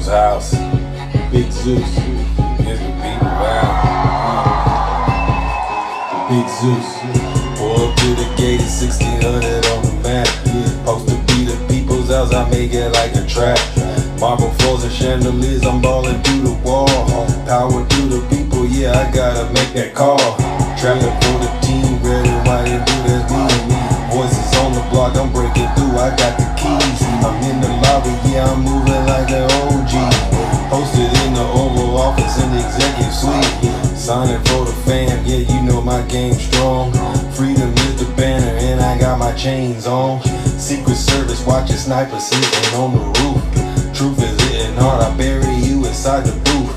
people's house. Big Zeus is the people's house. Big Zeus. Pull up to the gate at 1600 on the map. Supposed to be the people's house, I make it like a trap. Marble floors and chandeliers, I'm balling through the wall. Power to the people, yeah, I gotta make that call. Trapping for the team, red and white and blue, that's me. Voices on the block, I'm breaking through, I got the keys. I'm in the lobby, yeah, I'm moving like an OG. Posted in the Oval Office in the executive suite. Signing for the fam, yeah, you know my game's strong. Freedom is the banner and I got my chains on. Secret Service watching snipers sitting on the roof. Truth is hitting hard, I bury you inside the booth.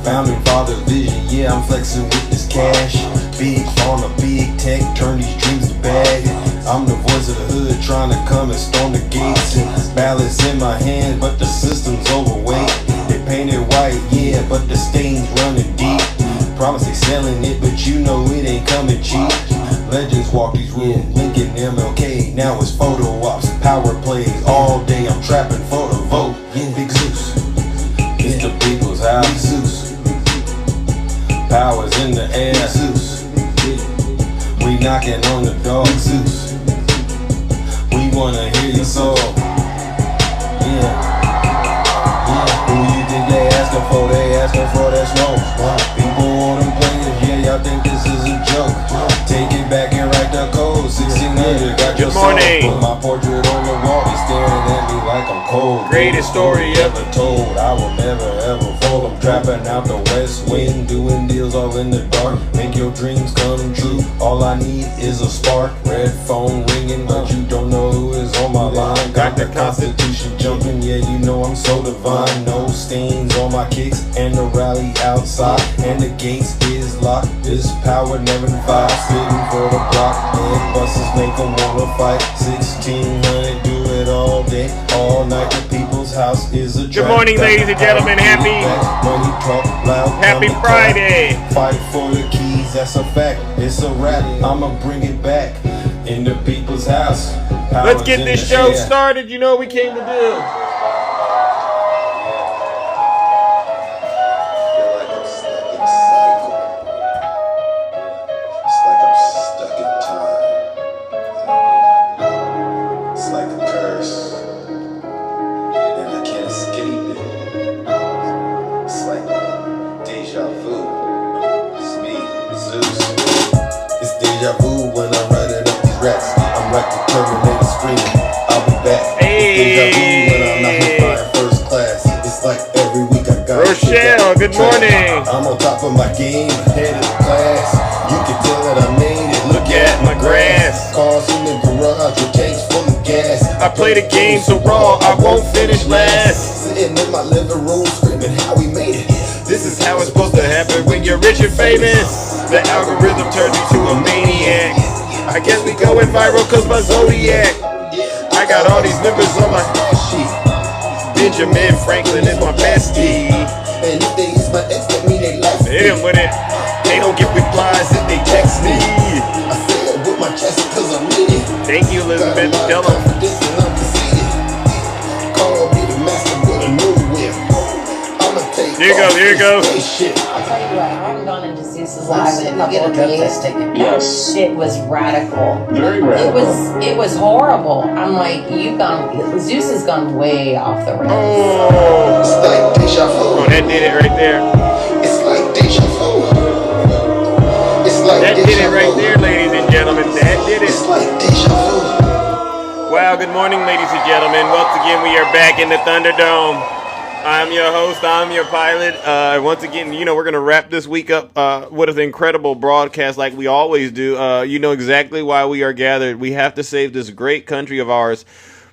Founding father's vision, yeah, I'm flexing with this cash. Big pharma, big tech, turn these dreams to bag. I'm the voice of the hood, trying to come and storm the gates. Balance in my hand, but the system's overweight. They painted white, yeah, but the stains running deep. Promise they selling it, but you know it ain't coming cheap. Legends walk these rooms, Lincoln, MLK, now it's photo ops, power plays all day. I'm trapping for the vote. Big Zeus, it's the people's house. Big Zeus, powers in the air. Big Zeus, we knocking on the door. Big Zeus, we wanna hear your soul. Yeah. Who you think they asking for? They asking for that smoke. People want them players, yeah, y'all think this is a joke. Take it back and write the code. 1600, got your soul. Put my portrait on the wall, be staring at me like I'm cold. Greatest story ever told. I will never ever fold. I'm trapping out the West Wing, doing deals all in the dark. Make your dreams come true. All I need is a spark. Red phone ringing, but you don't know who is on my line. Got the Constitution jumping, yeah, you know I'm so divine. No stains on my kicks and the rally outside, and the gates is locked. This power never divides. Sitting for the block, head buses make them wanna fight. 1600, do it all day, all night. The people's house is a Good morning, ladies and gentlemen. Happy Friday. Fight for the keys, that's a fact. It's a rap, I'ma bring it back in the people's house. Let's get this show started. You know what we came to do. Rochelle, good morning. I'm on top of my game, ahead of the class. You can tell that I made it. Look at my grass. Cars in the garage with tanks full of gas. I play the game so raw, I won't finish last. Sitting in my living room screaming how we made it. This is how it's supposed to happen when you're rich and famous. The algorithm turns you to a maniac. I guess we going viral cause my Zodiac. I got all these numbers on my sheet. Benjamin Franklin is my bestie. And if they use my ex, that mean they like me. Hit him with it. They don't get replies if they text me. I say it with my chest cause I mean it. Thank you, Elizabeth. Tell them. Call me the master with a new whip. I'ma take here you go, here you go. I'll tell you what, I haven't gone into Zeus's live in a couple of days. Yes. It was radical. Very radical. It was horrible. I'm like, Zeus has gone way off the rails. Oh, it's like deja vu. Oh, that did it right there. It's like deja vu. It's like that deja did it right vu. there, ladies and gentlemen. That did it. It's like deja vu. Wow, good morning, ladies and gentlemen. Once again, we are back in the Thunderdome. I'm your host, I'm your pilot. Once again, you know, we're going to wrap this week up with an incredible broadcast like we always do. You know exactly why we are gathered. We have to save this great country of ours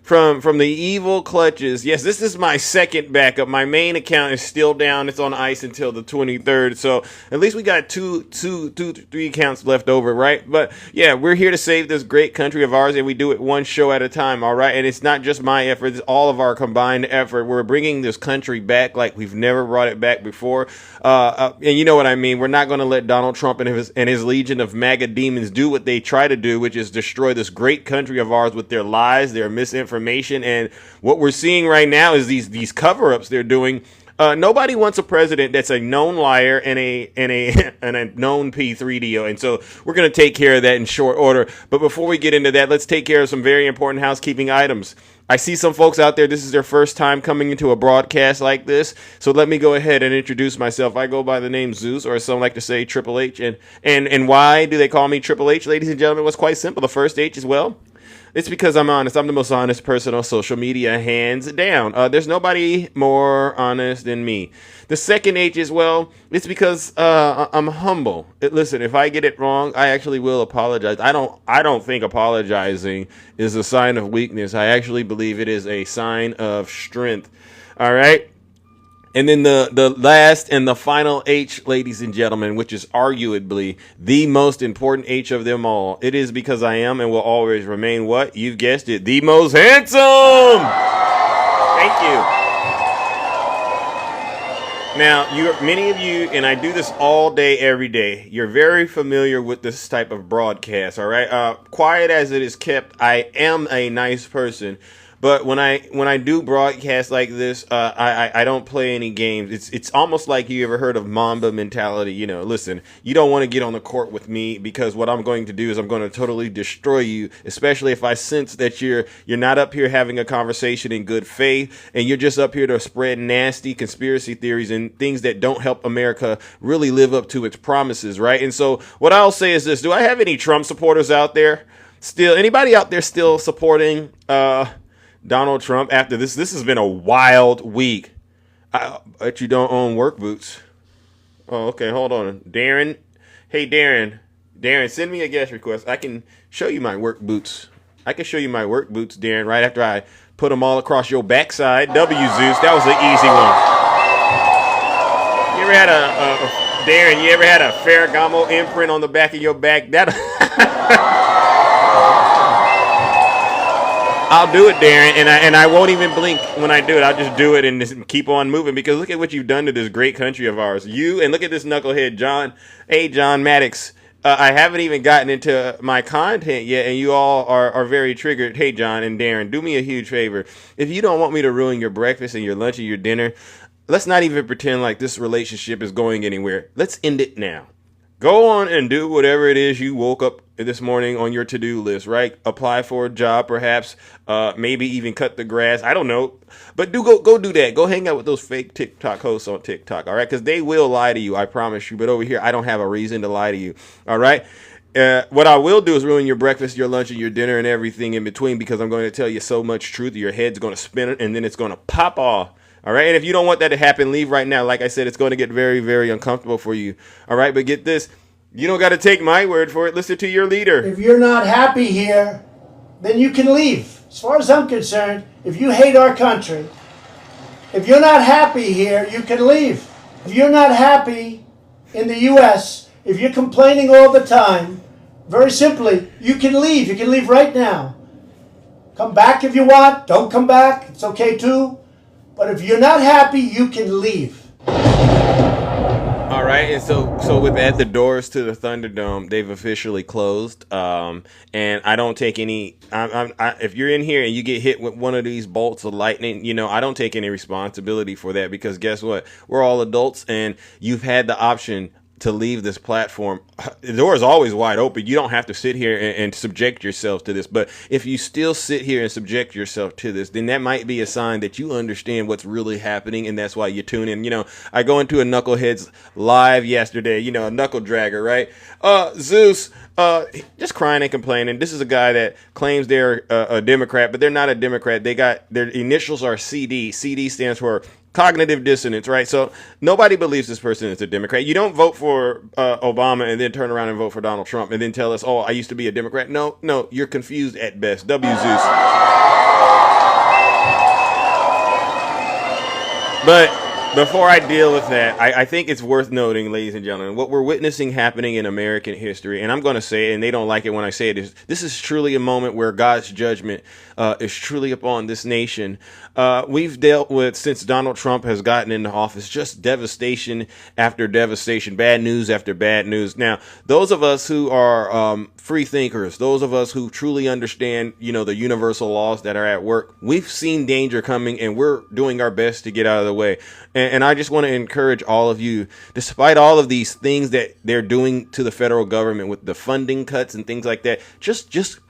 from the evil clutches. Yes, this is my second backup. My main account is still down. It's on ice until the 23rd. So at least we got three accounts left over, right? But yeah, we're here to save this great country of ours, and we do it one show at a time, all right? And it's not just my effort. It's all of our combined effort. We're bringing this country back like we've never brought it back before. And you know what I mean. We're not going to let Donald Trump and his legion of MAGA demons do what they try to do, which is destroy this great country of ours with their lies, their misinformation. And what we're seeing right now is these cover-ups they're doing Nobody wants a president that's a known liar and a known P3DO. And so we're going to take care of that in short order. But before we get into that, let's take care of some very important housekeeping items. I see some folks out there, this is their first time coming into a broadcast like this. So let me go ahead and introduce myself. I go by the name Zeus, or some like to say Triple H. And why do they call me Triple H, ladies and gentlemen? It was quite simple. The first H as well. It's because I'm honest. I'm the most honest person on social media, hands down. There's nobody more honest than me. The second H as well, it's because I'm humble. Listen, if I get it wrong, I actually will apologize. I don't think apologizing is a sign of weakness. I actually believe it is a sign of strength. All right? And then the last and the final H, ladies and gentlemen, which is arguably the most important H of them all. It is because I am and will always remain what? You've guessed it, the most handsome! Thank you. Now, many of you, and I do this all day, every day, you're very familiar with this type of broadcast, all right? Quiet as it is kept, I am a nice person. But when I do broadcasts like this, I don't play any games. It's almost like you ever heard of Mamba mentality. You know, listen, you don't want to get on the court with me because what I'm going to do is I'm going to totally destroy you, especially if I sense that you're not up here having a conversation in good faith and you're just up here to spread nasty conspiracy theories and things that don't help America really live up to its promises, right? And so what I'll say is this: do I have any Trump supporters out there? Still, anybody out there still supporting Donald Trump after this? This has been a wild week. I bet you don't own work boots. Oh, okay, hold on. Darren. Hey, Darren, send me a guest request. I can show you my work boots. Darren, right after I put them all across your backside. W, Zeus. That was an easy one. You ever had Darren, you ever had a Ferragamo imprint on the back of your back? I'll do it, Darren, and I won't even blink when I do it. I'll just do it and just keep on moving, because look at what you've done to this great country of ours. You, and look at this knucklehead, John. Hey, John Maddox. I haven't even gotten into my content yet, and you all are very triggered. Hey, John and Darren, do me a huge favor. If you don't want me to ruin your breakfast and your lunch and your dinner, let's not even pretend like this relationship is going anywhere. Let's end it now. Go on and do whatever it is you woke up this morning on your to-do list, right? Apply for a job, perhaps, maybe even cut the grass. I don't know. But go do that. Go hang out with those fake TikTok hosts on TikTok, all right? Because they will lie to you, I promise you. But over here, I don't have a reason to lie to you, all right? What I will do is ruin your breakfast, your lunch, and your dinner and everything in between, because I'm going to tell you so much truth. Your head's going to spin it, and then it's going to pop off. All right. And if you don't want that to happen, leave right now. Like I said, it's going to get very, very uncomfortable for you. All right. But get this. You don't got to take my word for it. Listen to your leader. If you're not happy here, then you can leave. As far as I'm concerned, if you hate our country, if you're not happy here, you can leave. If you're not happy in the U.S., if you're complaining all the time, very simply, you can leave. You can leave right now. Come back if you want. Don't come back. It's okay too. But if you're not happy, you can leave. All right, and so with that, the doors to the Thunderdome, they've officially closed. And I don't take any. If you're in here and you get hit with one of these bolts of lightning, I don't take any responsibility for that, because guess what? We're all adults, and you've had the option to leave this platform. The door is always wide open. You don't have to sit here and subject yourself to this. But if you still sit here and subject yourself to this, then that might be a sign that you understand what's really happening, and that's why you tune in. I go into a Knuckleheads live yesterday, a knuckle dragger, right? Zeus, just crying and complaining. This is a guy that claims they're a Democrat, but they're not a Democrat. Their initials are CD. CD stands for cognitive dissonance, right? So nobody believes this person is a Democrat. You don't vote for Obama and then turn around and vote for Donald Trump and then tell us, oh, I used to be a Democrat. No, you're confused at best. W, Zeus. But before I deal with that, I think it's worth noting, ladies and gentlemen, what we're witnessing happening in American history, and I'm going to say it, and they don't like it when I say it, this is truly a moment where God's judgment is truly upon this nation. We've dealt with, since Donald Trump has gotten into office, just devastation after devastation, bad news after bad news. Now, those of us who are free thinkers, those of us who truly understand, the universal laws that are at work, we've seen danger coming, and we're doing our best to get out of the way. And I just want to encourage all of you, despite all of these things that they're doing to the federal government with the funding cuts and things like that, just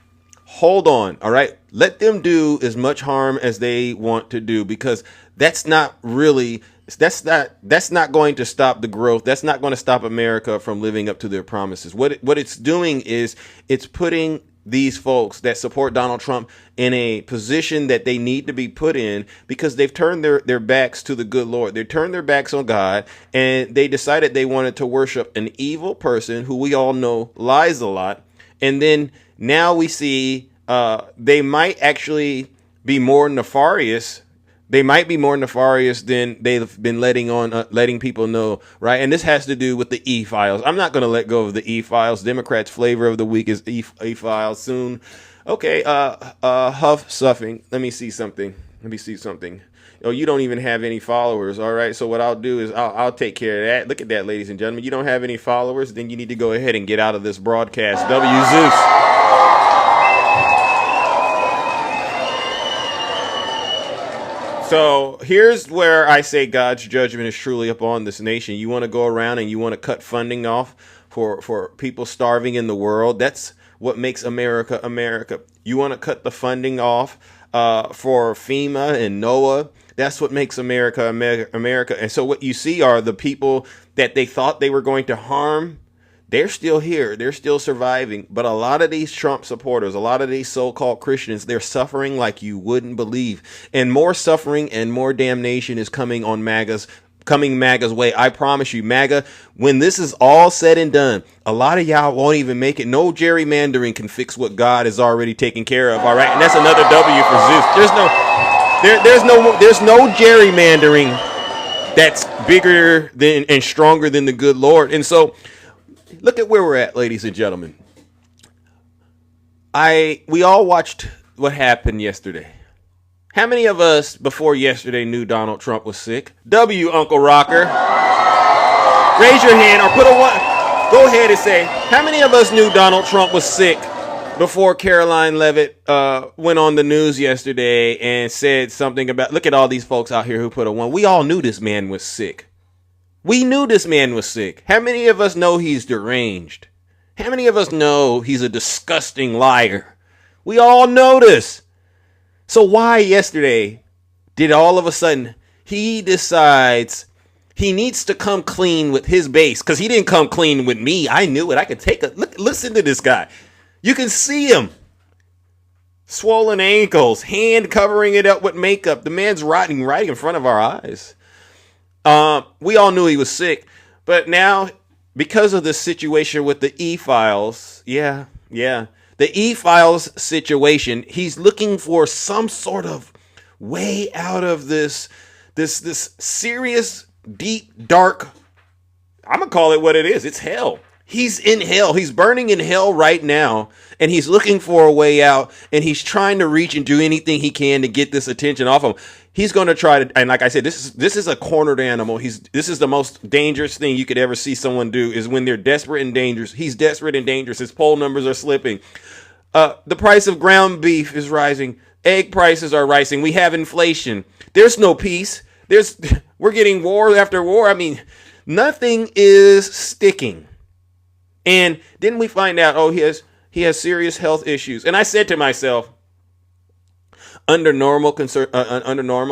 hold on. All right. Let them do as much harm as they want to do, because that's not going to stop the growth. That's not going to stop America from living up to their promises. What it's doing is it's putting these folks that support Donald Trump in a position that they need to be put in, because they've turned their backs to the good Lord. They turned their backs on God, and they decided they wanted to worship an evil person who we all know lies a lot. And then now we see they might actually be more nefarious. They might be more nefarious than they've been letting people know, right? And this has to do with the E-files. I'm not going to let go of the E-files. Democrats' flavor of the week is E-files soon. Okay, Huff Suffing. Let me see something. Oh, you don't even have any followers. All right, so what I'll do is I'll take care of that. Look at that, ladies and gentlemen. You don't have any followers, then you need to go ahead and get out of this broadcast. W. Zeus. So here's where I say God's judgment is truly upon this nation. You want to go around and you want to cut funding off for people starving in the world. That's what makes America America. You want to cut the funding off for FEMA and NOAA. That's what makes America America. And so what you see are the people that they thought they were going to harm. They're still here. They're still surviving. But a lot of these Trump supporters, a lot of these so-called Christians, they're suffering like you wouldn't believe. And more suffering and more damnation is coming MAGA's way. I promise you, MAGA, when this is all said and done, a lot of y'all won't even make it. No gerrymandering can fix what God has already taken care of. All right. And that's another W for Zeus. There's no gerrymandering that's bigger than and stronger than the good Lord. And so, look at where we're at, ladies and gentlemen. We all watched what happened yesterday. How many of us before yesterday knew Donald Trump was sick? W, Uncle Rocker. Raise your hand or put a one. Go ahead and say, how many of us knew Donald Trump was sick before Caroline Leavitt went on the news yesterday and said something about, look at all these folks out here who put a one. We all knew this man was sick. We knew this man was sick. How many of us know he's deranged? How many of us know he's a disgusting liar? We all know this. So why yesterday did all of a sudden he decides he needs to come clean with his base? Because he didn't come clean with me. I knew it. I could take a look. Listen to this guy. You can see him. Swollen ankles, hand covering it up with makeup. The man's rotting right in front of our eyes. We all knew he was sick, but now because of the situation with the E-files, the E-files situation, he's looking for some sort of way out of this serious, deep, dark, I'm going to call it what it is. It's hell. He's in hell. He's burning in hell right now, and he's looking for a way out, and he's trying to reach and do anything he can to get this attention off him. He's going to try to, and like I said, this is a cornered animal. This is the most dangerous thing you could ever see someone do, is when they're desperate and dangerous. He's desperate and dangerous. His poll numbers are slipping. The price of ground beef is rising. Egg prices are rising. We have inflation. There's no peace. We're getting war after war. I mean, nothing is sticking. And then we find out, he has serious health issues. And I said to myself, under normal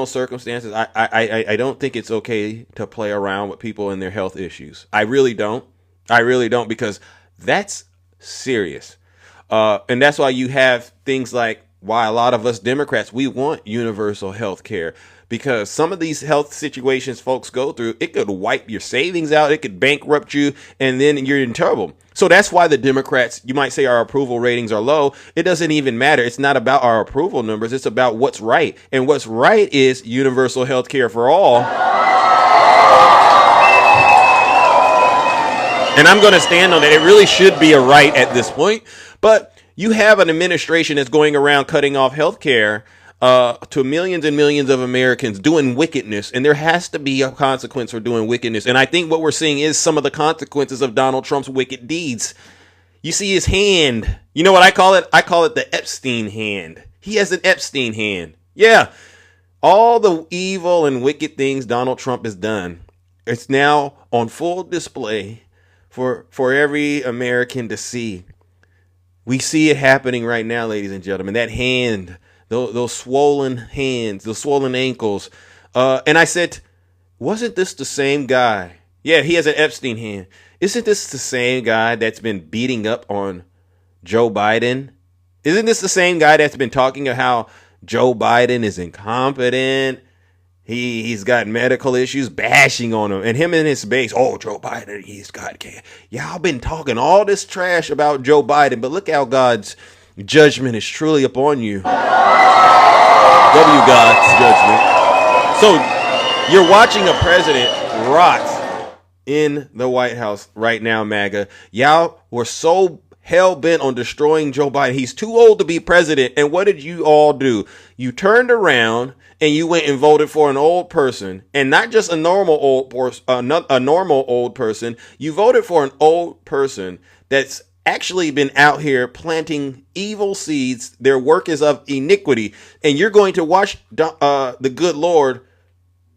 circumstances, I don't think it's okay to play around with people and their health issues. I really don't, because that's serious. And that's why you have things like why a lot of us Democrats, we want universal health care, because some of these health situations folks go through, it could wipe your savings out. It could bankrupt you, and then you're in trouble. So that's why the Democrats, you might say our approval ratings are low. It doesn't even matter. It's not about our approval numbers. It's about what's right. And what's right is universal health care for all. And I'm going to stand on that. It really should be a right at this point. But you have an administration that's going around cutting off health care to millions and millions of Americans doing wickedness. And there has to be a consequence for doing wickedness. And I think what we're seeing is some of the consequences of Donald Trump's wicked deeds. You see his hand. You know what I call it? I call it the Epstein hand. He has an Epstein hand. Yeah. All the evil and wicked things Donald Trump has done, it's now on full display for every American to see. We see it happening right now, ladies and gentlemen. That hand, those swollen hands, those swollen ankles. And I said, wasn't this the same guy? Yeah, he has an Epstein hand. Isn't this the same guy that's been beating up on Joe Biden? Isn't this the same guy that's been talking about how Joe Biden is incompetent? He's got medical issues, bashing on him, and him and his base. Oh, Joe Biden, he's got cancer. Y'all been talking all this trash about Joe Biden, but look how God's judgment is truly upon you. God's judgment. So you're watching a president rot in the White House right now, MAGA. Y'all were so hell-bent on destroying Joe Biden. He's too old to be president. And what did you all do? You turned around and you went and voted for an old person, and not just a normal old person. You voted for an old person that's actually been out here planting evil seeds. Their work is of iniquity, and you're going to watch the good Lord.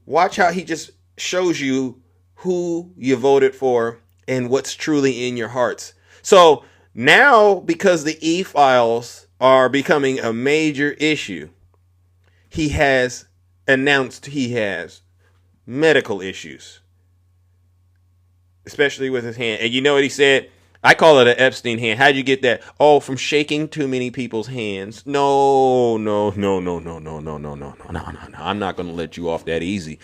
Watch how he just shows you who you voted for and what's truly in your hearts. So now, because the e-files are becoming a major issue, he has announced he has medical issues, especially with his hand. And you know what he said? I call it an Epstein hand. How'd you get that? Oh, from shaking too many people's hands. No. I'm not going to let you off that easy.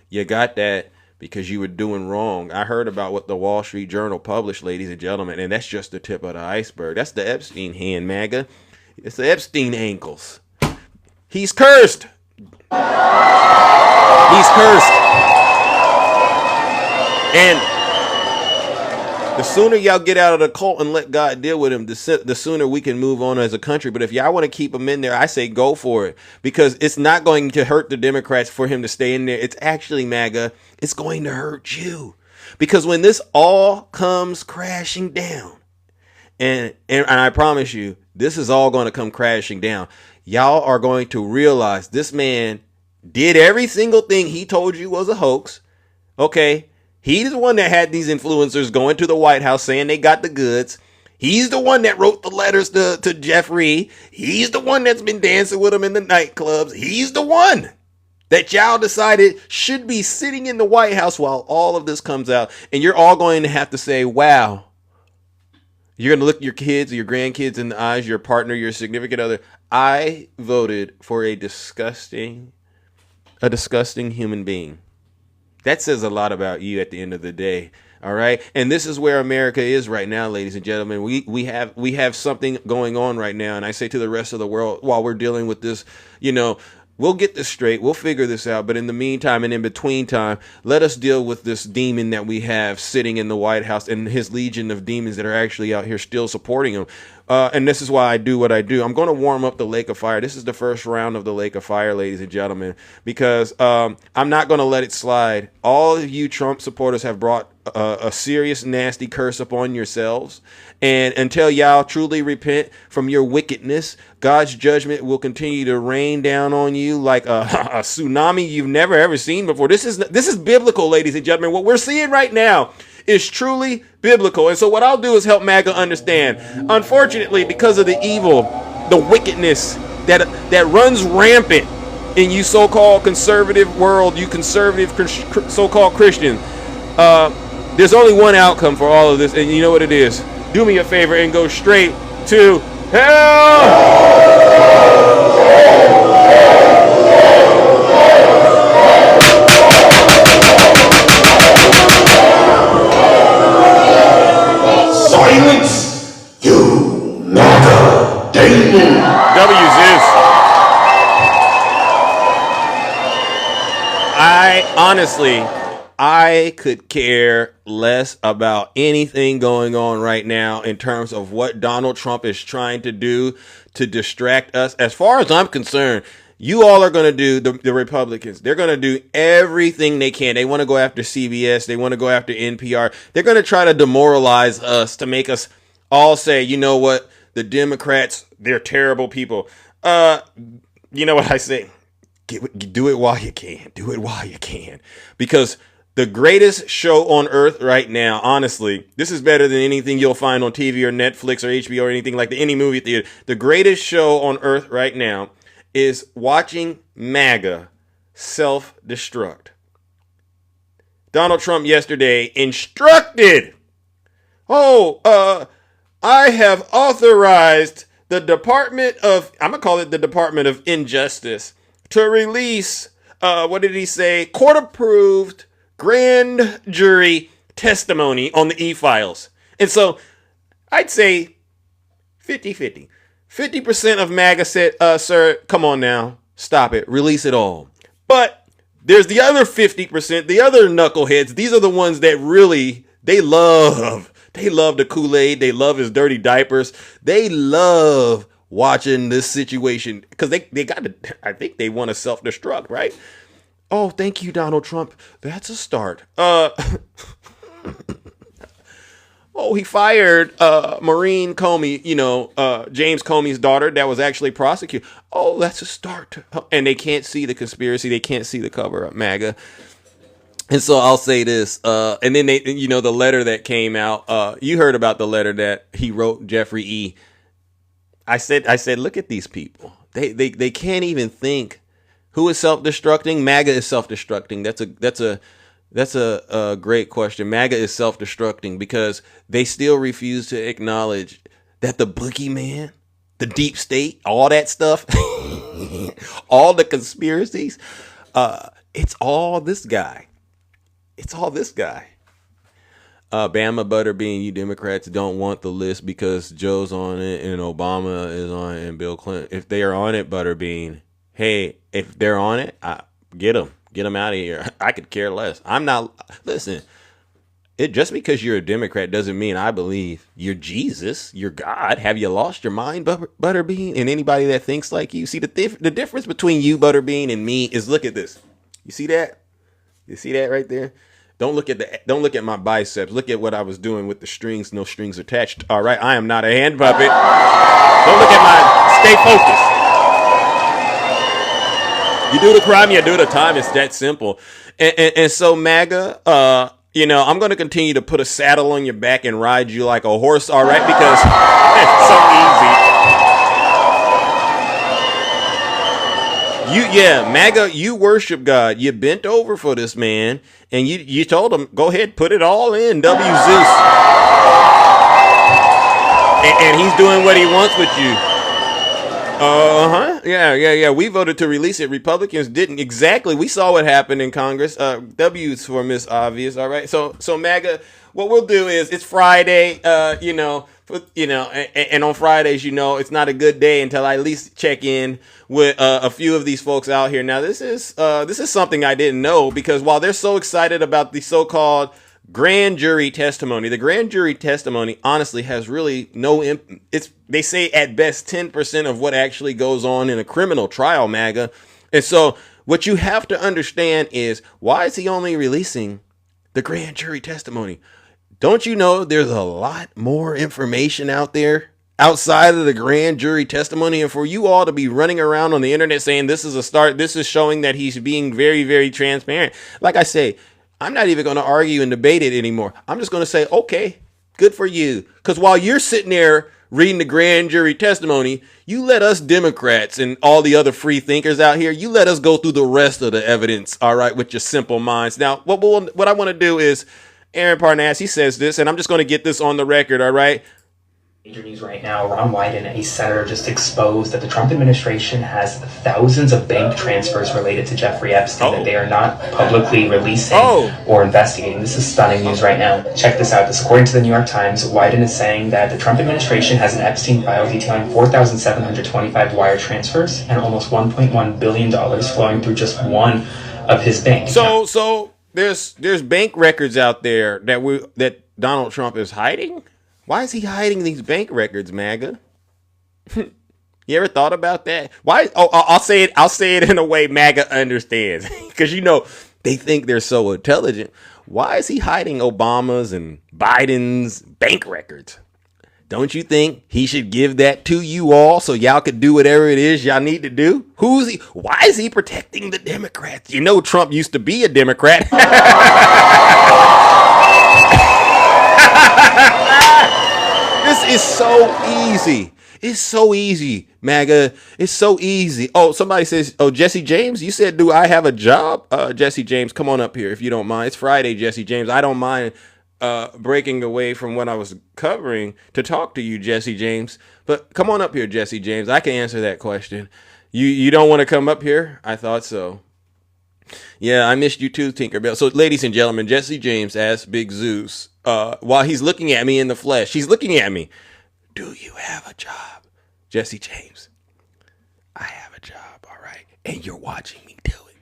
You got that because you were doing wrong. I heard about what the Wall Street Journal published, ladies and gentlemen, and that's just the tip of the iceberg. That's the Epstein hand, MAGA. It's the Epstein ankles. He's cursed. He's cursed. And the sooner y'all get out of the cult and let God deal with him, the sooner we can move on as a country. But if y'all want to keep him in there, I say go for it, because it's not going to hurt the Democrats for him to stay in there. It's actually, MAGA, it's going to hurt you, because when this all comes crashing down, and I promise you, this is all going to come crashing down. Y'all are going to realize this man did every single thing he told you was a hoax. Okay. He's the one that had these influencers going to the White House saying they got the goods. He's the one that wrote the letters to Jeffrey. He's the one that's been dancing with him in the nightclubs. He's the one that y'all decided should be sitting in the White House while all of this comes out. And you're all going to have to say, wow. You're going to look your kids or your grandkids in the eyes, your partner, your significant other. I voted for a disgusting human being. That says a lot about you at the end of the day. All right. And this is where America is right now, ladies and gentlemen. We have something going on right now. And I say to the rest of the world, while we're dealing with this, we'll get this straight. We'll figure this out. But in the meantime and in between time, let us deal with this demon that we have sitting in the White House and his legion of demons that are actually out here still supporting him. And this is why I do what I do. I'm going to warm up the lake of fire. This is the first round of the lake of fire, ladies and gentlemen, because I'm not going to let it slide. All of you Trump supporters have brought a serious, nasty curse upon yourselves. And until y'all truly repent from your wickedness, God's judgment will continue to rain down on you like a tsunami you've never, ever seen before. This is biblical, ladies and gentlemen. What we're seeing right now is truly biblical. And so what I'll do is help MAGA understand. Unfortunately, because of the evil, the wickedness that runs rampant in you so-called conservative world, you conservative so-called Christian, there's only one outcome for all of this, and you know what it is. Do me a favor and go straight to hell! Silence, you MAGA demon! W Zeus. I could care less about anything going on right now in terms of what Donald Trump is trying to do to distract us. As far as I'm concerned, you all are going to do, the Republicans, they're going to do everything they can. They want to go after CBS. They want to go after NPR. They're going to try to demoralize us to make us all say, you know what, the Democrats, they're terrible people. You know what I say? Do it while you can. Do it while you can. Because the greatest show on earth right now, honestly, this is better than anything you'll find on TV or Netflix or HBO or anything like any movie theater. The greatest show on earth right now is watching MAGA self-destruct. Donald Trump yesterday instructed, I have authorized the Department of, I'm going to call it the Department of Injustice, to release, what did he say? Court-approved grand jury testimony on the e-files. And so I'd say 50-50. 50% of MAGA said, sir, come on now, stop it, release it all. But there's the other 50%, the other knuckleheads. These are the ones that really, they love the Kool-Aid. They love his dirty diapers. They love watching this situation because they got to, I think they want to self-destruct, right? Oh, thank you, Donald Trump. That's a start. He fired Maureen Comey, James Comey's daughter that was actually prosecuted. Oh, that's a start. And they can't see the conspiracy. They can't see the cover up, MAGA. And so I'll say this. And then the letter that came out, you heard about the letter that he wrote, Jeffrey E. I said, look at these people. They can't even think. Who is self-destructing? MAGA is self-destructing. That's a great question. MAGA is self-destructing because they still refuse to acknowledge that the boogeyman, the deep state, all that stuff, all the conspiracies, it's all this guy. It's all this guy. Bama Butterbean, you Democrats don't want the list because Joe's on it and Obama is on it and Bill Clinton. If they are on it, Butterbean, hey, if they're on it, get them. Get them out of here. I could care less. I'm not. Listen, just because you're a Democrat doesn't mean I believe you're Jesus, you're God. Have you lost your mind, Butterbean? And anybody that thinks like you, see the difference between you, Butterbean, and me is look at this. You see that? You see that right there? Don't look at my biceps. Look at what I was doing with the strings. No strings attached. All right, I am not a hand puppet. Don't look at my. Stay focused. You do the crime, you do the time. It's that simple. And so MAGA, I'm going to continue to put a saddle on your back and ride you like a horse, all right? Because it's so easy. MAGA, you worship God. You bent over for this man, and you told him, go ahead, put it all in, W Zeus. And he's doing what he wants with you. Yeah. We voted to release it. Republicans didn't. Exactly. We saw what happened in Congress. W's for Miss Obvious. All right. So MAGA, what we'll do is it's Friday, and on Fridays, it's not a good day until I at least check in with a few of these folks out here. Now, this is something I didn't know because while they're so excited about the so-called grand jury testimony, the grand jury testimony honestly has really no they say at best 10% of what actually goes on in a criminal trial, MAGA. And so what you have to understand is, why is he only releasing the grand jury testimony? Don't you know there's a lot more information out there outside of the grand jury testimony? And for you all to be running around on the internet saying this is a start, this is showing that he's being very, very transparent. Like I say, I'm not even going to argue and debate it anymore. I'm just going to say, okay, good for you. Because while you're sitting there reading the grand jury testimony, you let us Democrats and all the other free thinkers out here, you let us go through the rest of the evidence, all right, with your simple minds. Now, what I want to do is, Aaron Parnas, he says this, and I'm just going to get this on the record, all right? Major news right now, Ron Wyden, a senator, just exposed that the Trump administration has thousands of bank transfers related to Jeffrey Epstein that they are not publicly releasing or investigating. This is stunning news right now. Check this out. This, according to the New York Times, Wyden is saying that the Trump administration has an Epstein file detailing 4,725 wire transfers and almost $1.1 billion flowing through just one of his banks. So there's bank records out there that Donald Trump is hiding? Why is he hiding these bank records, MAGA? You ever thought about that? Why? I'll say it in a way MAGA understands. Because, they think they're so intelligent. Why is he hiding Obama's and Biden's bank records? Don't you think he should give that to you all so y'all could do whatever it is y'all need to do? Who's he? Why is he protecting the Democrats? You know, Trump used to be a Democrat. This is so easy. It's so easy, MAGA. It's so easy. Oh, somebody says, oh, Jesse James, you said, do I have a job? Jesse James, come on up here if you don't mind. It's Friday, Jesse James. I don't mind breaking away from what I was covering to talk to you, Jesse James. But come on up here, Jesse James. I can answer that question. You don't want to come up here? I thought so. Yeah, I missed you too, Tinkerbell. So, ladies and gentlemen, Jesse James asked Big Zeus, while he's looking at me in the flesh, he's looking at me, do you have a job? Jesse James, I have a job, all right? And you're watching me do it.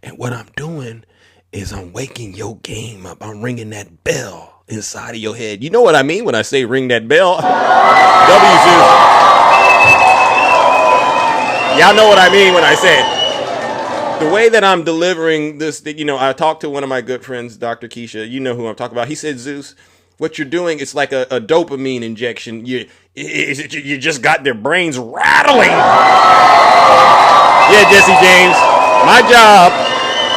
And what I'm doing is I'm waking your game up. I'm ringing that bell inside of your head. You know what I mean when I say ring that bell? W Zeus. Y'all know what I mean when I say it. The way that I'm delivering this, you know, I talked to one of my good friends, Dr. Keisha. You know who I'm talking about. He said, Zeus, what you're doing is like a dopamine injection. You just got their brains rattling. Yeah, Jesse James, my job,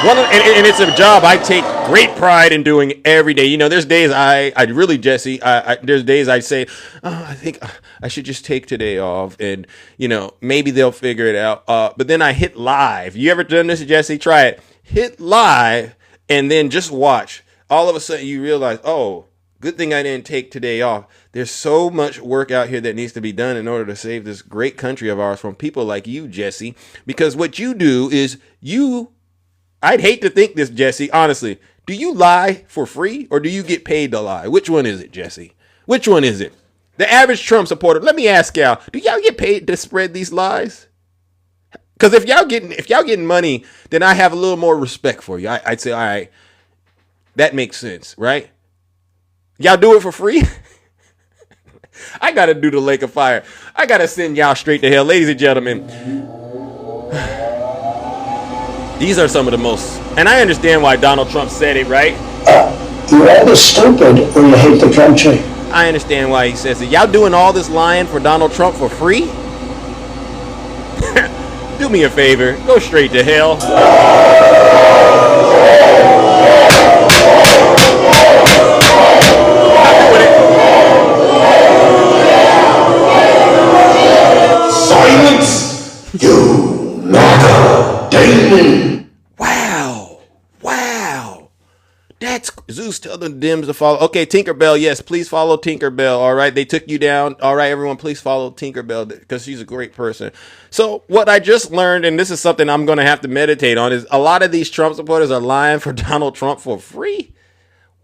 and it's a job I take great pride in doing every day. You know, there's days I really, Jesse, there's days I say, oh, I think I should just take today off, and, you know, maybe they'll figure it out. But then I hit live. You ever done this, Jesse? Try it. Hit live, and then just watch. All of a sudden you realize, oh, good thing I didn't take today off. There's so much work out here that needs to be done in order to save this great country of ours from people like you, Jesse. Because what you do is I'd hate to think this, Jesse, honestly. Do you lie for free or do you get paid to lie? Which one is it, Jesse? Which one is it? The average Trump supporter, let me ask y'all, do y'all get paid to spread these lies? Because if y'all getting money, then I have a little more respect for you. I'd say, all right, that makes sense, right? Y'all do it for free? I got to do the lake of fire. I got to send y'all straight to hell. Ladies and gentlemen, these are some of the most, and I understand why Donald Trump said it, right? You're either stupid or you hate the country. I understand why he says it. Y'all doing all this lying for Donald Trump for free? Do me a favor. Go straight to hell. Silence, you MAGA demon. Wow. That's Zeus. Tell the Dems to follow. Okay, Tinkerbell. Yes, please follow Tinkerbell. All right, they took you down. All right, everyone, please follow Tinkerbell because she's a great person. So what I just learned, and this is something I'm going to have to meditate on, is a lot of these Trump supporters are lying for Donald Trump for free.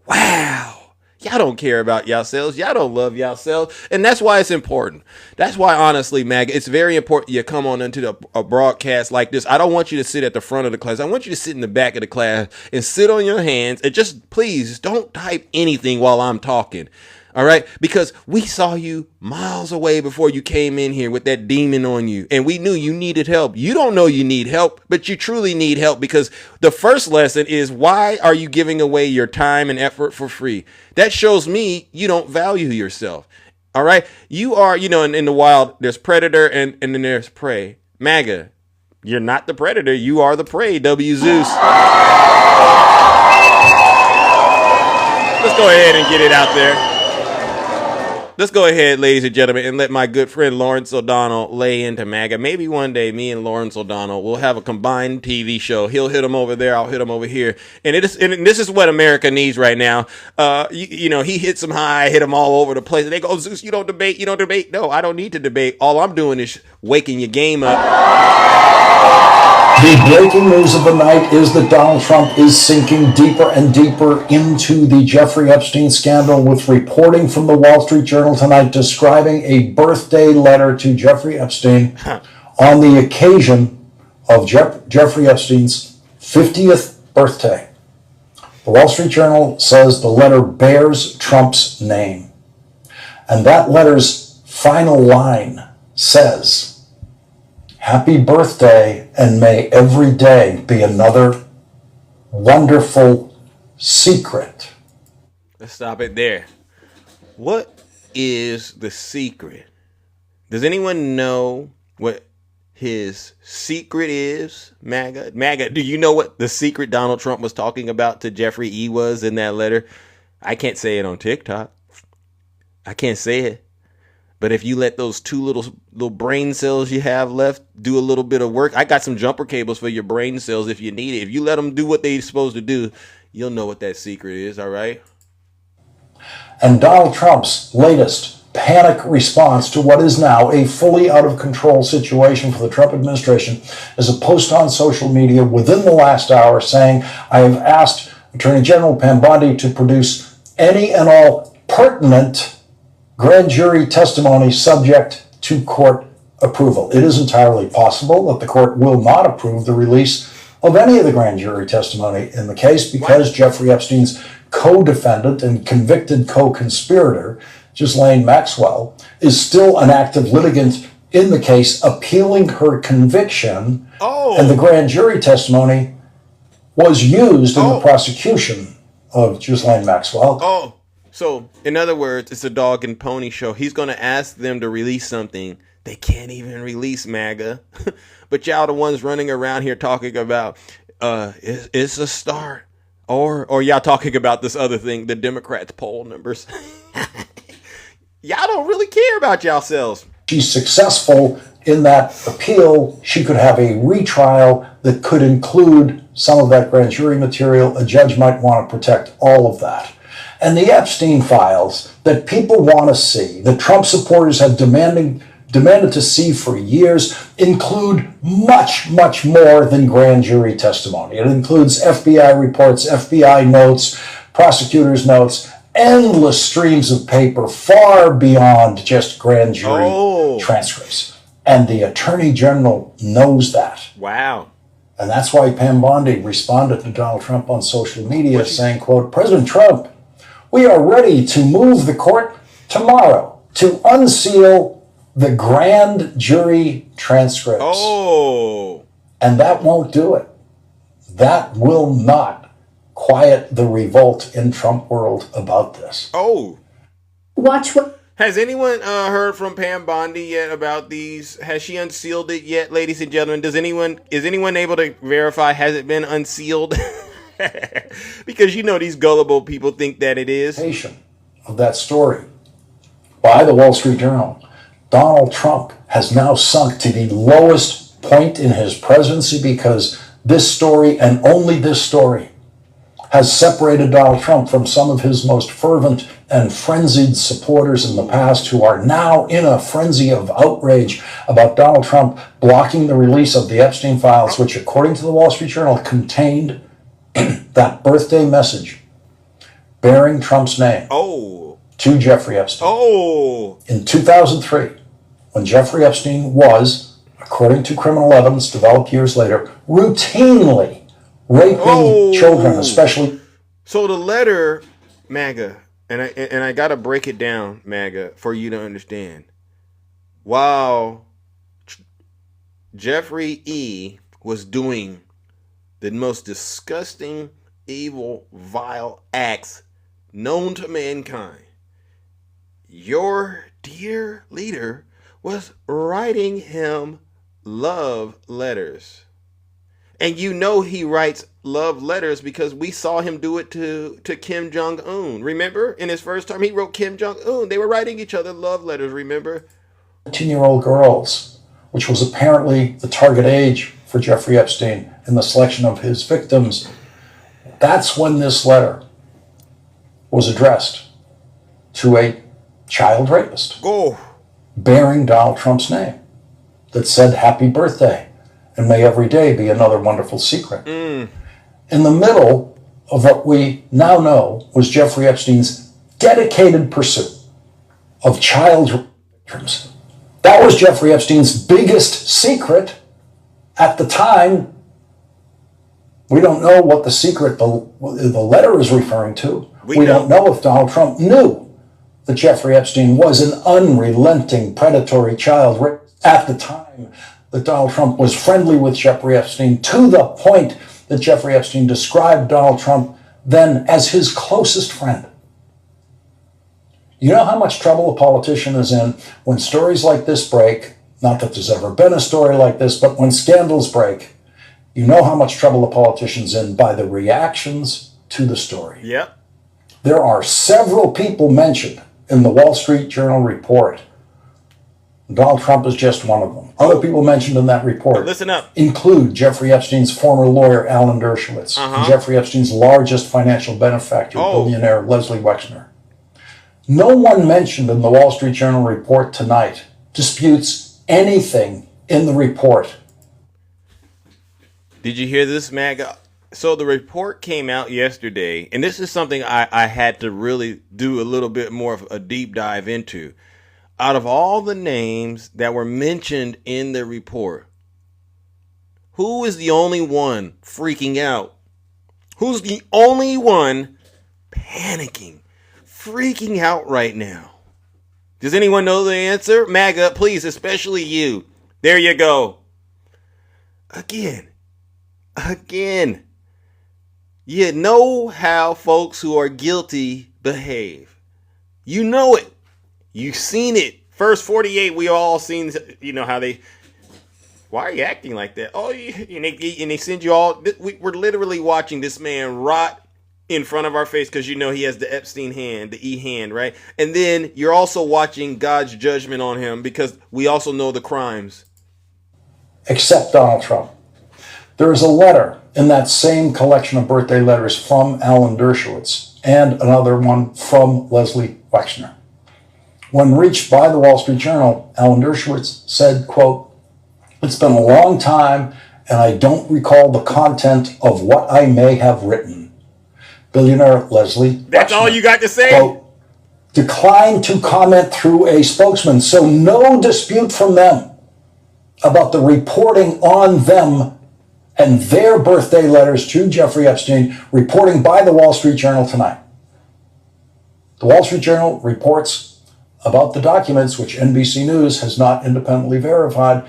Wow. Y'all don't care about yourselves. Y'all don't love yourselves. And that's why it's important. That's why, honestly, MAGA, it's very important you come on into a broadcast like this. I don't want you to sit at the front of the class. I want you to sit in the back of the class and sit on your hands and just please don't type anything while I'm talking. All right, because we saw you miles away before you came in here with that demon on you, and we knew you needed help. You don't know you need help, but you truly need help, because the first lesson is, why are you giving away your time and effort for free? That shows me you don't value yourself. All right, you are, you know, in the wild, there's predator and then there's prey. MAGA, you're not the predator, you are the prey. W Zeus. Let's go ahead and get it out there. Let's go ahead, ladies and gentlemen, and let my good friend Lawrence O'Donnell lay into MAGA. Maybe one day me and Lawrence O'Donnell will have a combined TV show. He'll hit him over there, I'll hit him over here. And this is what America needs right now. You know, he hits them high, hit them all over the place. And they go, Zeus, you don't debate. No, I don't need to debate. All I'm doing is waking your game up. The breaking news of the night is that Donald Trump is sinking deeper and deeper into the Jeffrey Epstein scandal, with reporting from the Wall Street Journal tonight describing a birthday letter to Jeffrey Epstein on the occasion of Jeffrey Epstein's 50th birthday. The Wall Street Journal says the letter bears Trump's name. And that letter's final line says, "Happy birthday, and may every day be another wonderful secret." Let's stop it there. What is the secret? Does anyone know what his secret is, MAGA? MAGA, do you know what the secret Donald Trump was talking about to Jeffrey E. was in that letter? I can't say it on TikTok. I can't say it. But if you let those two little brain cells you have left do a little bit of work, I got some jumper cables for your brain cells if you need it. If you let them do what they're supposed to do, you'll know what that secret is, all right? And Donald Trump's latest panic response to what is now a fully out of control situation for the Trump administration is a post on social media within the last hour saying, I have asked Attorney General Pam Bondi to produce any and all pertinent grand jury testimony subject to court approval. It is entirely possible that the court will not approve the release of any of the grand jury testimony in the case because Jeffrey Epstein's co-defendant and convicted co-conspirator, Ghislaine Maxwell, is still an active litigant in the case appealing her conviction. And the grand jury testimony was used in the prosecution of Ghislaine Maxwell. So, in other words, it's a dog and pony show. He's going to ask them to release something they can't even release, MAGA. But y'all the ones running around here talking about it's a start. Or y'all talking about this other thing, the Democrats' poll numbers. Y'all don't really care about yourselves. She's successful in that appeal. She could have a retrial that could include some of that grand jury material. A judge might want to protect all of that. And the Epstein files that people want to see, that Trump supporters have demanded to see for years, include much, much more than grand jury testimony. It includes FBI reports, FBI notes, prosecutors' notes, endless streams of paper far beyond just grand jury transcripts. And the Attorney General knows that. Wow. And that's why Pam Bondi responded to Donald Trump on social media saying, quote, President Trump, we are ready to move the court tomorrow to unseal the grand jury transcripts. And that won't do it. That will not quiet the revolt in Trump world about this. Watch what. Has anyone heard from Pam Bondi yet about these? Has she unsealed it yet, ladies and gentlemen? Is anyone able to verify, has it been unsealed? Because you know these gullible people think that it is. Of that story by the Wall Street Journal, Donald Trump has now sunk to the lowest point in his presidency because this story and only this story has separated Donald Trump from some of his most fervent and frenzied supporters in the past who are now in a frenzy of outrage about Donald Trump blocking the release of the Epstein files, which according to the Wall Street Journal contained that birthday message bearing Trump's name to Jeffrey Epstein. In 2003, when Jeffrey Epstein was, according to criminal evidence developed years later, routinely raping children, especially. So the letter, MAGA, and I got to break it down, MAGA, for you to understand. While Jeffrey E. was doing the most disgusting, evil, vile acts known to mankind, your dear leader was writing him love letters. And you know he writes love letters because we saw him do it to Kim Jong-un. Remember? In his first term, he wrote Kim Jong-un. They were writing each other love letters, remember? 18-year-old girls, which was apparently the target age for Jeffrey Epstein in the selection of his victims. That's when this letter was addressed to a child rapist bearing Donald Trump's name that said, happy birthday, and may every day be another wonderful secret. In the middle of what we now know was Jeffrey Epstein's dedicated pursuit of child victims. That was Jeffrey Epstein's biggest secret at the time. We don't know what the secret the letter is referring to. We don't know if Donald Trump knew that Jeffrey Epstein was an unrelenting predatory child rapist at the time that Donald Trump was friendly with Jeffrey Epstein, to the point that Jeffrey Epstein described Donald Trump then as his closest friend. You know how much trouble a politician is in when stories like this break? Not that there's ever been a story like this, but when scandals break, you know how much trouble a politician's in by the reactions to the story. Yep. There are several people mentioned in the Wall Street Journal report. Donald Trump is just one of them. Other people mentioned in that report listen up. include Jeffrey Epstein's former lawyer, Alan Dershowitz, and Jeffrey Epstein's largest financial benefactor, billionaire Leslie Wexner. No one mentioned in the Wall Street Journal report tonight disputes anything in the report. Did you hear this, MAGA? So the report came out yesterday, and this is something I had to really do a little bit more of a deep dive into. Out of all the names that were mentioned in the report, who is the only one freaking out? Who's the only one panicking, freaking out right now? Does anyone know the answer? MAGA, please, especially you. There you go. Again. You know how folks who are guilty behave. You know it. You've seen it. First 48, we all seen, how they, why are you acting like that? Oh, and they send you all, we're literally watching this man rot in front of our face because he has the Epstein hand, the E hand, right? And then you're also watching God's judgment on him because we also know the crimes. Except Donald Trump. There is a letter in that same collection of birthday letters from Alan Dershowitz and another one from Leslie Wexner. When reached by the Wall Street Journal, Alan Dershowitz said, quote, "It's been a long time and I don't recall the content of what I may have written." Billionaire Leslie That's Wexner, all you got to say? Quote, "declined to comment through a spokesman, so no dispute from them about the reporting on them and their birthday letters to Jeffrey Epstein, reporting by the Wall Street Journal tonight." The Wall Street Journal reports about the documents, which NBC News has not independently verified.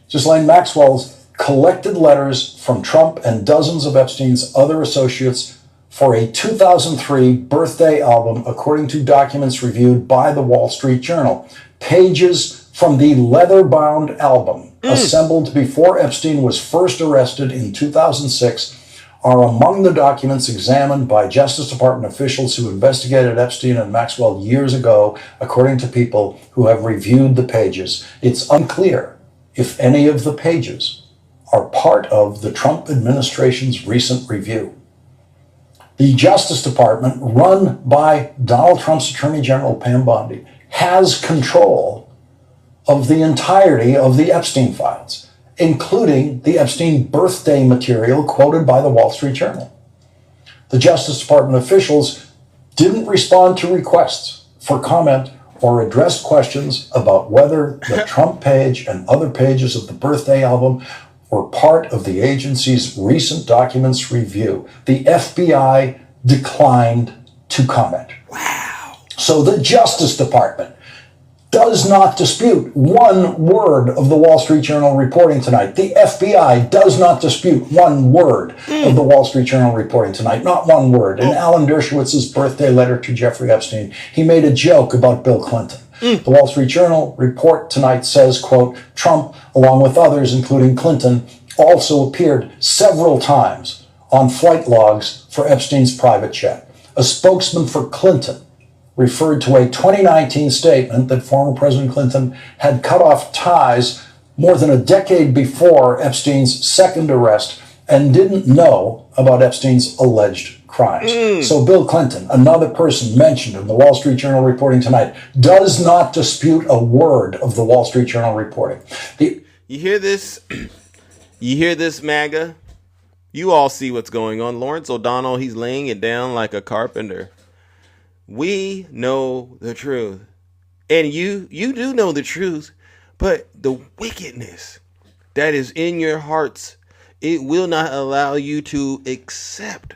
Ghislaine Maxwell's collected letters from Trump and dozens of Epstein's other associates for a 2003 birthday album, according to documents reviewed by the Wall Street Journal. Pages from the leather-bound album, assembled before Epstein was first arrested in 2006, are among the documents examined by Justice Department officials who investigated Epstein and Maxwell years ago, according to people who have reviewed the pages. It's unclear if any of the pages are part of the Trump administration's recent review. The Justice Department, run by Donald Trump's Attorney General Pam Bondi, has control of the entirety of the Epstein files, including the Epstein birthday material quoted by the Wall Street Journal. The Justice Department officials didn't respond to requests for comment or address questions about whether the Trump page and other pages of the birthday album were part of the agency's recent documents review. The FBI declined to comment. Wow. So the Justice Department does not dispute one word of the Wall Street Journal reporting tonight. The FBI does not dispute one word of the Wall Street Journal reporting tonight. Not one word. In Alan Dershowitz's birthday letter to Jeffrey Epstein, he made a joke about Bill Clinton. The Wall Street Journal report tonight says, quote, "Trump, along with others, including Clinton, also appeared several times on flight logs for Epstein's private jet." A spokesman for Clinton referred to a 2019 statement that former President Clinton had cut off ties more than a decade before Epstein's second arrest and didn't know about Epstein's alleged crimes. So Bill Clinton, another person mentioned in the Wall Street Journal reporting tonight, does not dispute a word of the Wall Street Journal reporting. You hear this? You hear this, MAGA? You all see what's going on. Lawrence O'Donnell, he's laying it down like a carpenter. We know the truth. And you do know the truth, but the wickedness that is in your hearts, it will not allow you to accept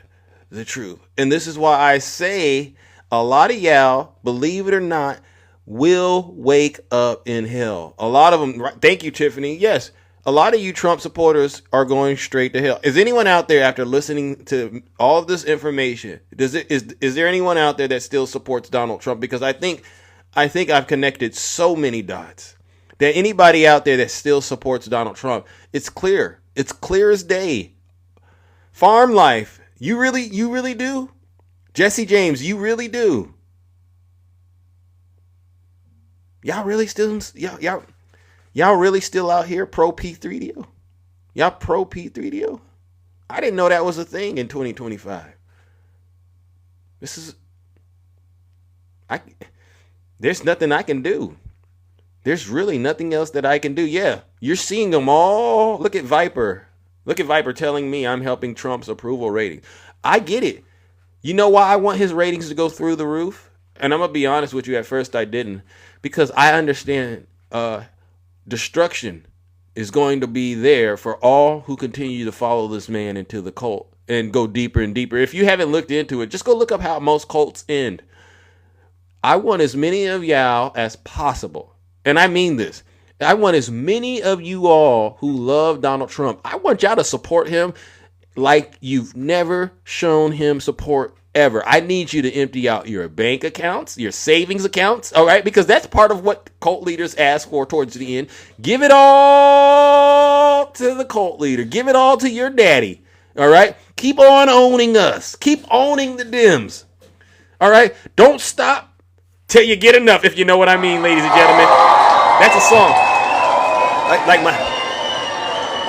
the truth. And this is why I say a lot of y'all, believe it or not, will wake up in hell. A lot of them, thank you, Tiffany. Yes, a lot of you Trump supporters are going straight to hell. Is anyone out there, after listening to all of this information, is there anyone out there that still supports Donald Trump? Because I think I've connected so many dots that anybody out there that still supports Donald Trump, it's clear. It's clear as day. Farm life, you really do? Jesse James, you really do? Y'all really still out here pro P3DO? Y'all pro P3DO? I didn't know that was a thing in 2025. There's nothing I can do. There's really nothing else that I can do. Yeah, you're seeing them all. Look at Viper. Look at Viper telling me I'm helping Trump's approval rating. I get it. You know why I want his ratings to go through the roof? And I'm going to be honest with you, at first I didn't. Because I understand destruction is going to be there for all who continue to follow this man into the cult and go deeper and deeper. If you haven't looked into it, just go look up how most cults end. I want as many of y'all as possible. And I mean this. I want as many of you all who love Donald Trump. I want y'all to support him like you've never shown him support ever. I need you to empty out your bank accounts, your savings accounts, all right? Because that's part of what cult leaders ask for towards the end. Give it all to the cult leader. Give it all to your daddy, all right? Keep on owning us. Keep owning the Dems, all right? Don't stop till you get enough, if you know what I mean, ladies and gentlemen. That's a song.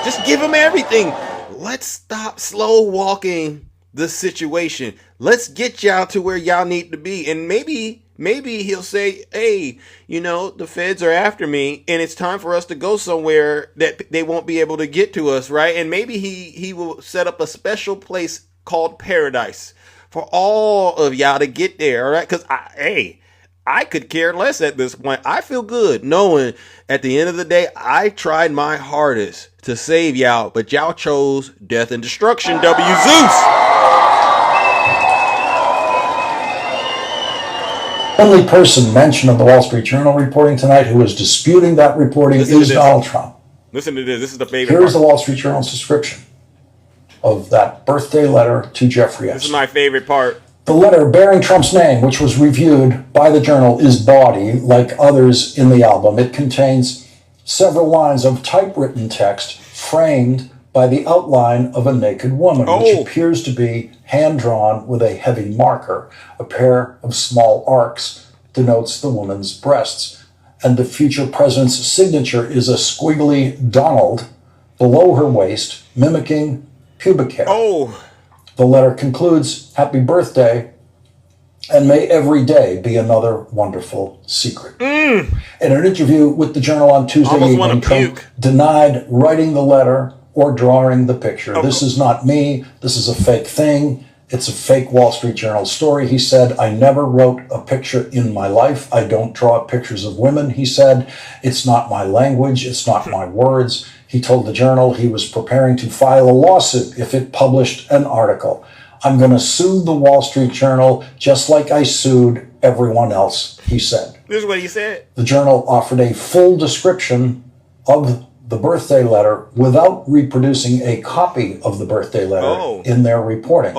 Just give him everything. Let's stop slow walking the situation. Let's get y'all to where y'all need to be. And maybe he'll say, hey, the feds are after me and it's time for us to go somewhere that they won't be able to get to us, right? And maybe he will set up a special place called paradise for all of y'all to get there, all right? Because, I could care less at this point. I feel good knowing at the end of the day, I tried my hardest to save y'all, but y'all chose death and destruction, W. Zeus. Only person mentioned in the Wall Street Journal reporting tonight who is disputing that reporting is Donald Trump. Listen to this. This is the favorite Here's part. the Wall Street Journal's description of that birthday letter to Jeffrey Epstein. This is my favorite part. The letter bearing Trump's name, which was reviewed by the Journal, is bawdy, like others in the album. It contains several lines of typewritten text framed by the outline of a naked woman, which appears to be hand-drawn with a heavy marker. A pair of small arcs denotes the woman's breasts. And the future president's signature is a squiggly Donald below her waist, mimicking pubic hair. The letter concludes, "Happy birthday, and may every day be another wonderful secret." In an interview with the Journal on Tuesday evening, Trump denied writing the letter or drawing the picture. "This is not me. This is a fake thing. It's a fake Wall Street Journal story," he said. "I never wrote a picture in my life. I don't draw pictures of women," he said. "It's not my language. It's not my words." He told the Journal he was preparing to file a lawsuit if it published an article. "I'm going to sue the Wall Street Journal just like I sued everyone else," he said. This is what he said. The Journal offered a full description of the birthday letter without reproducing a copy of the birthday letter in their reporting.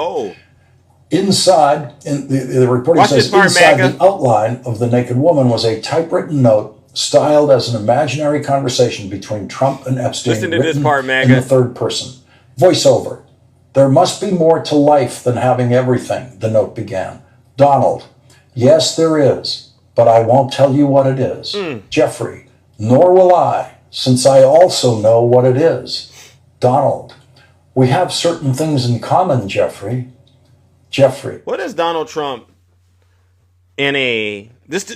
Inside, the reporting says, inside the outline of the naked woman was a typewritten note styled as an imaginary conversation between Trump and Epstein. Listen to this part, in the third person. Voiceover. "There must be more to life than having everything," the note began. "Donald, yes, there is, but I won't tell you what it is. Jeffrey, nor will I, since I also know what it is. Donald, we have certain things in common, Jeffrey. Jeffrey." What is Donald Trump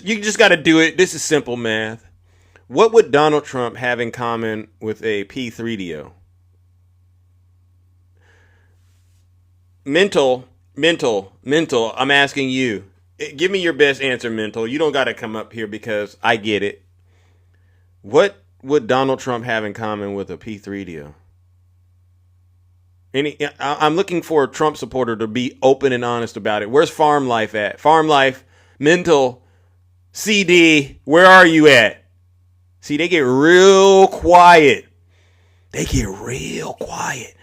you just got to do it. This is simple math. What would Donald Trump have in common with a P3DO? Mental. I'm asking you. Give me your best answer, Mental. You don't got to come up here because I get it. What would Donald Trump have in common with a P3DO? I'm looking for a Trump supporter to be open and honest about it. Where's Farm Life at? Farm Life, Mental, CD, where are you at? See, they get real quiet they get real quiet.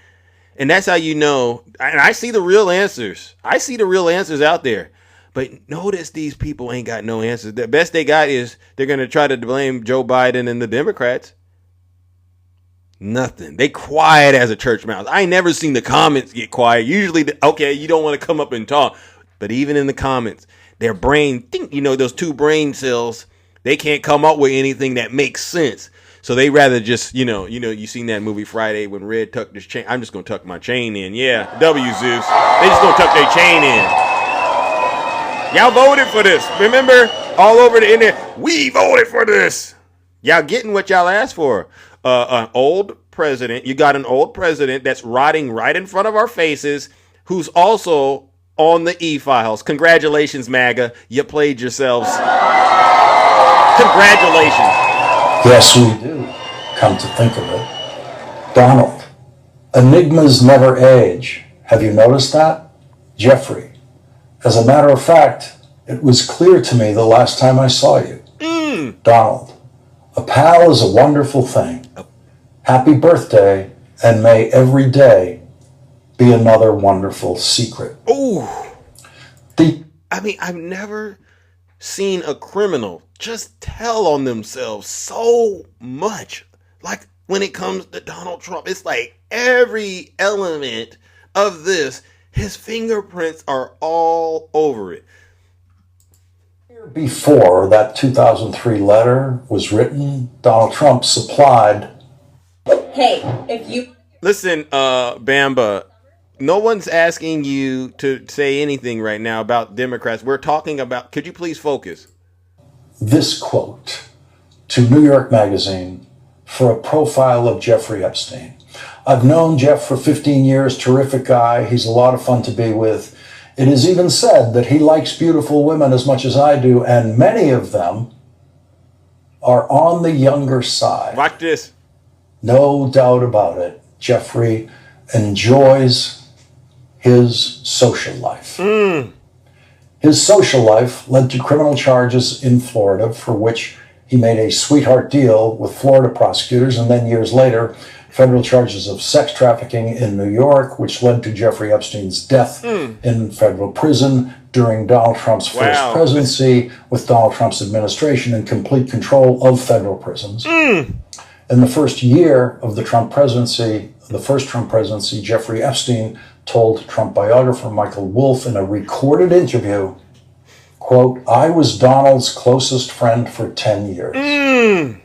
And that's how you know. And I see the real answers. I see the real answers out there. But notice these people ain't got no answers. The best they got is they're going to try to blame Joe Biden and the Democrats. Nothing. They quiet as a church mouse. I ain't never seen the comments get quiet. Usually, okay, you don't want to come up and talk. But even in the comments, their brain, those two brain cells, they can't come up with anything that makes sense. So they rather just, you seen that movie Friday when Red tucked his chain. I'm just going to tuck my chain in. Yeah, W Zeus. They just going to tuck their chain in. Y'all voted for this. Remember, all over the internet, we voted for this. Y'all getting what y'all asked for. An old president. You got an old president that's rotting right in front of our faces, who's also on the E-files. Congratulations, MAGA. You played yourselves. Congratulations. Yes, we do, come to think of it. Donald, enigmas never age. Have you noticed that? Jeffrey, as a matter of fact, it was clear to me the last time I saw you. Donald, a pal is a wonderful thing. Happy birthday, and may every day be another wonderful secret. Ooh. I've never seen a criminal just tell on themselves so much. Like when it comes to Donald Trump, it's like every element of this, his fingerprints are all over it. Before that 2003 letter was written, Donald Trump supplied. Hey, if you listen, Bamba, no one's asking you to say anything right now about Democrats. We're talking about, could you please focus? This quote to New York Magazine for a profile of Jeffrey Epstein. I've known Jeff for 15 years, terrific guy. He's a lot of fun to be with. It is even said that he likes beautiful women as much as I do, and many of them are on the younger side. Watch this. No doubt about it. Jeffrey enjoys his social life. His social life led to criminal charges in Florida, for which he made a sweetheart deal with Florida prosecutors, and then years later, federal charges of sex trafficking in New York, which led to Jeffrey Epstein's death in federal prison during Donald Trump's first presidency, with Donald Trump's administration in complete control of federal prisons. In the first year of the Trump presidency, the first Trump presidency, Jeffrey Epstein told Trump biographer Michael Wolff in a recorded interview, quote, I was Donald's closest friend for 10 years.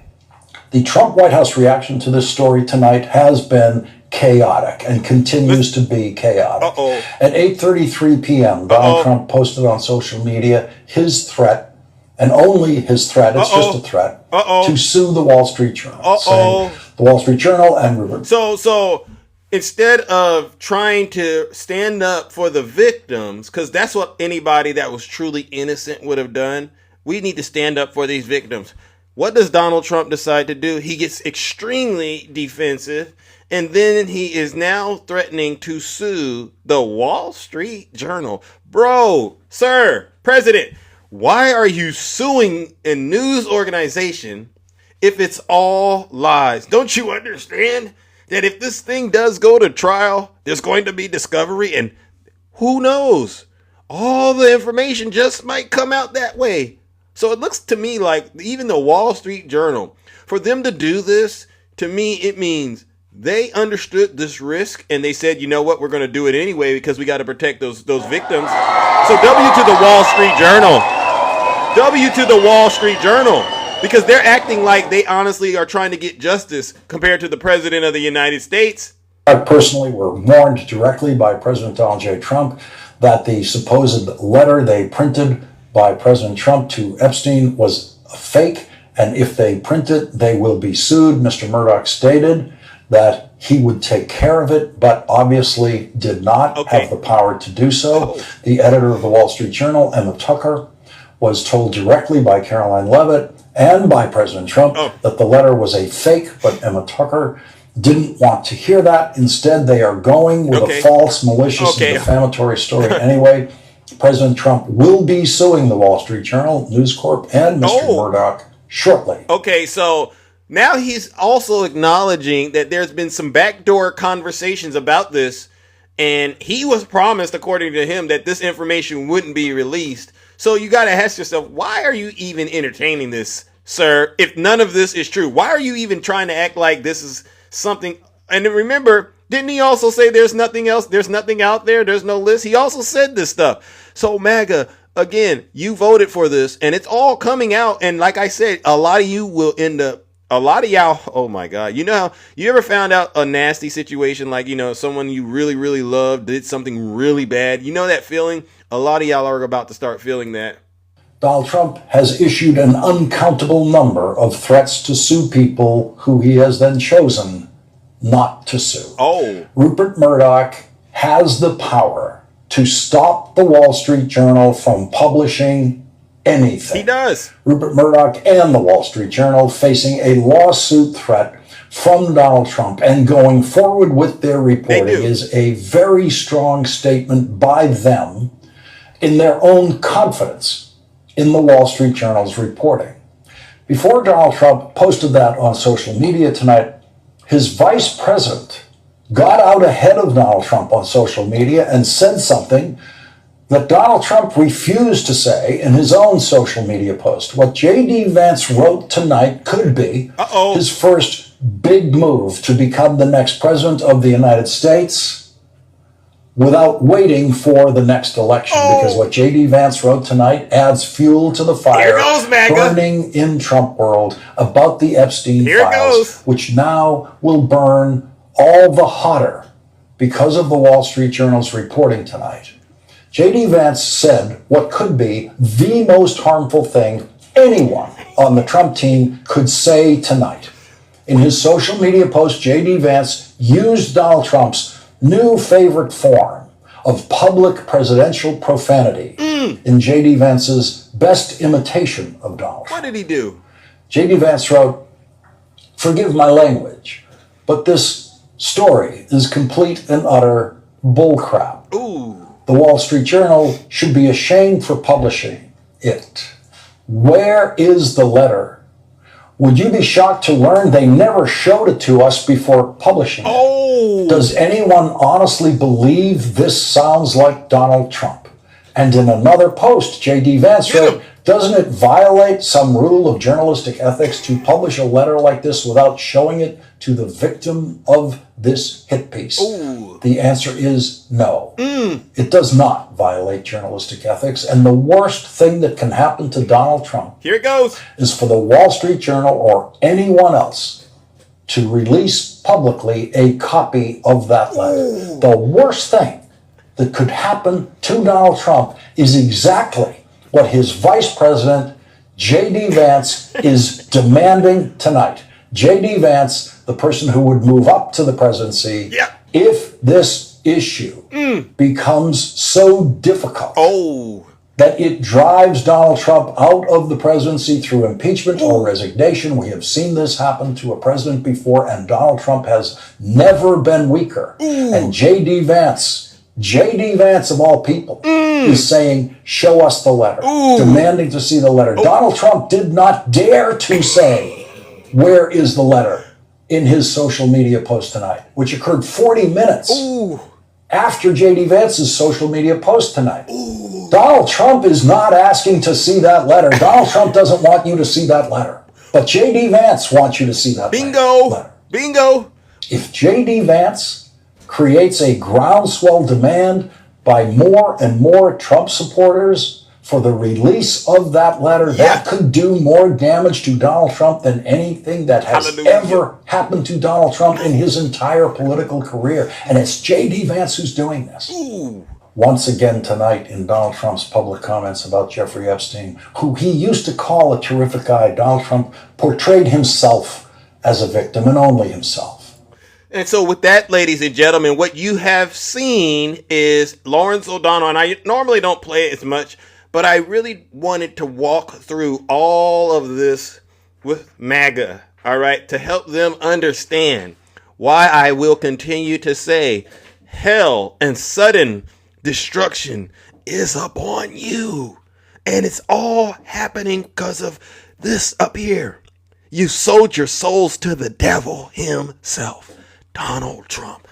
The Trump White House reaction to this story tonight has been chaotic and continues to be chaotic. At 8:33 p.m., Donald Trump posted on social media his threat, and only his threat, it's just a threat, to sue the Wall Street Journal. Saying the Wall Street Journal and Rupert. So instead of trying to stand up for the victims, because that's what anybody that was truly innocent would have done, we need to stand up for these victims. What does Donald Trump decide to do? He gets extremely defensive, and then he is now threatening to sue the Wall Street Journal. Bro, sir, president, why are you suing a news organization if it's all lies? Don't you understand that if this thing does go to trial, there's going to be discovery, and who knows? All the information just might come out that way. So it looks to me like even the Wall Street Journal, for them to do this, to me, it means they understood this risk and they said, you know what, we're going to do it anyway because we got to protect those victims. So W to the Wall Street Journal. W to the Wall Street Journal. Because they're acting like they honestly are trying to get justice compared to the president of the United States. I personally were warned directly by President Donald J. Trump that the supposed letter they printed by President Trump to Epstein was a fake, and if they print it, they will be sued. Mr. Murdoch stated that he would take care of it, but obviously did not have the power to do so. The editor of the Wall Street Journal, Emma Tucker, was told directly by Caroline Leavitt and by President Trump that the letter was a fake, but Emma Tucker didn't want to hear that. Instead, they are going with a false, malicious, and defamatory story anyway. President Trump will be suing the Wall Street Journal, News Corp, and Mr. Murdoch shortly. Okay, so now he's also acknowledging that there's been some backdoor conversations about this, and he was promised, according to him, that this information wouldn't be released. So you got to ask yourself, why are you even entertaining this, sir? If none of this is true, why are you even trying to act like this is something? And remember, didn't he also say there's nothing else? There's nothing out there. There's no list. He also said this stuff. So MAGA, again, you voted for this, and it's all coming out. And like I said, a lot of you will end up. A lot of y'all, oh my God, you ever found out a nasty situation, like, someone you really, really loved did something really bad? You know that feeling? A lot of y'all are about to start feeling that. Donald Trump has issued an uncountable number of threats to sue people who he has then chosen not to sue. Oh. Rupert Murdoch has the power to stop the Wall Street Journal from publishing anything. He does. Rupert Murdoch and the Wall Street Journal facing a lawsuit threat from Donald Trump, and going forward with their reporting is a very strong statement by them in their own confidence in the Wall Street Journal's reporting. Before Donald Trump posted that on social media tonight, his vice president got out ahead of Donald Trump on social media and said something that Donald Trump refused to say in his own social media post. What J.D. Vance wrote tonight could be his first big move to become the next president of the United States without waiting for the next election. Because what J.D. Vance wrote tonight adds fuel to the fire burning in Trump world about the Epstein files, which now will burn all the hotter because of the Wall Street Journal's reporting tonight. J.D. Vance said what could be the most harmful thing anyone on the Trump team could say tonight. In his social media post, J.D. Vance used Donald Trump's new favorite form of public presidential profanity in J.D. Vance's best imitation of Donald Trump. What did he do? J.D. Vance wrote, "Forgive my language, but this story is complete and utter bullcrap. Ooh. The Wall Street Journal should be ashamed for publishing it. Where is the letter? Would you be shocked to learn they never showed it to us before publishing it? Does anyone honestly believe this sounds like Donald Trump?" And in another post, J.D. Vance wrote, "Doesn't it violate some rule of journalistic ethics to publish a letter like this without showing it to the victim of this hit piece?" The answer is no. It does not violate journalistic ethics. And the worst thing that can happen to Donald Trump is for the Wall Street Journal or anyone else to release publicly a copy of that letter. The worst thing that could happen to Donald Trump is exactly what his vice president, J.D. Vance, is demanding tonight. J.D. Vance, the person who would move up to the presidency, if this issue becomes so difficult that it drives Donald Trump out of the presidency through impeachment or resignation. We have seen this happen to a president before, and Donald Trump has never been weaker. And J.D. Vance of all people is saying, show us the letter, demanding to see the letter. Donald Trump did not dare to say, where is the letter, in his social media post tonight, which occurred 40 minutes after J.D. Vance's social media post tonight. Donald Trump is not asking to see that letter. Donald Trump doesn't want you to see that letter. But J.D. Vance wants you to see that letter. Bingo! If J.D. Vance creates a groundswell demand by more and more Trump supporters for the release of that letter, that could do more damage to Donald Trump than anything that has ever happened to Donald Trump in his entire political career. And it's J.D. Vance who's doing this. Once again tonight in Donald Trump's public comments about Jeffrey Epstein, who he used to call a terrific guy, Donald Trump portrayed himself as a victim and only himself. And so with that, ladies and gentlemen, what you have seen is Lawrence O'Donnell, and I normally don't play it as much, but I really wanted to walk through all of this with MAGA, all right, to help them understand why I will continue to say hell and sudden destruction is upon you. And it's all happening because of this up here. You sold your souls to the devil himself, Donald Trump.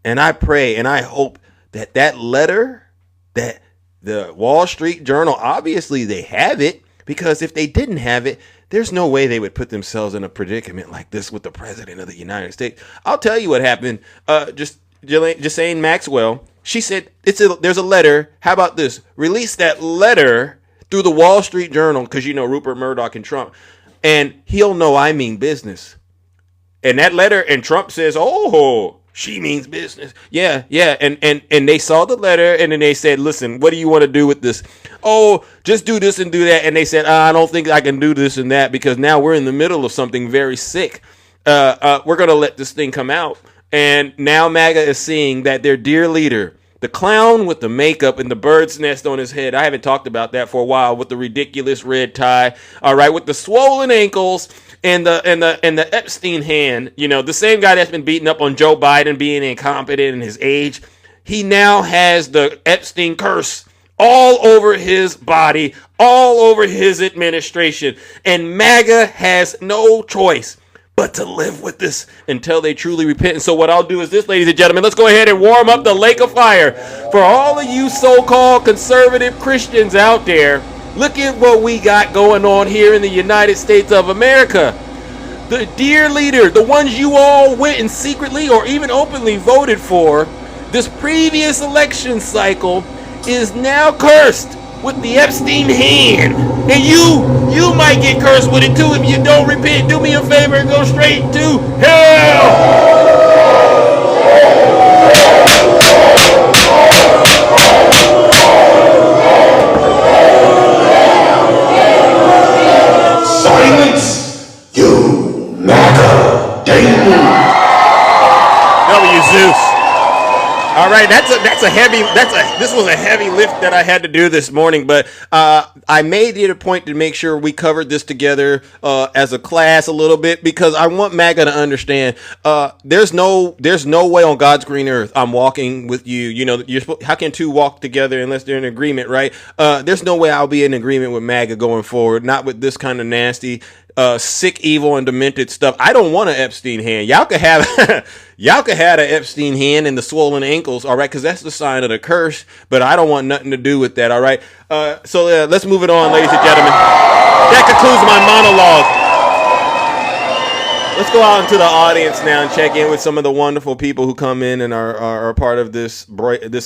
And I pray and I hope that that letter, that the Wall Street Journal, obviously they have it, because if they didn't have it, there's no way they would put themselves in a predicament like this with the president of the United States. I'll tell you what happened. Just saying Maxwell, she said, there's a letter. How about this? Release that letter through the Wall Street Journal, because you know Rupert Murdoch and Trump, and he'll know I mean business. And that letter, and Trump says, oh, she means business. Yeah. And they saw the letter, and then they said, listen, what do you want to do with this? Oh, just do this and do that. And they said, I don't think I can do this and that, because now we're in the middle of something very sick. We're going to let this thing come out. And now MAGA is seeing that their dear leader, the clown with the makeup and the bird's nest on his head, I haven't talked about that for a while, with the ridiculous red tie, all right, with the swollen ankles, and the Epstein hand, you know, the same guy that's been beating up on Joe Biden being incompetent in his age, he now has the Epstein curse all over his body, all over his administration, and MAGA has no choice but to live with this until they truly repent. And so what I'll do is this, ladies and gentlemen, let's go ahead and warm up the lake of fire for all of you so-called conservative Christians out there. Look at what we got going on here in the United States of America. The dear leader, the ones you all went and secretly or even openly voted for this previous election cycle, is now cursed with the Epstein hand. And you might get cursed with it too if you don't repent. Do me a favor and go straight to hell. Silence, you MAGA demon. W. Zeus. All right, this was a heavy lift that I had to do this morning, but I made it a point to make sure we covered this together as a class a little bit, because I want MAGA to understand there's no way on God's green earth I'm walking with you. You know, how can two walk together unless they're in agreement, right? There's no way I'll be in agreement with MAGA going forward, not with this kind of nasty, sick, evil, and demented stuff. I don't want an Epstein hand. Y'all could have an Epstein hand and the swollen ankles, all right, because that's the sign of the curse, but I don't want nothing to do with that, all right? So let's move it on, ladies and gentlemen. That concludes my monologue. Let's go out into the audience now and check in with some of the wonderful people who come in and are part of this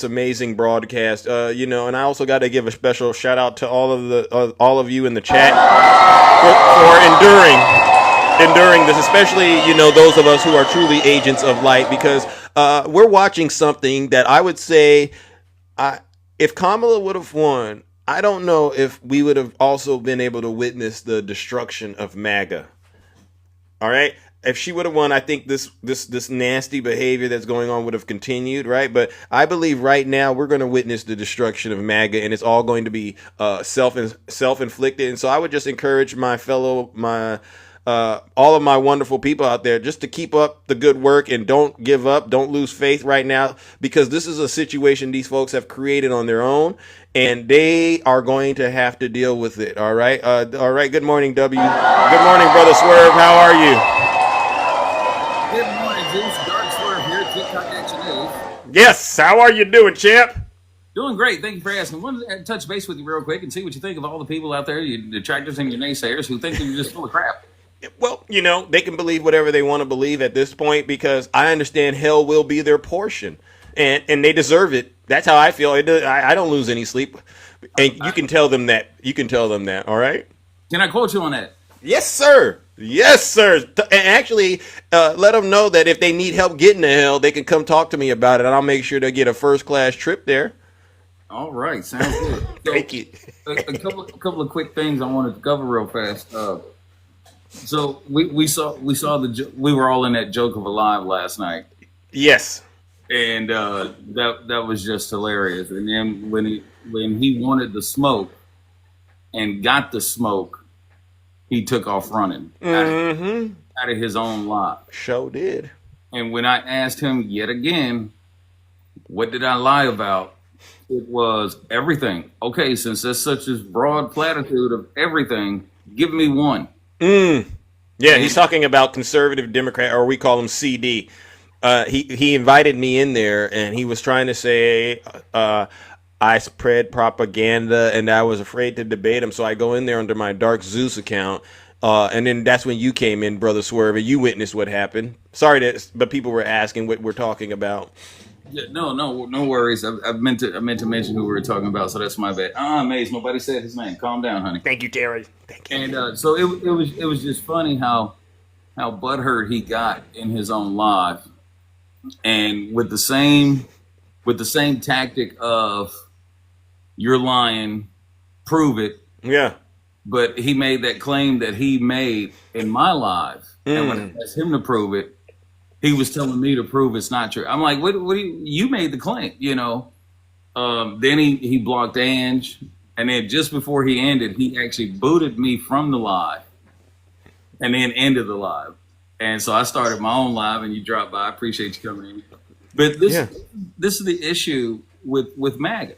amazing broadcast. You know, and I also got to give a special shout out to all of you in the chat for enduring this, especially, you know, those of us who are truly agents of light, because we're watching something that I would say, if Kamala would have won, I don't know if we would have also been able to witness the destruction of MAGA. All right. If she would have won, I think this nasty behavior that's going on would have continued, right? But I believe right now we're going to witness the destruction of MAGA, and it's all going to be self-inflicted. And so I would just encourage all of my wonderful people out there just to keep up the good work and don't give up, don't lose faith right now, because this is a situation these folks have created on their own, and they are going to have to deal with it. All right. All right. Good morning, W. Good morning, Brother Swerve. How are you? Good morning, Zeus. Dark Swerve here, TikTok Action News. Yes. How are you doing, champ? Doing great. Thank you for asking. I wanted to touch base with you real quick and see what you think of all the people out there, your detractors and your naysayers, who think you're just full of crap. Well, you know, they can believe whatever they want to believe at this point, because I understand hell will be their portion, and they deserve it. That's how I feel. I don't lose any sleep, and you can tell them that. You can tell them that. All right. Can I quote you on that? Yes, sir. Yes, sir. And actually, let them know that if they need help getting to hell, they can come talk to me about it, and I'll make sure they get a first-class trip there. All right. Sounds good. So, thank you. a couple of quick things I wanted to cover real fast. So we were all in that joke of Alive last night. Yes. And that was just hilarious. And then when he wanted the smoke and got the smoke, he took off running out of his own lot. Sure did. And when I asked him yet again, what did I lie about? It was everything. Okay, since there's such a broad platitude of everything, give me one. Yeah, he's talking about conservative Democrat, or we call him CD. He invited me in there, and he was trying to say I spread propaganda, and I was afraid to debate him. So I go in there under my Dark Zeus account, and then that's when you came in, Brother Swerve, and you witnessed what happened. Sorry, but people were asking what we're talking about. Yeah, no worries. I meant to mention who we were talking about, so that's my bad. Maze, nobody said his name. Calm down, honey. Thank you, Terry. Thank you. And so it was just funny how butthurt he got in his own live, and with the same tactic of you're lying, prove it. Yeah. But he made that claim that he made in my live, and when I asked him to prove it, he was telling me to prove it's not true. I'm like, what do you made the claim, you know? Then he blocked Ange, and then just before he ended, he actually booted me from the live, and then ended the live. And so I started my own live, and you dropped by. I appreciate you coming in. But this is the issue with MAGA.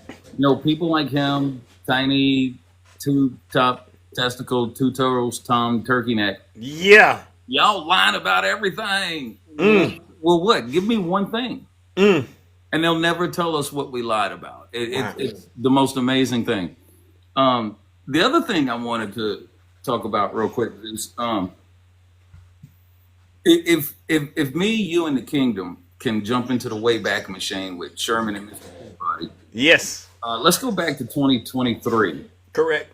You know, people like him, tiny, two-top testicle, two-toes, Tom Turkey Neck. Yeah. Y'all lying about everything. Well, what? Give me one thing. And they'll never tell us what we lied about. It's the most amazing thing. The other thing I wanted to talk about real quick is if me, you, and the kingdom can jump into the Wayback Machine with Sherman and Mr. Peabody. Yes. Let's go back to 2023. Correct.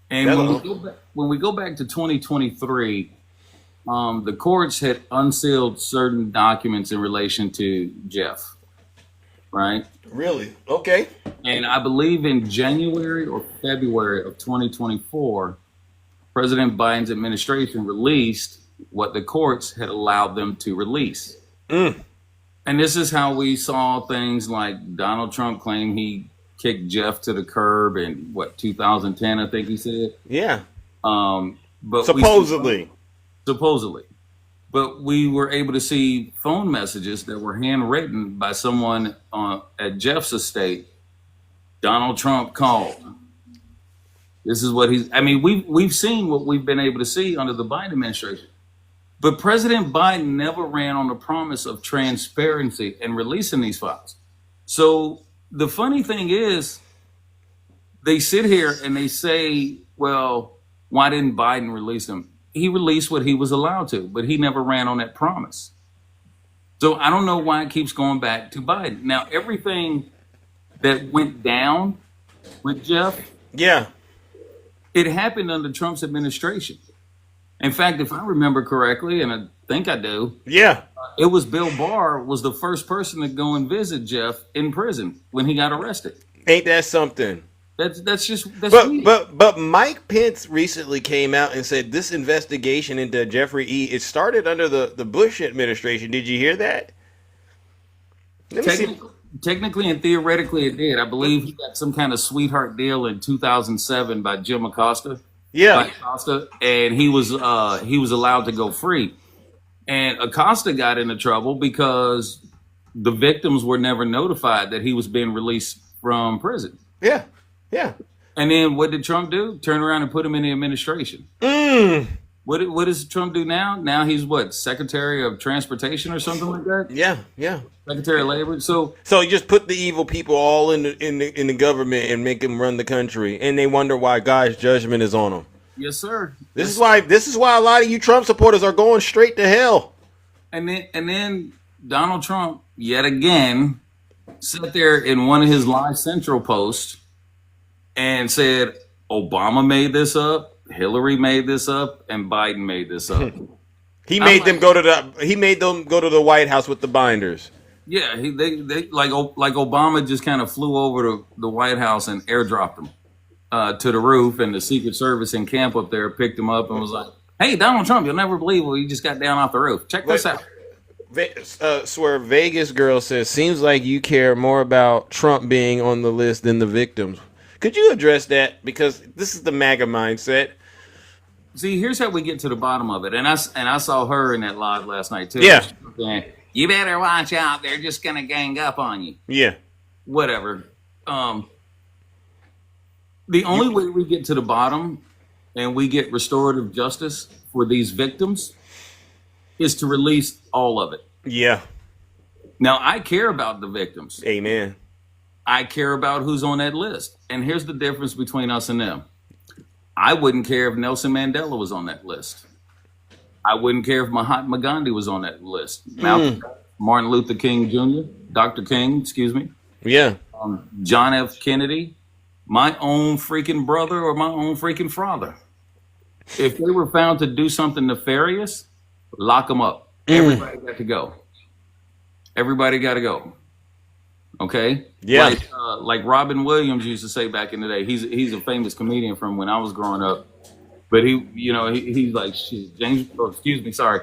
And when we go back to 2023, the courts had unsealed certain documents in relation to Jeff, right? Really? Okay. And I believe in January or February of 2024, President Biden's administration released what the courts had allowed them to release. And this is how we saw things like Donald Trump claim he kicked Jeff to the curb in 2010, I think he said. Yeah. But supposedly. But we were able to see phone messages that were handwritten by someone at Jeff's estate. Donald Trump called. This is what we've seen what we've been able to see under the Biden administration. But President Biden never ran on the promise of transparency and releasing these files. So the funny thing is, they sit here and they say, well, why didn't Biden release them? He released what he was allowed to, but he never ran on that promise. So I don't know why it keeps going back to Biden. Now, everything that went down with Jeff, it happened under Trump's administration. In fact, if I remember correctly, and I think I do, it was Bill Barr was the first person to go and visit Jeff in prison when he got arrested. Ain't that something? That's but Mike Pence recently came out and said this investigation into Jeffrey E. It started under the Bush administration. Did you hear that? Technically and theoretically, it did. I believe he got some kind of sweetheart deal in 2007 by Jim Acosta. Yeah, Acosta, and he was allowed to go free. And Acosta got into trouble because the victims were never notified that he was being released from prison. Yeah. And then what did Trump do? Turn around and put him in the administration. What does Trump do now? Now he's Secretary of Transportation or something like that? Yeah. Secretary of Labor. So you just put the evil people all in the government and make them run the country, and they wonder why God's judgment is on them. Yes, sir. This is why a lot of you Trump supporters are going straight to hell. And then Donald Trump yet again sat there in one of his Live Central posts and said Obama made this up, Hillary made this up, and Biden made this up. He made them go to the White House with the binders. Yeah, they like Obama just kind of flew over to the White House and airdropped them to the roof, and the Secret Service in camp up there picked him up and was like, "Hey, Donald Trump, you'll never believe what he just got down off the roof. Check this out." Swear Vegas girl says, seems like you care more about Trump being on the list than the victims. Could you address that? Because this is the MAGA mindset. See, here's how we get to the bottom of it. And I saw her in that live last night too. Yeah. You better watch out. They're just going to gang up on you. Yeah. Whatever. The only way we get to the bottom and we get restorative justice for these victims is to release all of it. Yeah. Now, I care about the victims. Amen. I care about who's on that list. And here's the difference between us and them. I wouldn't care if Nelson Mandela was on that list. I wouldn't care if Mahatma Gandhi was on that list. Martin Luther King Jr., Dr. King, excuse me. Yeah. John F. Kennedy, my own freaking brother or my own freaking father. If they were found to do something nefarious, lock them up. Everybody got to go. Everybody got to go. Okay? Yeah. Like Robin Williams used to say back in the day. He's a famous comedian from when I was growing up. But he's like, shit, James, excuse me, sorry.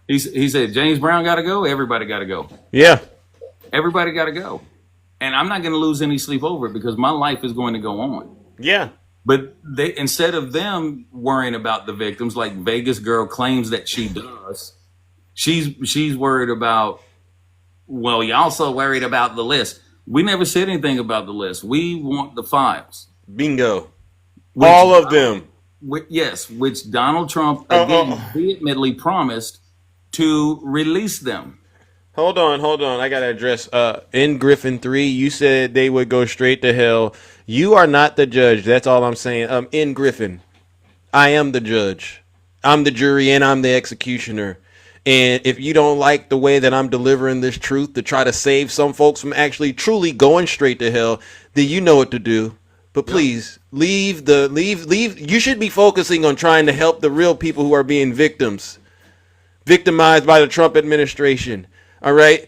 He said, James Brown got to go. Everybody got to go. Yeah. Everybody got to go. And I'm not going to lose any sleep over it because my life is going to go on. Yeah. But they, instead of them worrying about the victims, like Vegas girl claims that she does, she's worried about, well, y'all so worried about the list. We never said anything about the list. We want the files. Bingo. All of them. Which Donald Trump, again, vehemently promised to release them. Hold on. I got to address, in Griffin 3, you said they would go straight to hell. You are not the judge. That's all I'm saying. In Griffin, I am the judge. I'm the jury and I'm the executioner. And if you don't like the way that I'm delivering this truth to try to save some folks from actually truly going straight to hell, then you know what to do. But please leave. You should be focusing on trying to help the real people who are being victimized by the Trump administration. All right.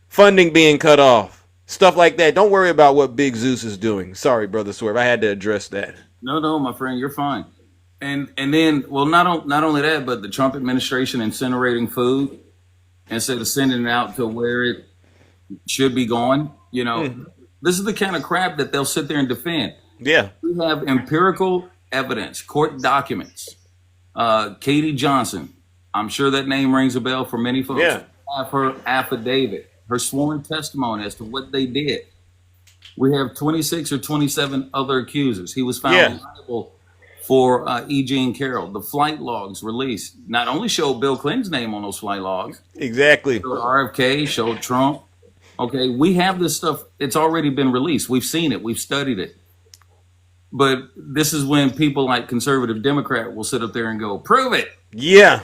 Funding being cut off. Stuff like that. Don't worry about what Big Zeus is doing. Sorry, Brother Swerve. I had to address that. No, my friend, you're fine. And then, well, not only that, but the Trump administration incinerating food instead of sending it out to where it should be going. You know, this is the kind of crap that they'll sit there and defend. Yeah. We have empirical evidence, court documents. Katie Johnson, I'm sure that name rings a bell for many folks. Yeah. Have her affidavit, her sworn testimony as to what they did. We have 26 or 27 other accusers. He was found liable for E. Jean Carroll. The flight logs released not only show Bill Clinton's name on those flight logs. Exactly. Showed RFK, showed Trump. Okay, we have this stuff. It's already been released. We've seen it. We've studied it. But this is when people like conservative Democrat will sit up there and go, prove it. Yeah.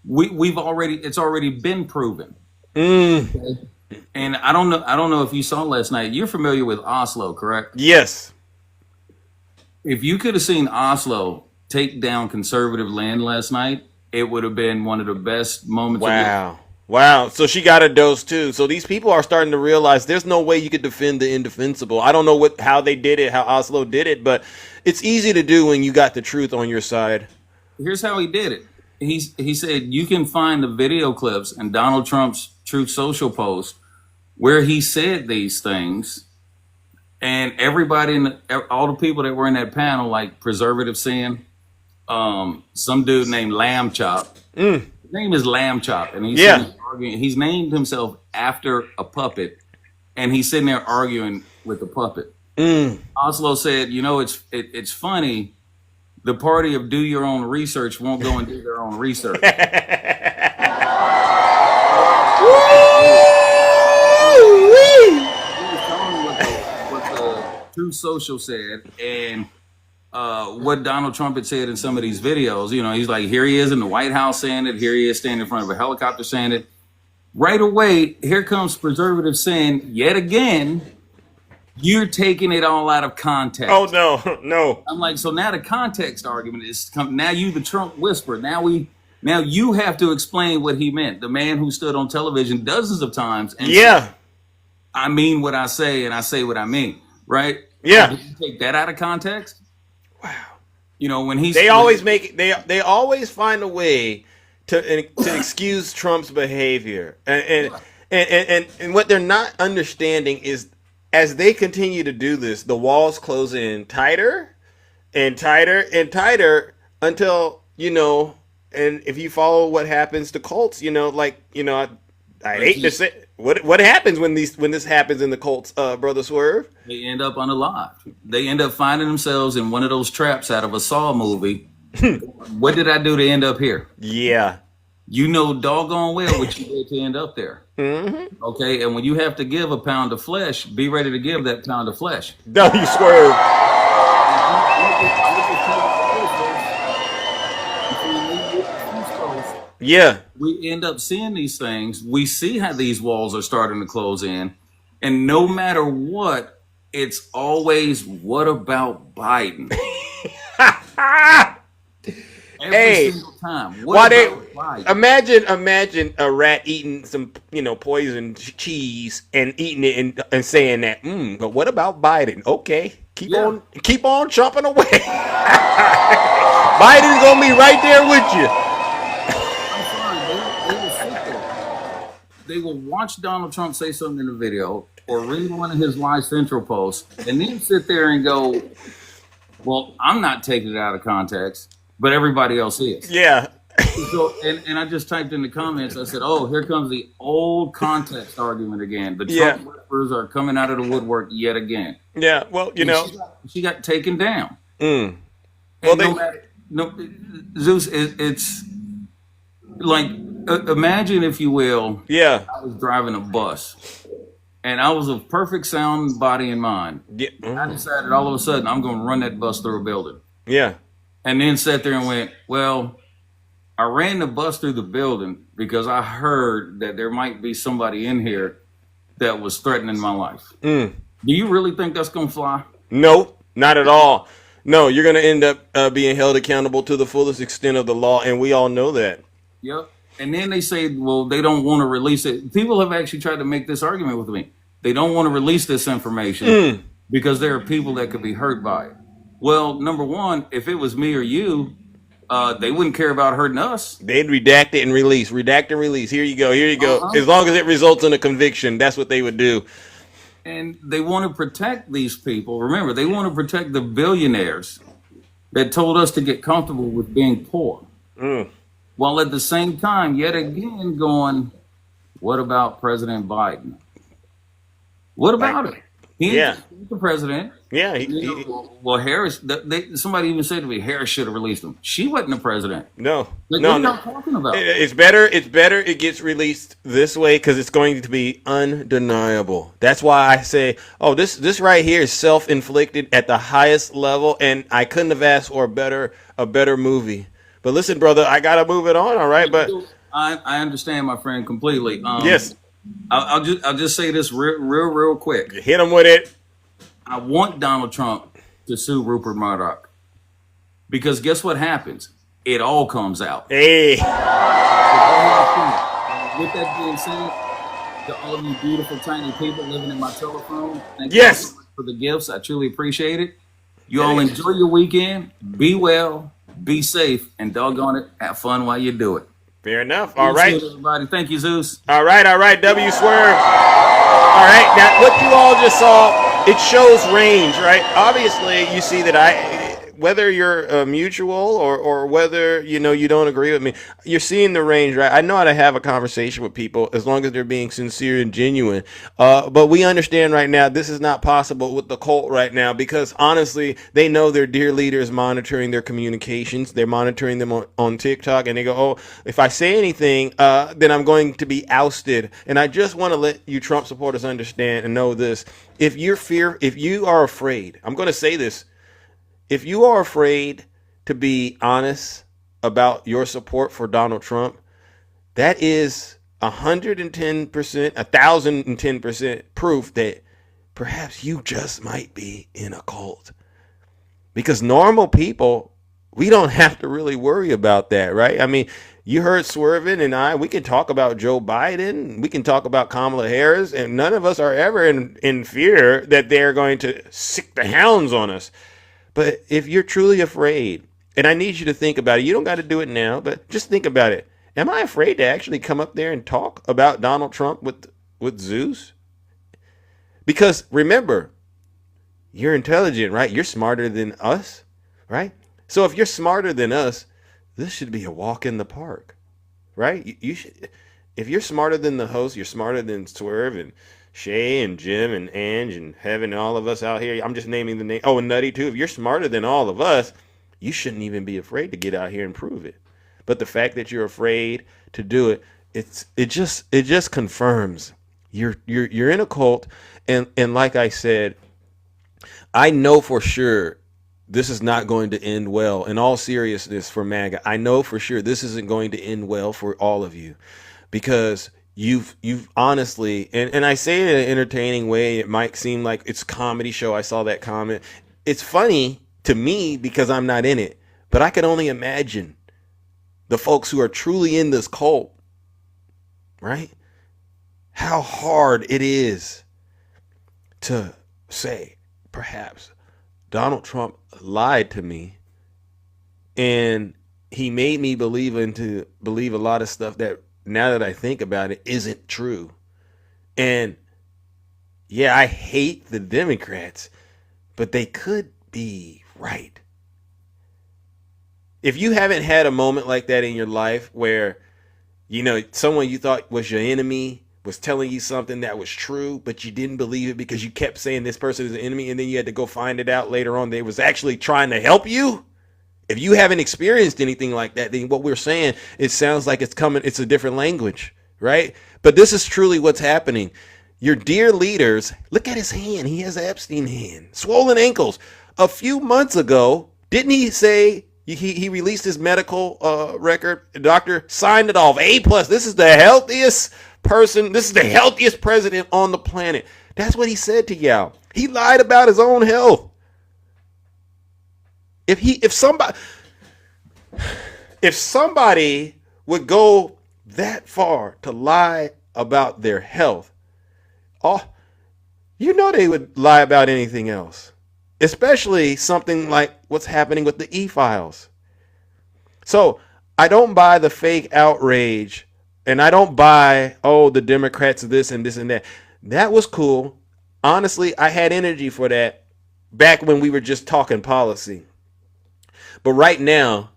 It's already been proven. Okay? And I don't know if you saw last night. You're familiar with Oslo, correct? Yes. If you could have seen Oslo take down conservative land last night, it would have been one of the best moments. Wow. So she got a dose too. So these people are starting to realize there's no way you could defend the indefensible. I don't know how they did it, how Oslo did it, but it's easy to do when you got the truth on your side. Here's how he did it. He said you can find the video clips in Donald Trump's Truth Social post where he said these things, and everybody all the people that were in that panel, like Preservative Sin, some dude named Lamb Chop. His name is Lamb Chop, and he's arguing. He's named himself after a puppet, and he's sitting there arguing with the puppet. Oslo said, you know, it's funny. The party of do your own research won't go and do their own research. What the Truth Social said, and what Donald Trump had said in some of these videos. You know, he's like, here he is in the White House saying it. Here he is standing in front of a helicopter saying it. Right away, here comes Preservative saying, yet again, you're taking it all out of context. Oh, no. I'm like, so now the context argument is now you the Trump whisperer. Now you have to explain what he meant. The man who stood on television dozens of times and said, I mean what I say and I say what I mean. Right? Yeah. Did you take that out of context? Wow. You know, when they always find a way to excuse Trump's behavior. And what they're not understanding is, as they continue to do this, the walls close in tighter and tighter and tighter until, you know, and if you follow what happens to cults, you know, like, you know, I hate to say what happens when this happens in the cults, Brother Swerve. They end up unalived. They end up finding themselves in one of those traps out of a Saw movie What did I do to end up here? Yeah. You know doggone well what you did to end up there. Mm-hmm. Okay, and when you have to give a pound of flesh, be ready to give that pound of flesh. W Swerve. Yeah. We end up seeing these things. We see how these walls are starting to close in. And no matter what, it's always, what about Biden? Every single time. What about Biden? Imagine a rat eating some, poison cheese and eating it and saying that, but what about Biden? Okay. Keep on chomping away. Biden's gonna be right there with you. They will watch Donald Trump say something in a video or read one of his live central posts and then sit there and go, well, I'm not taking it out of context, but everybody else is. Yeah. So, and I just typed in the comments, I said, oh, here comes the old context argument again. The Trump whispers are coming out of the woodwork yet again. Yeah, well, She got taken down. Well, Zeus, it's like, imagine, if you will, I was driving a bus and I was of perfect sound body and mind. Yeah. And I decided all of a sudden I'm going to run that bus through a building. Yeah. And then sat there and went, well, I ran the bus through the building because I heard that there might be somebody in here that was threatening my life. Do you really think that's going to fly? No, not at all. No, you're going to end up being held accountable to the fullest extent of the law, and we all know that. Yep. And then they say, well, they don't want to release it. People have actually tried to make this argument with me. They don't want to release this information because there are people that could be hurt by it. Well, number one, if it was me or you, they wouldn't care about hurting us. They'd redact it and release. Redact and release. Here you go. Here you go. As long as it results in a conviction, that's what they would do. And they want to protect these people. Remember, they want to protect the billionaires that told us to get comfortable with being poor. While at the same time, yet again, going, what about President Biden? What about it? He's the president. Yeah. Well, Harris, somebody even said to me, Harris should have released him. She wasn't the president. No. What are you talking about? It's better it gets released this way because it's going to be undeniable. That's why I say, this right here is self-inflicted at the highest level, and I couldn't have asked for a better movie. But listen, brother, I got to move it on, all right? But I understand, my friend, completely. Yes. I'll just say this real quick. Hit him with it. I want Donald Trump to sue Rupert Murdoch because guess what happens? It all comes out. Hey. With that being said, to all of you beautiful tiny people living in my telephone, thank you so much for the gifts. I truly appreciate it. You all enjoy your weekend. Be well, be safe, and doggone it, have fun while you do it. Fair enough. All right, everybody. Thank you, Zeus. All right. W Swerve. All right. Now, what you all just saw, it shows range, right? Obviously, you see that whether you're mutual or whether, you don't agree with me, you're seeing the range, right? I know how to have a conversation with people as long as they're being sincere and genuine. But we understand right now this is not possible with the cult right now because, honestly, they know their dear leader is monitoring their communications. They're monitoring them on TikTok, and they go, if I say anything, then I'm going to be ousted. And I just want to let you Trump supporters understand and know this. If you are afraid, I'm going to say this, if you are afraid to be honest about your support for Donald Trump, that is 110%, 1,010% proof that perhaps you just might be in a cult. Because normal people, we don't have to really worry about that, right? I mean, you heard Swervin and we can talk about Joe Biden, we can talk about Kamala Harris, and none of us are ever in fear that they're going to sick the hounds on us. But if you're truly afraid, and I need you to think about it, you don't got to do it now, but just think about it. Am I afraid to actually come up there and talk about Donald Trump with Zeus? Because remember, you're intelligent, right? You're smarter than us, right? So if you're smarter than us, this should be a walk in the park, right? You should. If you're smarter than the host, you're smarter than Swerve and Shay and Jim and Ange and Heaven and all of us out here. I'm just naming the name. Oh, and Nutty too. If you're smarter than all of us, you shouldn't even be afraid to get out here and prove it. But the fact that you're afraid to do it, it just confirms you're in a cult. And like I said, I know for sure this is not going to end well. In all seriousness, for MAGA, I know for sure this isn't going to end well for all of you, because you've honestly, and I say it in an entertaining way. It might seem like it's a comedy show. I saw that comment. It's funny to me because I'm not in it, but I can only imagine the folks who are truly in this cult, right? How hard it is to say, perhaps, Donald Trump lied to me and he made me believe a lot of stuff that, now that I think about it, isn't true. And yeah, I hate the Democrats, but they could be right. If you haven't had a moment like that in your life where, someone you thought was your enemy was telling you something that was true, but you didn't believe it because you kept saying this person is an enemy, and then you had to go find it out later on they was actually trying to help you. If you haven't experienced anything like that, then what we're saying, it sounds like it's a different language, right? But this is truly what's happening. Your dear leaders, look at his hand. He has an Epstein hand, swollen ankles. A few months ago, didn't he say he released his medical record? The doctor signed it off. A+. This is the healthiest person. This is the healthiest president on the planet. That's what he said to y'all. He lied about his own health. If somebody would go that far to lie about their health, they would lie about anything else, especially something like what's happening with the e-files. So I don't buy the fake outrage, and I don't buy, the Democrats are this and this and that. That was cool. Honestly, I had energy for that back when we were just talking policy. But right now,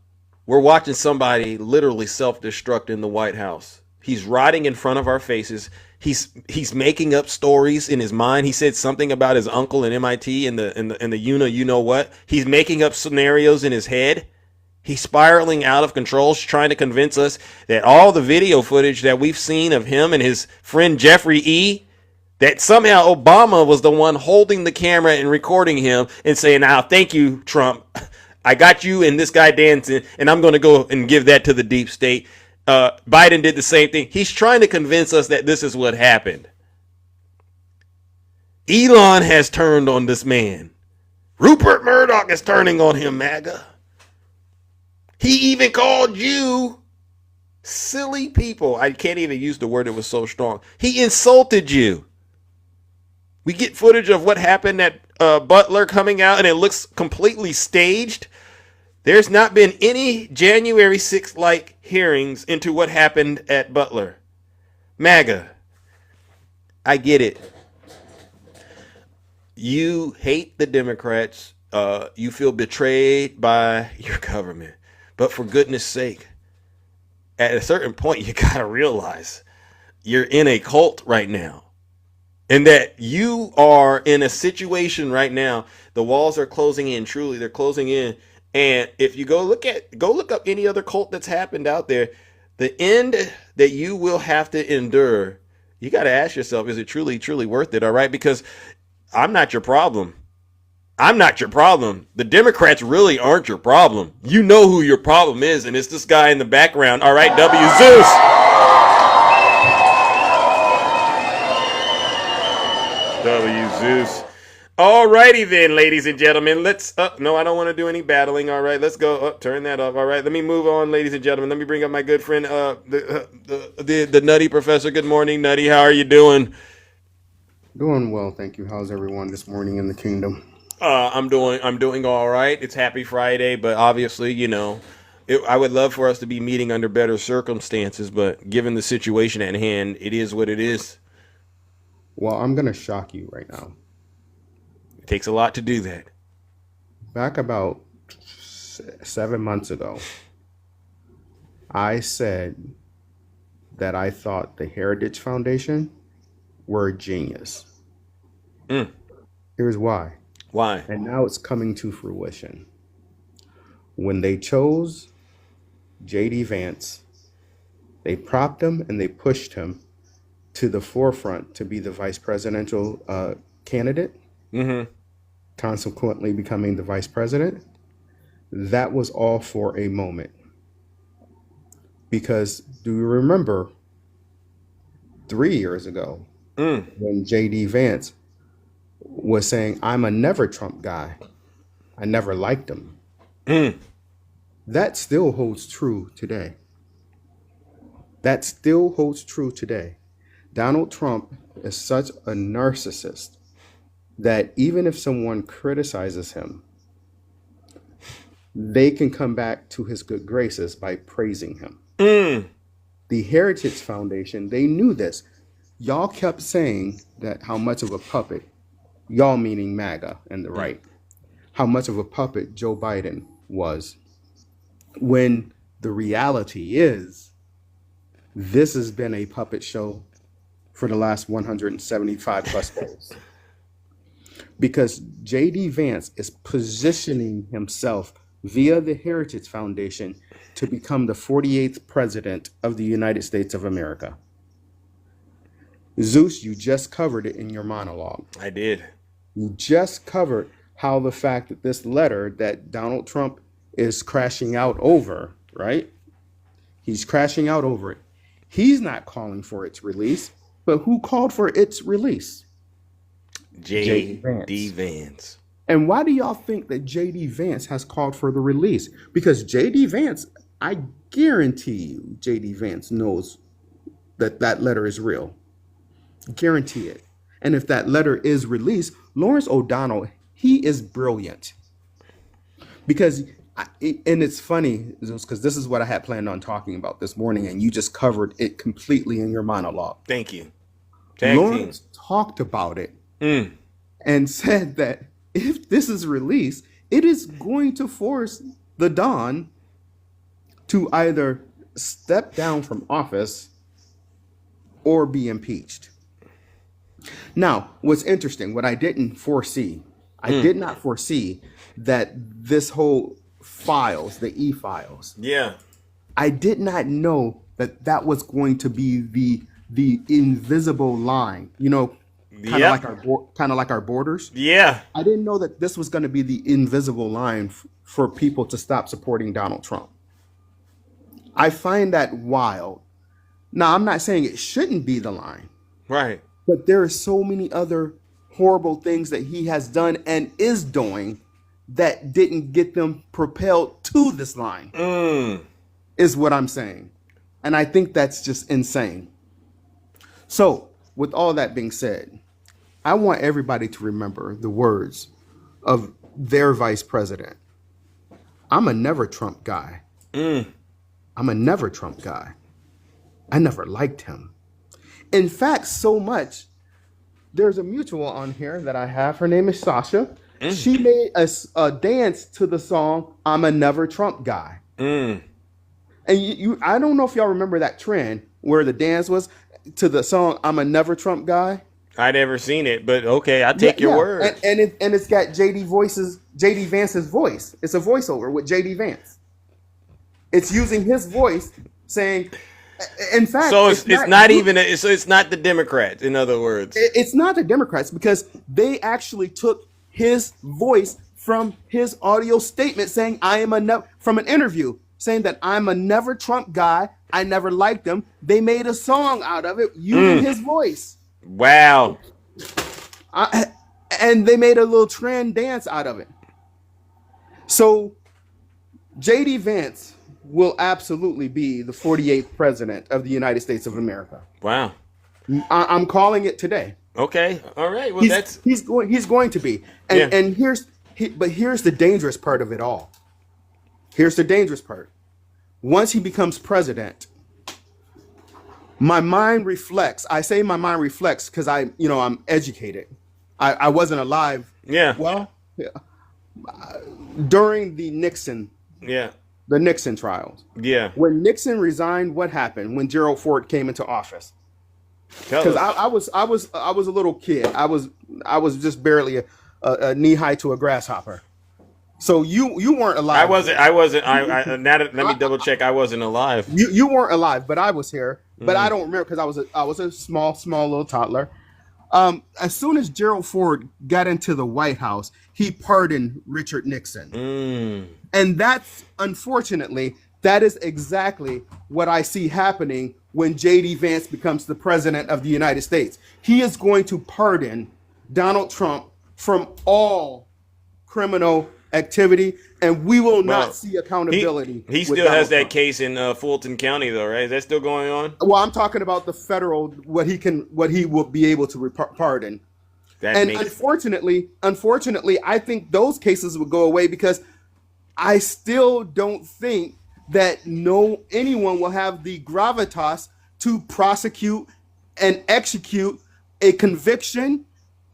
we're watching somebody literally self-destruct in the White House. He's rotting in front of our faces. He's making up stories in his mind. He said something about his uncle in MIT and the you know what. He's making up scenarios in his head. He's spiraling out of control, trying to convince us that all the video footage that we've seen of him and his friend Jeffrey E., that somehow Obama was the one holding the camera and recording him and saying, "Now, thank you, Trump. I got you and this guy dancing, and I'm going to go and give that to the deep state." Biden did the same thing. He's trying to convince us that this is what happened. Elon has turned on this man. Rupert Murdoch is turning on him, MAGA. He even called you silly people. I can't even use the word, it was so strong. He insulted you. We get footage of what happened at Butler coming out, and it looks completely staged. There's not been any January 6th-like hearings into what happened at Butler. MAGA, I get it. You hate the Democrats. You feel betrayed by your government. But for goodness sake, at a certain point, you got to realize you're in a cult right now. And that you are in a situation right now, the walls are closing in, truly, they're closing in. And if you go look up any other cult that's happened out there, the end that you will have to endure, you got to ask yourself, is it truly, truly worth it? All right. Because I'm not your problem. I'm not your problem. The Democrats really aren't your problem. You know who your problem is. And it's this guy in the background. All right. W. Zeus. W. Zeus. Alrighty then, ladies and gentlemen. Let's no, I don't want to do any battling. All right, let's go. Turn that off. All right, let me move on, ladies and gentlemen. Let me bring up my good friend, the Nutty Professor. Good morning, Nutty. How are you doing? Doing well, thank you. How's everyone this morning in the kingdom? I'm doing all right. It's Happy Friday, but obviously, I would love for us to be meeting under better circumstances, but given the situation at hand, it is what it is. Well, I'm gonna shock you right now. It takes a lot to do that. Back about 7 months ago, I said that I thought the Heritage Foundation were a genius. Here's why. Why? And now it's coming to fruition. when they chose J.D. Vance, they propped him and they pushed him to the forefront to be the vice presidential candidate, consequently becoming the vice president. That was all for a moment. Because do you remember 3 years ago when J.D. Vance was saying, I'm a never Trump guy. I never liked him. That still holds true today. That still holds true today. Donald Trump is such a narcissist that even if someone criticizes him, they can come back to his good graces by praising him. The Heritage Foundation, they knew this. Y'all kept saying that how much of a puppet, y'all meaning MAGA and the right, how much of a puppet Joe Biden was. When the reality is, this has been a puppet show for the last 175 plus days. Because J.D. Vance is positioning himself via the Heritage Foundation to become the 48th president of the United States of America. Zeus, you just covered it in your monologue. I did. You just covered how the fact that this letter that Donald Trump is crashing out over, right? He's crashing out over it. He's not calling for its release, but who called for its release? J.D. Vance. And why do y'all think that J.D. Vance has called for the release? Because J.D. Vance, I guarantee you, J.D. Vance knows that that letter is real. Guarantee it. And if that letter is released, Lawrence O'Donnell, he is brilliant. Because, and it's funny, because this is what I had planned on talking about this morning, and you just covered it completely in your monologue. Thank you. Lawrence talked about it and said that if this is released, it is going to force the Don to either step down from office or be impeached. Now, what's interesting, what I didn't foresee, I did not foresee that this whole files, the e-files. Yeah. I did not know that that was going to be the invisible line, you know, kind of like our borders. Yeah. I didn't know that this was going to be the invisible line for people to stop supporting Donald Trump. I find that wild. Now, I'm not saying it shouldn't be the line. Right. But there are so many other horrible things that he has done and is doing that didn't get them propelled to this line, is what I'm saying. And I think that's just insane. So, with all that being said, I want everybody to remember the words of their vice president. I'm a never Trump guy. I'm a never Trump guy. I never liked him. In fact, so much, there's a mutual on here that I have. Her name is Sasha. She made a dance to the song, I'm a never Trump guy. And I don't know if y'all remember that trend where the dance was to the song, I'm a never Trump guy. I'd never seen it, but okay, I take your word. And it's got J.D. Vance's voice. It's a voiceover with J.D. Vance. It's using his voice saying, in fact, so it's not the Democrats, in other words. It's not the Democrats because they actually took his voice from his audio statement saying, from an interview saying that I'm a never Trump guy. I never liked him. They made a song out of it using his voice. Wow. And they made a little trend dance out of it. So J.D. Vance will absolutely be the 48th president of the United States of America. Wow. I'm calling it today. Okay. All right. Well, he's going to be. And here's the dangerous part of it all. Here's the dangerous part. Once he becomes president, my mind reflects. I say my mind reflects because I'm educated. I wasn't alive. Yeah. Well, during the Nixon. Yeah. The Nixon trials. Yeah. When Nixon resigned, what happened when Gerald Ford came into office? Because I was a little kid. I was just barely a knee high to a grasshopper. So you weren't alive. I wasn't. Let me double check. I wasn't alive. You weren't alive, but I was here. But I don't remember because I was a small little toddler. As soon as Gerald Ford got into the White House, he pardoned Richard Nixon. And that's, unfortunately, that is exactly what I see happening when J.D. Vance becomes the president of the United States. He is going to pardon Donald Trump from all criminal activity, and we will not see accountability. He still has that case in Fulton County, though, right? Is that still going on? Well, I'm talking about the federal, what he will be able to pardon. Unfortunately, I think those cases would go away because I still don't think that anyone will have the gravitas to prosecute and execute a conviction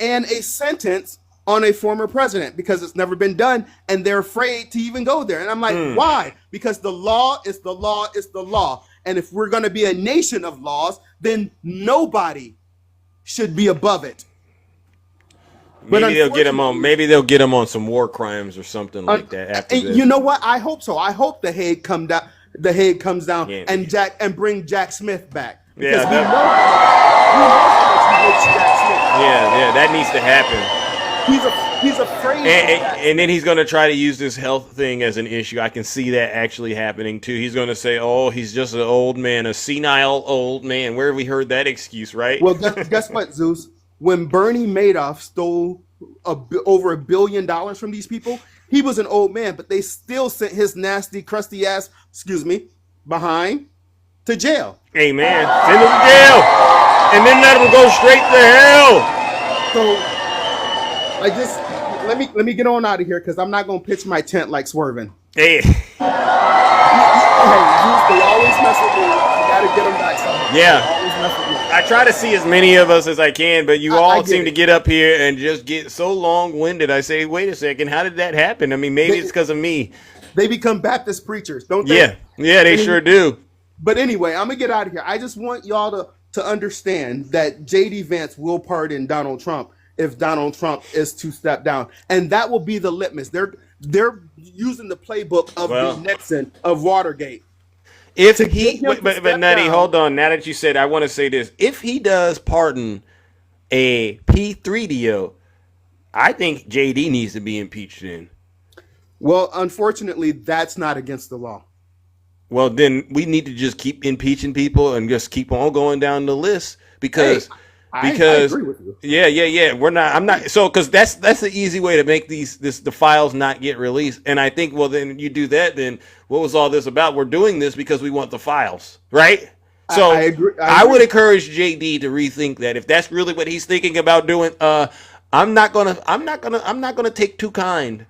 and a sentence on a former president, because it's never been done and they're afraid to even go there. And I'm like, why? Because the law is the law is the law. And if we're going to be a nation of laws, then nobody should be above it. Maybe they'll get him on. Maybe they'll get him on some war crimes or something like that. After this. You know what? I hope so. I hope the Hague comes down and bring Jack Smith back. Because we know Jack Smith. Yeah, that needs to happen. He's afraid. And then he's going to try to use this health thing as an issue. I can see that actually happening too. He's going to say, "Oh, he's just an old man, a senile old man." Where have we heard that excuse, right? Well, guess what, Zeus? When Bernie Madoff stole over $1 billion from these people, he was an old man, but they still sent his nasty, crusty ass, behind to jail. Hey, man, send him to jail, and then let him go straight to hell. So, let me get on out of here because I'm not gonna pitch my tent like Swervin. Hey, they always mess with me. I gotta get them back somehow. Yeah. I try to see as many of us as I can, but you all seem to get up here and just get so long-winded. I say, wait a second, how did that happen? I mean, maybe it's because of me. They become Baptist preachers, don't they? Yeah, they sure do. But anyway, I'm going to get out of here. I just want y'all to understand that J.D. Vance will pardon Donald Trump if Donald Trump is to step down. And that will be the litmus. They're using the playbook of the Nixon, of Watergate. If he, but Nutty, hold on. Now that you said, I want to say this. If he does pardon a P3DO, I think JD needs to be impeached then. Well, unfortunately, that's not against the law. Well, then we need to just keep impeaching people and just keep on going down the list because I agree with you. Yeah. I'm not. So, because that's the easy way to make the files not get released. And I think, well, then you do that. Then what was all this about? We're doing this because we want the files, right? So I agree. I would encourage JD to rethink that if that's really what he's thinking about doing. I'm not gonna take too kind,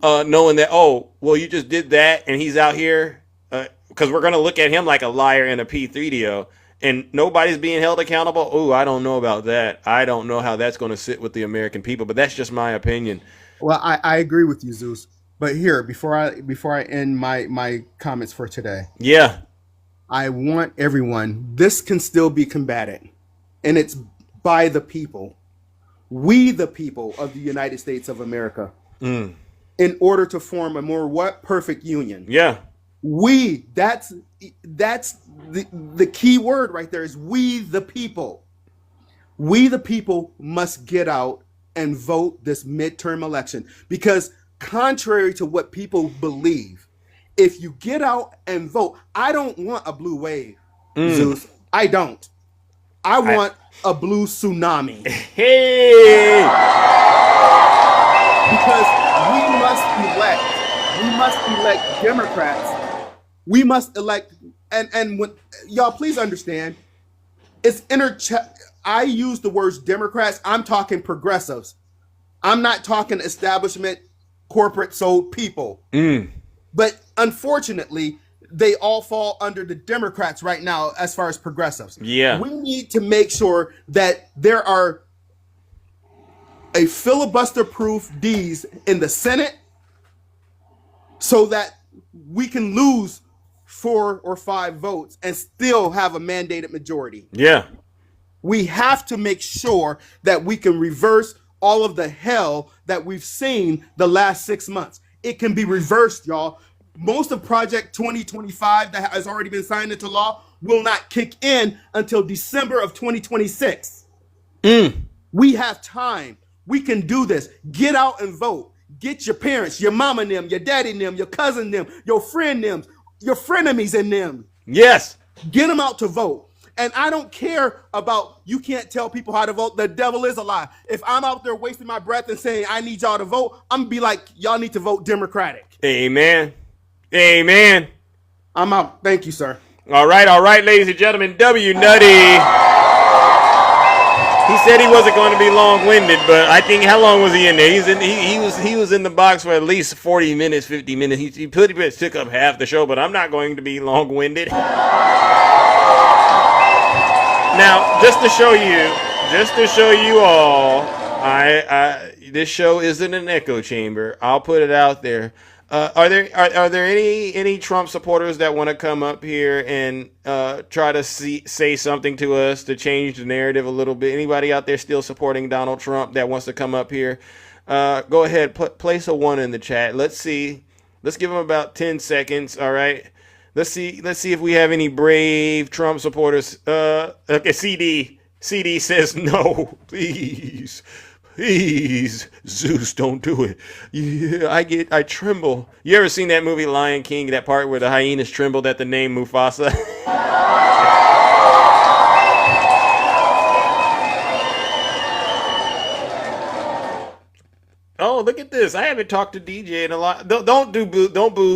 knowing that. Oh, well, you just did that, and he's out here because we're gonna look at him like a liar and a P3DO. And nobody's being held accountable. Oh, I don't know about that. I don't know how that's going to sit with the American people, but that's just my opinion. Well, I agree with you, Zeus. But here, before I end my comments for today, I want everyone. This can still be combated, and it's by the people. We, the people of the United States of America, in order to form a more perfect union. Yeah. We. That's the key word right there is we the people. We the people must get out and vote this midterm election because contrary to what people believe, if you get out and vote, I don't want a blue wave, Zeus. I don't. I want a blue tsunami. Hey! Because we must elect Democrats. We must elect, and when, y'all please understand, it's I use the words Democrats. I'm talking progressives. I'm not talking establishment, corporate sold people. But unfortunately, they all fall under the Democrats right now as far as progressives. Yeah. We need to make sure that there are a filibuster-proof D's in the Senate so that we can lose 4 or 5 votes and still have a mandated majority. Yeah. We have to make sure that we can reverse all of the hell that we've seen the last 6 months. It can be reversed, y'all. Most of Project 2025 that has already been signed into law will not kick in until December of 2026. We have time. We can do this. Get out and vote. Get your parents, your mama and them, your daddy and them, your cousin and them, your friend them, your frenemies and them. Yes. Get them out to vote. And I don't care about you can't tell people how to vote. The devil is a lie. If I'm out there wasting my breath and saying I need y'all to vote, I'm gonna be like, y'all need to vote Democratic. Amen. Amen. I'm out. Thank you, sir. All right, ladies and gentlemen. W Nutty. He said he wasn't going to be long-winded, but I think how long was he in there? He was in the box for at least 40 minutes, 50 minutes. He pretty much took up half the show, but I'm not going to be long-winded. Now, just to show you all, this show isn't an echo chamber. I'll put it out there. Are there any Trump supporters that want to come up here and try to say something to us to change the narrative a little bit? Anybody out there still supporting Donald Trump that wants to come up here? Go ahead, place a 1 in the chat. Let's see. Let's give them about 10 seconds. All right. Let's see if we have any brave Trump supporters. Okay, CD says no, please. Please, Zeus, don't do it. Yeah, I tremble. You ever seen that movie Lion King, that part where the hyenas trembled at the name Mufasa? Oh, look at this. I haven't talked to DJ in a lot. Don't boo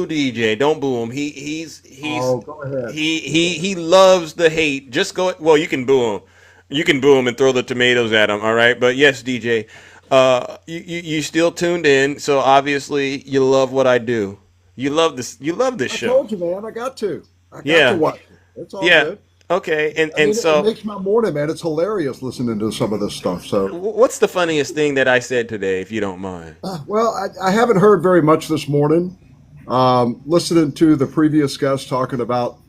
DJ. Don't boo him. He's go ahead. He loves the hate. Just go. Well, you can boo him. You can boo him and throw the tomatoes at him, all right? But yes, DJ, you still tuned in, so obviously you love what I do. You love this. You love this show. I told you, man. I got to watch it. It's all good. Okay, I mean, so it makes my morning, man. It's hilarious listening to some of this stuff. So, what's the funniest thing that I said today, if you don't mind? Well, I haven't heard very much this morning. Listening to the previous guest talking about.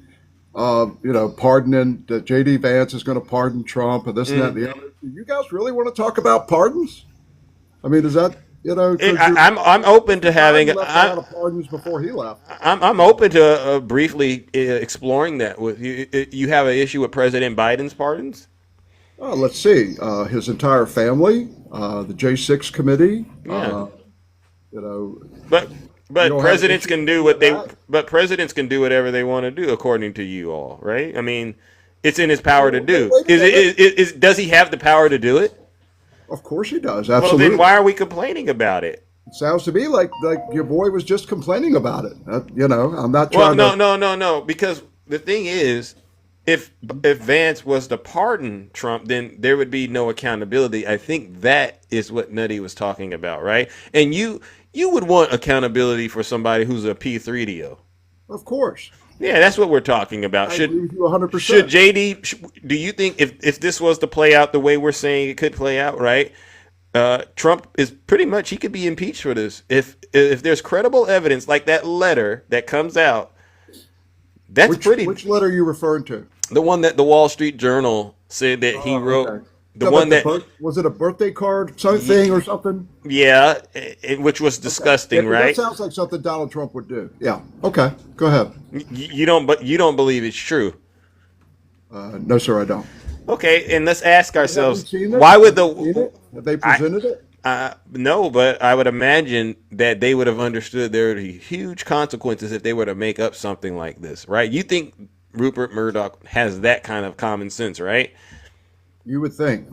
Pardoning that J.D. Vance is going to pardon Trump and this and that and the other. Do you guys really want to talk about pardons? I mean, is that I'm open to having a lot of pardons before he left. I'm open to briefly exploring that with you. You have an issue with President Biden's pardons? Let's see. His entire family, the J6 committee. Yeah. But presidents can do presidents can do whatever they want to do, according to you all, right? I mean, it's in his power to do. Does he have the power to do it? Of course he does. Absolutely. Well, then why are we complaining about it? It sounds to me like your boy was just complaining about it. I'm not trying. No. Because the thing is, if Vance was to pardon Trump, then there would be no accountability. I think that is what Nutty was talking about, right? And you would want accountability for somebody who's a P3DO. Of course. Yeah, that's what we're talking about. I agree with you 100%. Should JD, do you think if this was to play out the way we're saying it could play out, right? Trump is pretty much, he could be impeached for this. If there's credible evidence like that letter that comes out, Which letter are you referring to? The one that the Wall Street Journal said that he wrote. Okay. Was it a birthday card thing or something? Yeah, which was disgusting, right? That sounds like something Donald Trump would do. Yeah. Okay. Go ahead. You don't believe it's true? No, sir, I don't. Okay, and let's ask ourselves, why would have they presented it? No, but I would imagine that they would have understood there would be huge consequences if they were to make up something like this, right? You think Rupert Murdoch has that kind of common sense, right? You would think.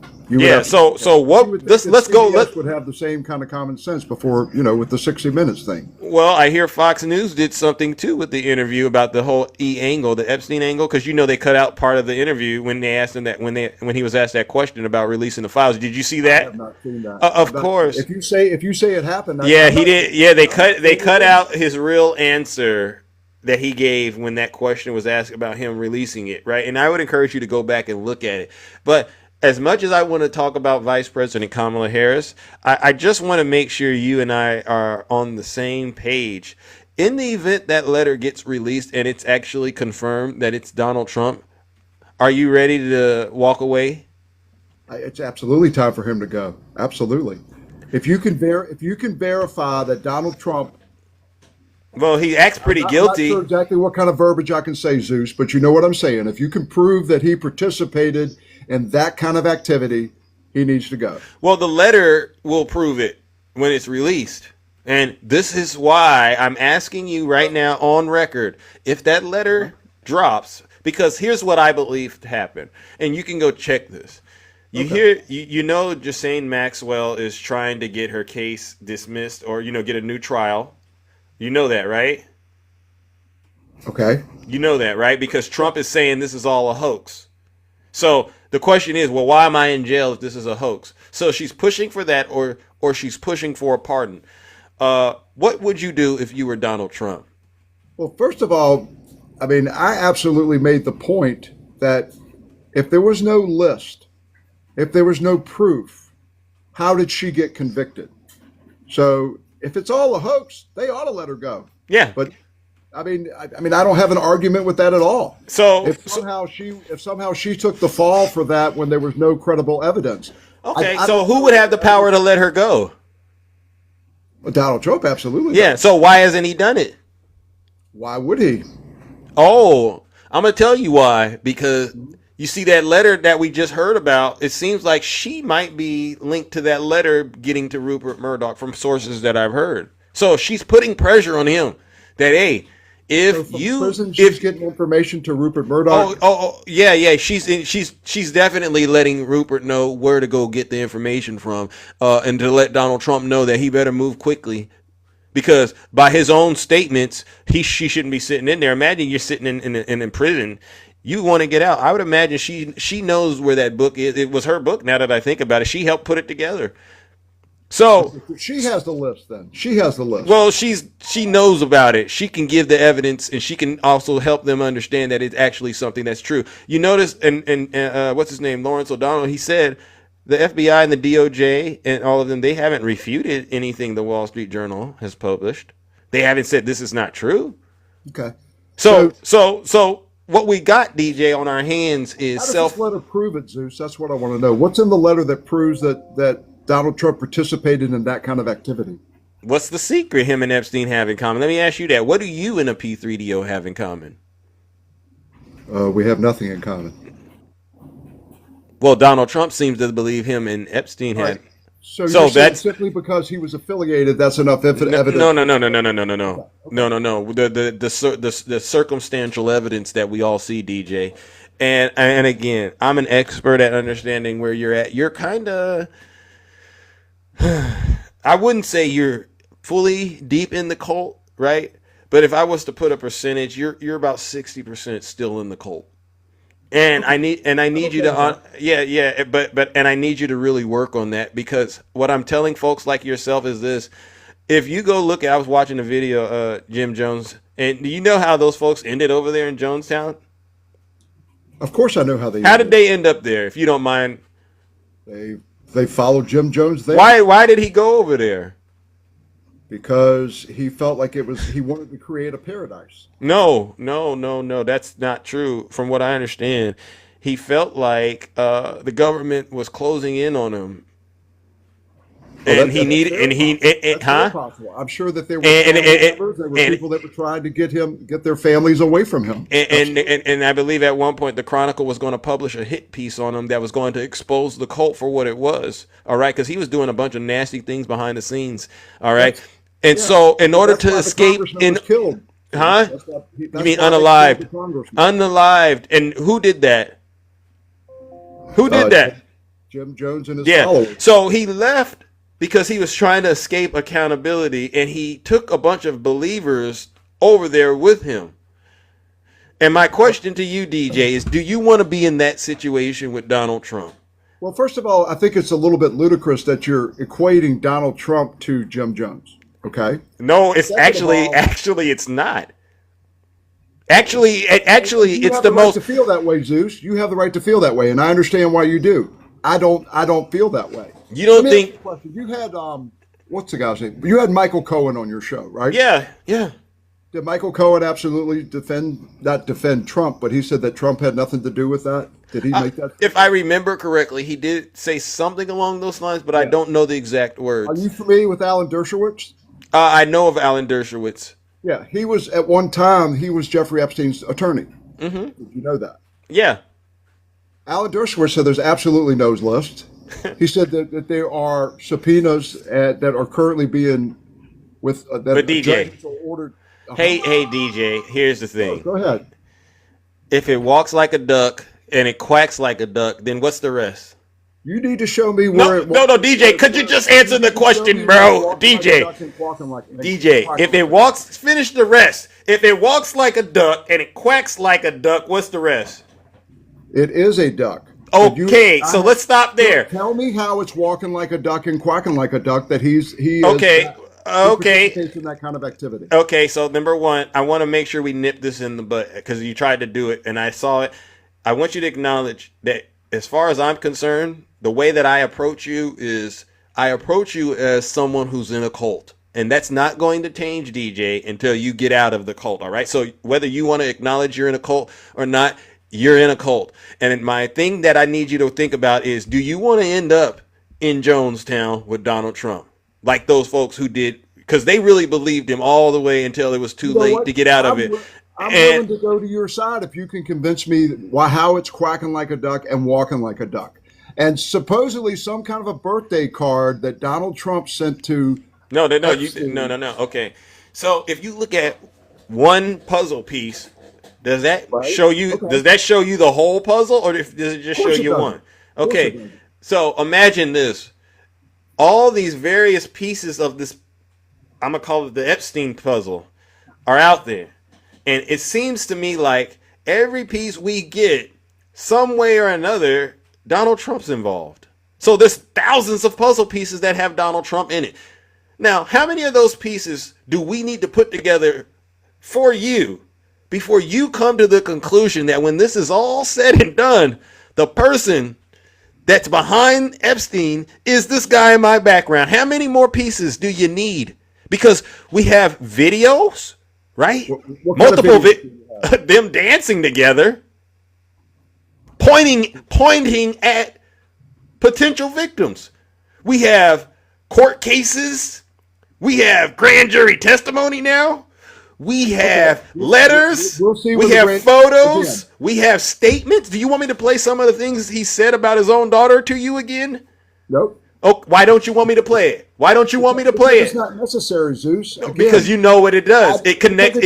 So what? Let's go. Let's would have the same kind of common sense before with the 60 Minutes thing. Well, I hear Fox News did something too with the interview about the whole angle, the Epstein angle, because they cut out part of the interview when they asked him that when he was asked that question about releasing the files. Did you see that? I have not seen that. Of course. If you say it happened. Yeah, he did. Yeah, they cut out his real answer that he gave when that question was asked about him releasing it, right? And I would encourage you to go back and look at it. But as much as I want to talk about Vice President Kamala Harris, I just want to make sure you and I are on the same page. In the event that letter gets released and it's actually confirmed that it's Donald Trump, are you ready to walk away? It's absolutely time for him to go. Absolutely. If you can verify that Donald Trump Well, he acts pretty I'm guilty. not sure exactly what kind of verbiage I can say, Zeus, but you know what I'm saying. If you can prove that he participated in that kind of activity, he needs to go. Well, the letter will prove it when it's released. And this is why I'm asking you right now on record, if that letter drops, because here's what I believe happened. And you can go check this. You know, Ghislaine Maxwell is trying to get her case dismissed or, get a new trial. You know that, right? Okay. You know that, right? Because Trump is saying this is all a hoax. So the question is, well, why am I in jail if this is a hoax? So she's pushing for that or she's pushing for a pardon. What would you do if you were Donald Trump? Well, first of all, I mean, I absolutely made the point that if there was no list, if there was no proof, how did she get convicted? So if it's all a hoax, they ought to let her go. Yeah. But I mean, I don't have an argument with that at all. So if somehow she took the fall for that when there was no credible evidence. Okay. So who would have the power to let her go? Well, Donald Trump, absolutely. Yeah. So why hasn't he done it? Why would he? Oh, I'm gonna tell you why. Because you see that letter that we just heard about. It seems like she might be linked to that letter getting to Rupert Murdoch from sources that I've heard. So she's putting pressure on him that, hey, she's getting information to Rupert Murdoch. Yeah. She's definitely letting Rupert know where to go get the information from, and to let Donald Trump know that he better move quickly. Because by his own statements, she shouldn't be sitting in there. Imagine you're sitting in prison. You want to get out. I would imagine she knows where that book is. It was her book. Now that I think about it, she helped put it together. So she has the list. Then she has the list. Well, she knows about it. She can give the evidence, and she can also help them understand that it's actually something that's true. You notice, and what's his name, Lawrence O'Donnell. He said the FBI and the DOJ and all of them, they haven't refuted anything the Wall Street Journal has published. They haven't said this is not true. Okay. So what we got, DJ, on our hands is how does this letter prove it, Zeus? That's what I want to know. What's in the letter that proves that Donald Trump participated in that kind of activity? What's the secret him and Epstein have in common? Let me ask you that. What do you and a P3DO have in common? We have nothing in common. Well, Donald Trump seems to believe him and Epstein had. Right. So that's simply because he was affiliated. That's enough evidence. No. The circumstantial evidence that we all see, DJ, and again, I'm an expert at understanding where you're at. You're kind of, I wouldn't say you're fully deep in the cult, right? But if I was to put a percentage, you're about 60% still in the cult. And I need you to I need you to really work on that, because what I'm telling folks like yourself is this: if you go look at, I was watching a video, Jim Jones, and do you know how those folks ended over there in Jonestown? Of course, I know how they. How did they end up there? If you don't mind, they followed Jim Jones there. Why did he go over there? Because he felt like he wanted to create a paradise. No, that's not true. From what I understand, he felt like the government was closing in on him, and he needed. Possible. I'm sure that there were people that were trying to get their families away from him. And I believe at one point the Chronicle was going to publish a hit piece on him that was going to expose the cult for what it was. All right, because he was doing a bunch of nasty things behind the scenes. All right. So in order to escape, killed. Huh? You mean unalived? Unalived. And who did that? Who did that? Jim Jones and his followers. So he left because he was trying to escape accountability, and he took a bunch of believers over there with him. And my question to you, DJ, is: do you want to be in that situation with Donald Trump? Well, first of all, I think it's a little bit ludicrous that you're equating Donald Trump to Jim Jones. Okay. No, it's actually it's not. Actually, it's the most. You have the right to feel that way, Zeus. You have the right to feel that way, and I understand why you do. I don't feel that way. You don't think? You had what's the guy's name? You had Michael Cohen on your show, right? Yeah. Did Michael Cohen absolutely not defend Trump, but he said that Trump had nothing to do with that? Did he make that? If I remember correctly, he did say something along those lines, but I don't know the exact words. Are you familiar with Alan Dershowitz? I know of Alan Dershowitz. Yeah, he was at one time. He was Jeffrey Epstein's attorney. Mm-hmm. Did you know that? Yeah. Alan Dershowitz said there's absolutely no list. He said that there are subpoenas that are currently being that But DJ, judges are ordered. hey DJ, here's the thing. Go ahead. If it walks like a duck and it quacks like a duck, then what's the rest? You need to show me where. No, DJ. Could you just answer the question, bro? DJ, if it walks, finish the rest. If it walks like a duck and it quacks like a duck, what's the rest? It is a duck. Okay, so let's stop there. Tell me how it's walking like a duck and quacking like a duck that he is. Okay. Participates in that kind of activity. Okay, so number one, I want to make sure we nip this in the butt because you tried to do it and I saw it. I want you to acknowledge that as far as I'm concerned, the way that I approach you is I approach you as someone who's in a cult. And that's not going to change, DJ, until you get out of the cult, all right? So whether you want to acknowledge you're in a cult or not, you're in a cult. And my thing that I need you to think about is, do you want to end up in Jonestown with Donald Trump? Like those folks who did, because they really believed him all the way until it was too late to get out of it. I'm willing to go to your side if you can convince me how it's quacking like a duck and walking like a duck. And supposedly some kind of a birthday card that Donald Trump sent to. No. Okay. So if you look at one puzzle piece, does that show you? Okay. Does that show you the whole puzzle, or does it just show you one? Okay. So imagine this: all these various pieces of this, I'm gonna call it the Epstein puzzle, are out there, and it seems to me like every piece we get, some way or another, Donald Trump's involved. So there's thousands of puzzle pieces that have Donald Trump in it. Now, how many of those pieces do we need to put together for you before you come to the conclusion that when this is all said and done, the person that's behind Epstein is this guy in my background? How many more pieces do you need? Because we have videos, right? Multiple them dancing together, pointing at potential victims. We have court cases. We have grand jury testimony now. We have letters. We have photos. We have statements. Do you want me to play some of the things he said about his own daughter to you again? Nope. Oh, why don't you want me to play it? Why don't you want me to play it? It's not necessary, Zeus. Again, because you know what it does. It connects.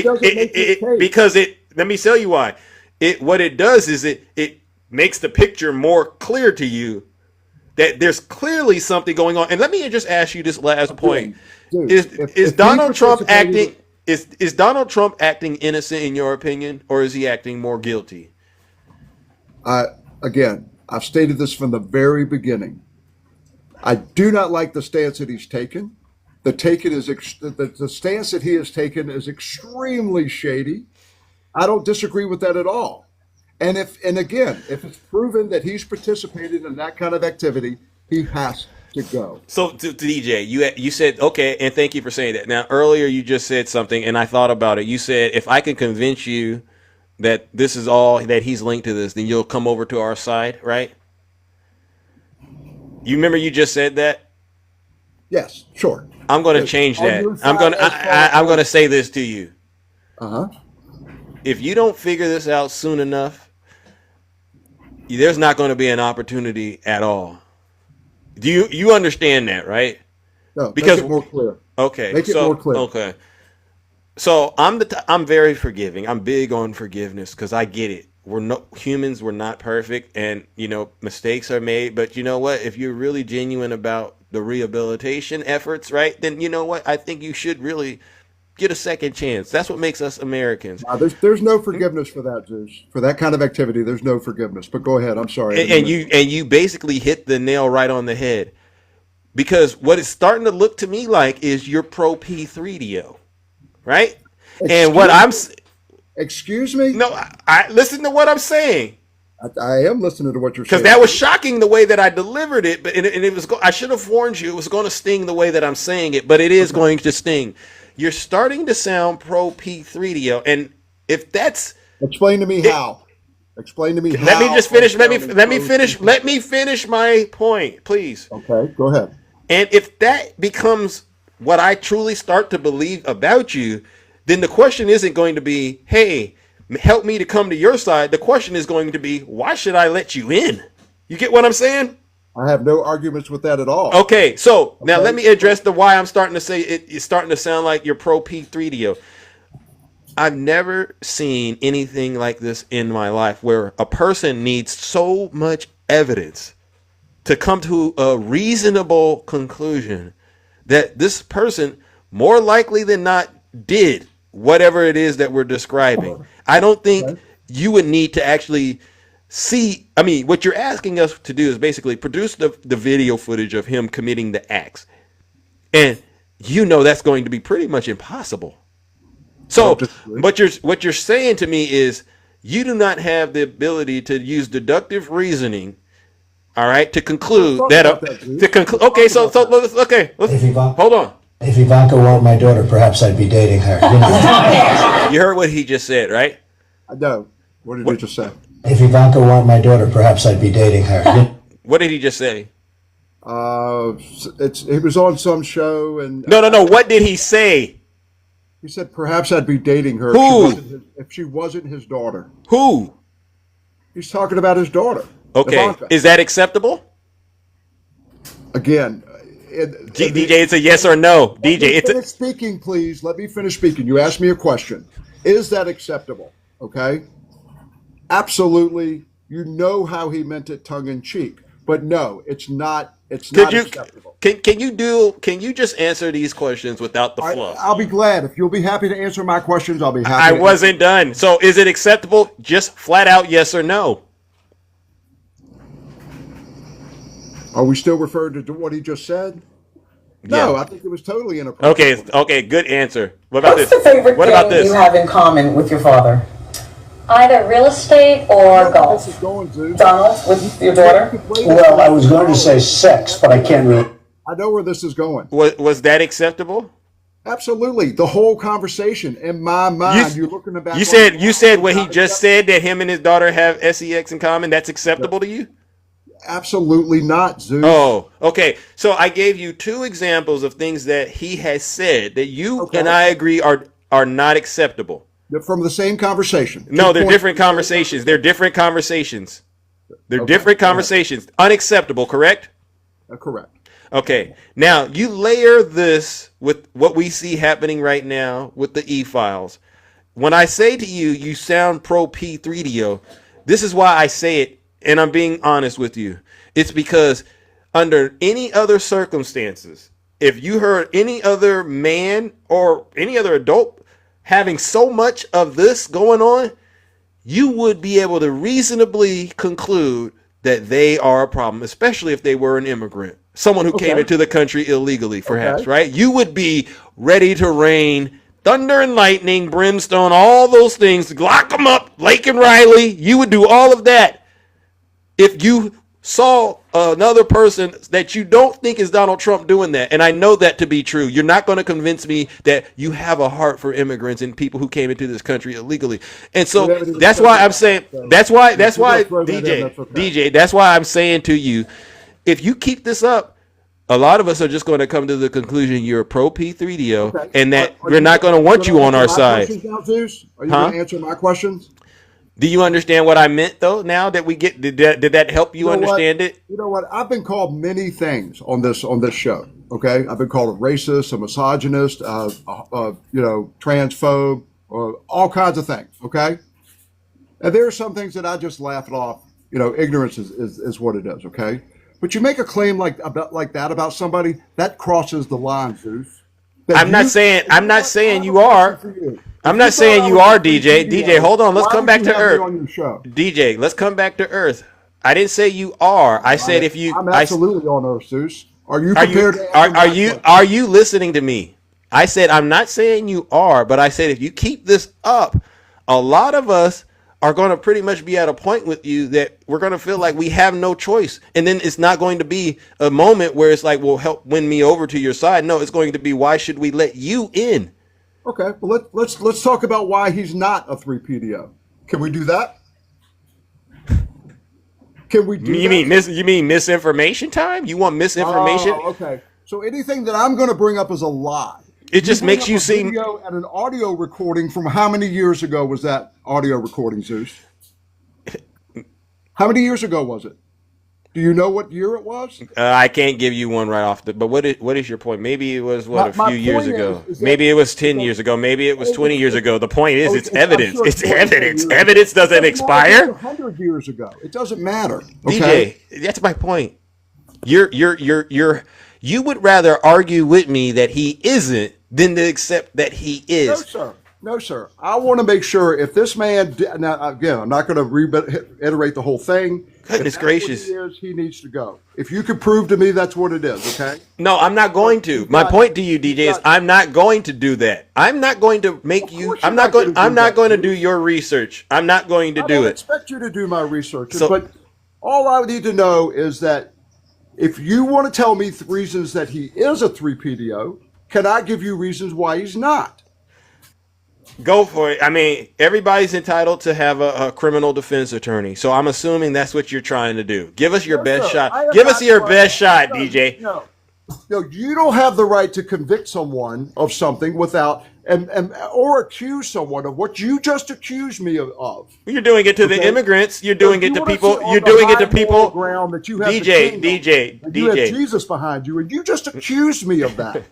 Because let me tell you why. What it does is it makes the picture more clear to you that there's clearly something going on. And let me just ask you this last point. Is Donald Trump acting is Donald Trump acting innocent in your opinion, or is he acting more guilty? Again, I've stated this from the very beginning. I do not like the stance that he's taken. The stance that he has taken is extremely shady. I don't disagree with that at all. And again, if it's proven that he's participated in that kind of activity, he has to go. So to DJ, you said, okay, and thank you for saying that. Now, earlier you just said something, and I thought about it. You said, if I can convince you that this is all, that he's linked to this, then you'll come over to our side, right? You remember you just said that? Yes, sure. I'm going to change that. I'm going to say this to you. If you don't figure this out soon enough, there's not going to be an opportunity at all. Do you understand that, right? No, because make it more clear. Okay, make it more clear. Okay, so I'm very forgiving. I'm big on forgiveness because I get it. Humans. We're not perfect, and mistakes are made. But you know what? If you're really genuine about the rehabilitation efforts, right? Then you know what? I think you should really get a second chance. That's what makes us Americans. There's no forgiveness for that, Zeus. For that kind of activity, there's no forgiveness. But go ahead. I'm sorry. And you basically hit the nail right on the head. Because what it's starting to look to me like is you're pro P3DO, right? Excuse me? No, I listen to what I'm saying. I am listening to what you're saying. Because that was shocking the way that I delivered it, but it was. I should have warned you. It was going to sting the way that I'm saying it, but it is going to sting. You're starting to sound pro P3DO, and if that's explain to me how. Explain to me. Let me just finish. Let me finish my point, please. Okay, go ahead. And if that becomes what I truly start to believe about you, then the question isn't going to be, hey, help me to come to your side. The question is going to be, why should I let you in? You get what I'm saying? I have no arguments with that at all. Okay, so now let me address the why I'm starting to say it's starting to sound like you're pro P3DO. I've never seen anything like this in my life where a person needs so much evidence to come to a reasonable conclusion that this person more likely than not did whatever it is that we're describing. I don't think you would need to actually see. I mean, what you're asking us to do is basically produce the video footage of him committing the acts. And you know that's going to be pretty much impossible. So what you're saying to me is you do not have the ability to use deductive reasoning, all right, to conclude that. Okay, so hold on. If Ivanka weren't my daughter, perhaps I'd be dating her. You know? You heard what he just said, right? No. What did he just say? If Ivanka weren't my daughter, perhaps I'd be dating her. What did he just say? It was on some show and no. What did he say? He said perhaps I'd be dating her if she wasn't his daughter. Who? He's talking about his daughter. Okay, Ivanka. Is that acceptable? Again, DJ, it's a yes or no. DJ, finish speaking, please. Let me finish speaking. You asked me a question. Is that acceptable? Okay. Absolutely. You know how he meant it tongue in cheek, but no, it's not. It's not acceptable. Can you just answer these questions without the fluff? I'll be glad. If you'll be happy to answer my questions, I'll be happy. I wasn't done. So is it acceptable? Just flat out yes or no? Are we still referring to what he just said? No, Yeah. I think it was totally inappropriate. Okay, good answer. What about What's this? the favorite What thing about this? you have in common with your father? Either real estate or golf. Donald, with your daughter? Well, I was going to say sex, but I can't really. I know where this is going. Was that acceptable? Absolutely. The whole conversation, in my mind, you're looking back. You said what he just said, that him and his daughter have sex in common. That's acceptable to you? Absolutely not, Zeus. Oh, okay. So I gave you two examples of things that he has said that you and I agree are not acceptable. They're from the same conversation. No, they're different conversations. They're different conversations. They're different conversations. Unacceptable, correct? Correct. Okay. Now, you layer this with what we see happening right now with the e-files. When I say to you, you sound pro P3DO, this is why I say it, and I'm being honest with you. It's because under any other circumstances, if you heard any other man or any other adult having so much of this going on, you would be able to reasonably conclude that they are a problem, especially if they were an immigrant, someone who came into the country illegally, perhaps, right? You would be ready to rain thunder and lightning, brimstone, all those things, lock them up, Lake and Riley. You would do all of that if you saw another person that you don't think is Donald Trump doing that. And I know that to be true. You're not going to convince me that you have a heart for immigrants and people who came into this country illegally. And so that's why I'm saying, that's why DJ, that's why I'm saying to you, if you keep this up, a lot of us are just going to come to the conclusion you're pro P3DO and that we're not going to want you on our side. Now, Zeus? Are you going to answer my questions? Do you understand what I meant, though? Now that we get, did that help you understand it? You know what? I've been called many things on this show. Okay, I've been called a racist, a misogynist, transphobe, or all kinds of things. Okay, and there are some things that I just laugh it off. Ignorance is what it is. Okay, but you make a claim like that about somebody that crosses the line, Zeus. I'm not saying you are. I'm not saying you are, DJ. DJ, hold on. Let's come back to earth. DJ, let's come back to earth. I didn't say you are. I said if you. I'm absolutely on earth, Zeus. Are you prepared? Are you listening to me? I said I'm not saying you are, but I said if you keep this up, a lot of us are going to pretty much be at a point with you that we're going to feel like we have no choice. And then it's not going to be a moment where it's like, well, help win me over to your side. No, it's going to be, why should we let you in? Okay, well, let's talk about why he's not a 3PDO. Can we do that? Can we do you that? You mean misinformation time? You want misinformation? Oh, okay. So anything that I'm going to bring up is a lie. It just makes you seem. Video and an audio recording from how many years ago was that audio recording, Zeus? How many years ago was it? Do you know what year it was? I can't give you one right off the. But what is your point? Maybe it was a few years ago. Is Maybe it was 10 years ago. Maybe it was 20 years ago. The point is, it's evidence. It's evidence. Evidence doesn't expire. 100 years ago. It doesn't matter. Okay? DJ, that's my point. You would rather argue with me that he isn't than to accept that he is. No, sir. No, sir. I want to make sure if this man. Now, again, I'm not going to reiterate the whole thing. Goodness gracious. He needs to go. If you could prove to me that's what it is, okay? No, I'm not going to. My point to you, DJ, is I'm not going to do that. I'm not going to make you. I'm not going to do your research. I'm not going to do it. I expect you to do my research, but all I need to know is that if you want to tell me reasons that he is a 3PDO, can I give you reasons why he's not? Go for it. I mean, everybody's entitled to have a criminal defense attorney. So I'm assuming that's what you're trying to do. Give us your best shot. Give us your best shot, DJ. No, you don't have the right to convict someone of something without or accuse someone of what you just accused me of. You're doing it to the immigrants. You're doing it to people. You're doing it to people. Ground that you have DJ. You have Jesus behind you, and you just accused me of that.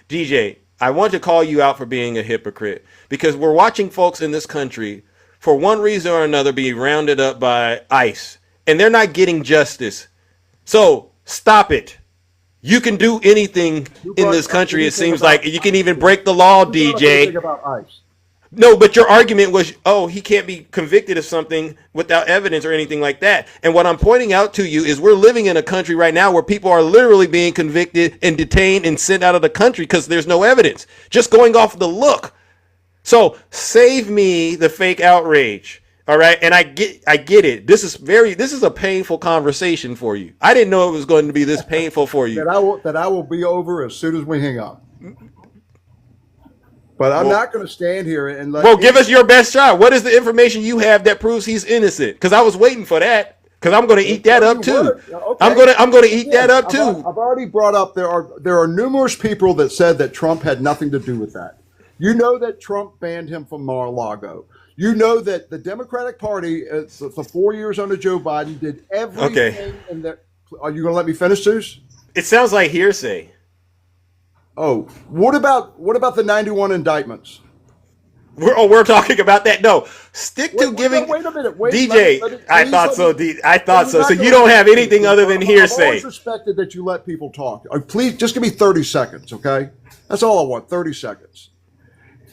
DJ, I want to call you out for being a hypocrite because we're watching folks in this country for one reason or another be rounded up by ICE and they're not getting justice. So stop it. You can do anything in this country. It seems like you can even break the law, DJ. About ICE. No, but your argument was, oh, he can't be convicted of something without evidence or anything like that. And what I'm pointing out to you is we're living in a country right now where people are literally being convicted and detained and sent out of the country because there's no evidence, just going off the look. So save me the fake outrage. All right. And I get it. This is a painful conversation for you. I didn't know it was going to be this painful for you. That I will be over as soon as we hang up. But I'm not going to stand here and give us your best shot. What is the information you have that proves he's innocent? Because I was waiting for that. Because I'm going to eat that up too. Okay. I'm going to eat that up too. I've already brought up there are numerous people that said that Trump had nothing to do with that. You know that Trump banned him from Mar-a-Lago. You know that the Democratic Party, for 4 years under Joe Biden, did everything. Okay. Are you going to let me finish, Zeus? It sounds like hearsay. Oh, what about the 91 indictments? We're talking about that. No, stick to giving. Wait a minute. DJ, I thought so. I thought so. So you don't have anything other than hearsay. I've always respected that you let people talk. Please, just give me 30 seconds, okay? That's all I want, 30 seconds.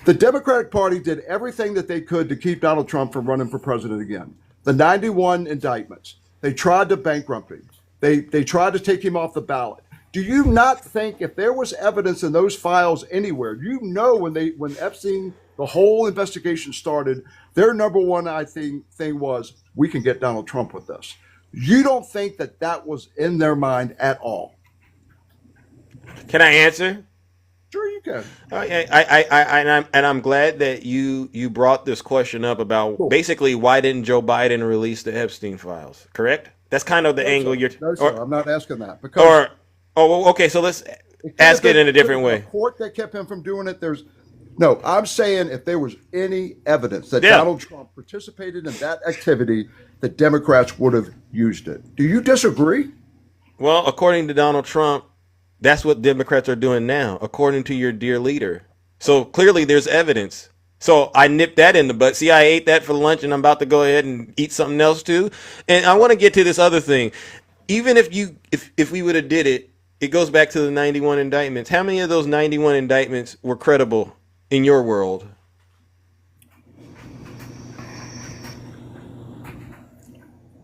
The Democratic Party did everything that they could to keep Donald Trump from running for president again. The 91 indictments. They tried to bankrupt him. They tried to take him off the ballot. Do you not think if there was evidence in those files anywhere, when Epstein, the whole investigation started, their number one thing was, we can get Donald Trump with this. You don't think that was in their mind at all? Can I answer? Sure, you can. I'm glad that you brought this question up about basically why didn't Joe Biden release the Epstein files? Correct? That's kind of the angle you're. No, sir, I'm not asking that because. Okay. So let's ask it in a different way. The court that kept him from doing it. No, I'm saying if there was any evidence that Donald Trump participated in that activity, the Democrats would have used it. Do you disagree? Well, according to Donald Trump, that's what Democrats are doing now, according to your dear leader. So clearly there's evidence. So I nipped that in the butt. See, I ate that for lunch and I'm about to go ahead and eat something else too. And I want to get to this other thing. Even if we would have did it, it goes back to the 91 indictments. How many of those 91 indictments were credible in your world?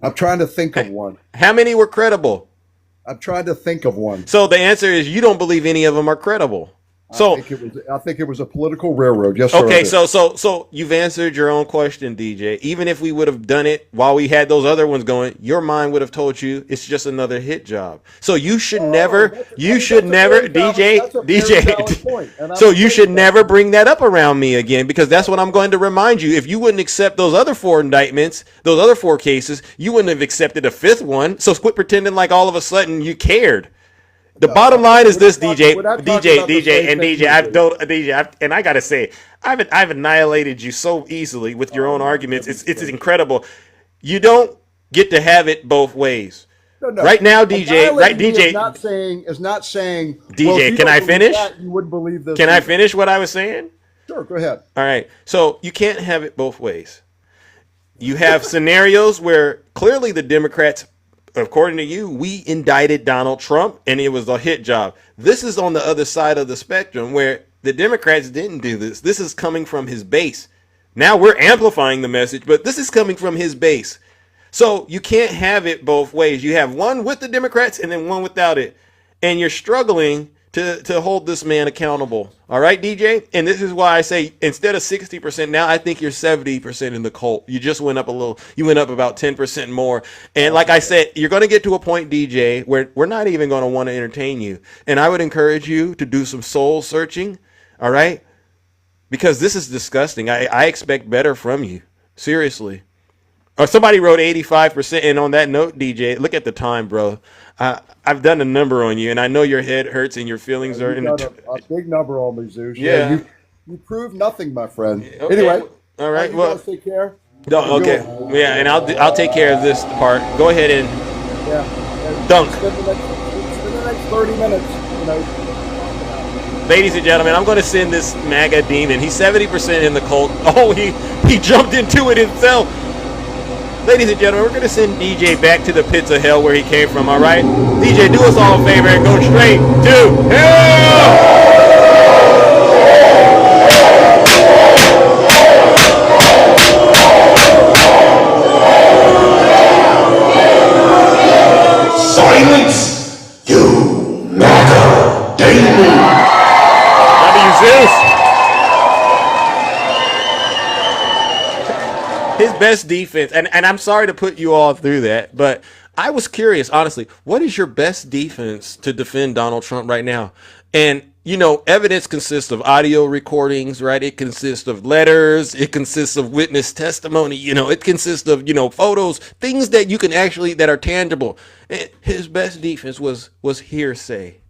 I'm trying to think of one. How many were credible? I'm trying to think of one. So the answer is you don't believe any of them are credible. So I think it was a political railroad. Yes, sir. Okay, so you've answered your own question, DJ. Even if we would have done it while we had those other ones going, your mind would have told you it's just another hit job. So you should never, DJ. So you should never bring that up around me again, because that's what I'm going to remind you. If you wouldn't accept those other 4 indictments, those other 4 cases, you wouldn't have accepted a 5th one. So quit pretending like all of a sudden you cared. The bottom line is this, DJ, we're not talking about the same thing and I gotta say, I've annihilated you so easily with your own arguments. It's incredible. You don't get to have it both ways. No. Right now, DJ, is not saying DJ, well, can I finish? You wouldn't believe this. Can I finish what I was saying? Sure, go ahead. All right. So you can't have it both ways. You have scenarios where clearly the Democrats, according to you, we indicted Donald Trump and it was a hit job. This is on the other side of the spectrum where the Democrats didn't do this. This is coming from his base. Now we're amplifying the message, but this is coming from his base. So you can't have it both ways. You have one with the Democrats and then one without it. And you're struggling to hold this man accountable. All right, DJ? And this is why I say instead of 60%, now I think you're 70% in the cult. You just went up a little. You went up about 10% more. And like I said, you're going to get to a point, DJ, where we're not even going to want to entertain you. And I would encourage you to do some soul searching. All right? Because this is disgusting. I expect better from you. Seriously. Or somebody wrote 85%. And on that note, DJ, look at the time, bro. I've done a number on you, and I know your head hurts and your feelings are in a big number on me, Zeus. Yeah. You proved nothing, my friend. Okay. Anyway, all right. Well, take care. No, okay. Yeah, and I'll take care of this part. Go ahead and dunk. Spend the next 30 minutes, Ladies and gentlemen, I'm going to send this MAGA demon. He's 70% in the cult. Oh, he jumped into it himself. Ladies and gentlemen, we're going to send DJ back to the pits of hell where he came from, all right? DJ, do us all a favor and go straight to hell! Silence, you MAGA demon! W. Zeus! His best defense, and I'm sorry to put you all through that, but I was curious, honestly, what is your best defense to defend Donald Trump right now? And, evidence consists of audio recordings, right? It consists of letters. It consists of witness testimony. It consists of, photos, things that you can actually, that are tangible. His best defense was hearsay.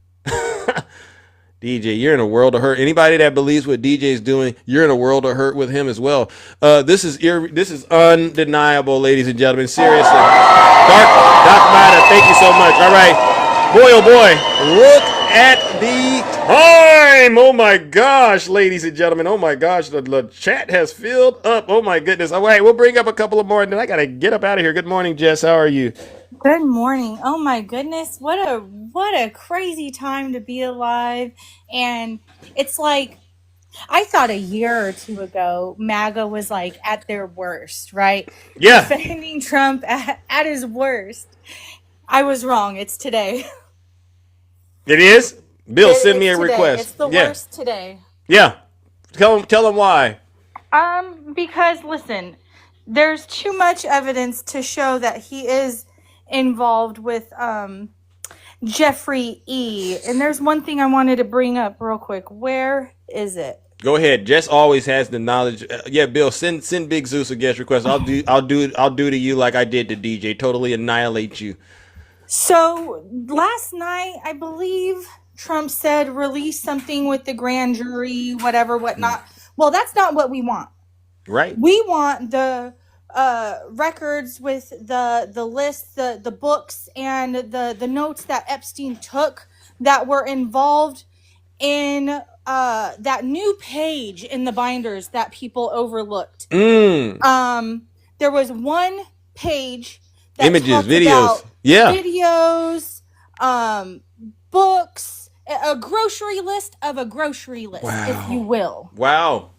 DJ, you're in a world of hurt. Anybody that believes what DJ's doing, you're in a world of hurt with him as well. This is undeniable, ladies and gentlemen. Seriously. Doc Matter, thank you so much. All right. Boy, oh boy. Look at the time. Oh my gosh, ladies and gentlemen. Oh my gosh. The chat has filled up. Oh my goodness. All right. We'll bring up a couple of more and then I got to get up out of here. Good morning, Jess. How are you? Good morning. Oh my goodness. What a crazy time to be alive. And it's like, I thought a year or two ago, MAGA was like at their worst, right? Yeah. Defending Trump at his worst. I was wrong. It's today. It is? Bill, send me a request. It's the worst today. Yeah. Tell them why. Because listen, there's too much evidence to show that he is involved with Jeffrey E. And there's one thing I wanted to bring up real quick. Where is it? Go ahead. Jess always has the knowledge. Yeah, Bill, send Big Zeus a guest request. I'll do to you like I did to DJ. Totally annihilate you. So last night, I believe Trump said release something with the grand jury, whatever, whatnot. Well, that's not what we want. Right. We want the records with the list, the books, and the notes that Epstein took that were involved in that new page in the binders that people overlooked. There was one page that images, videos, videos, books, a grocery list of a grocery list, if you will. Wow.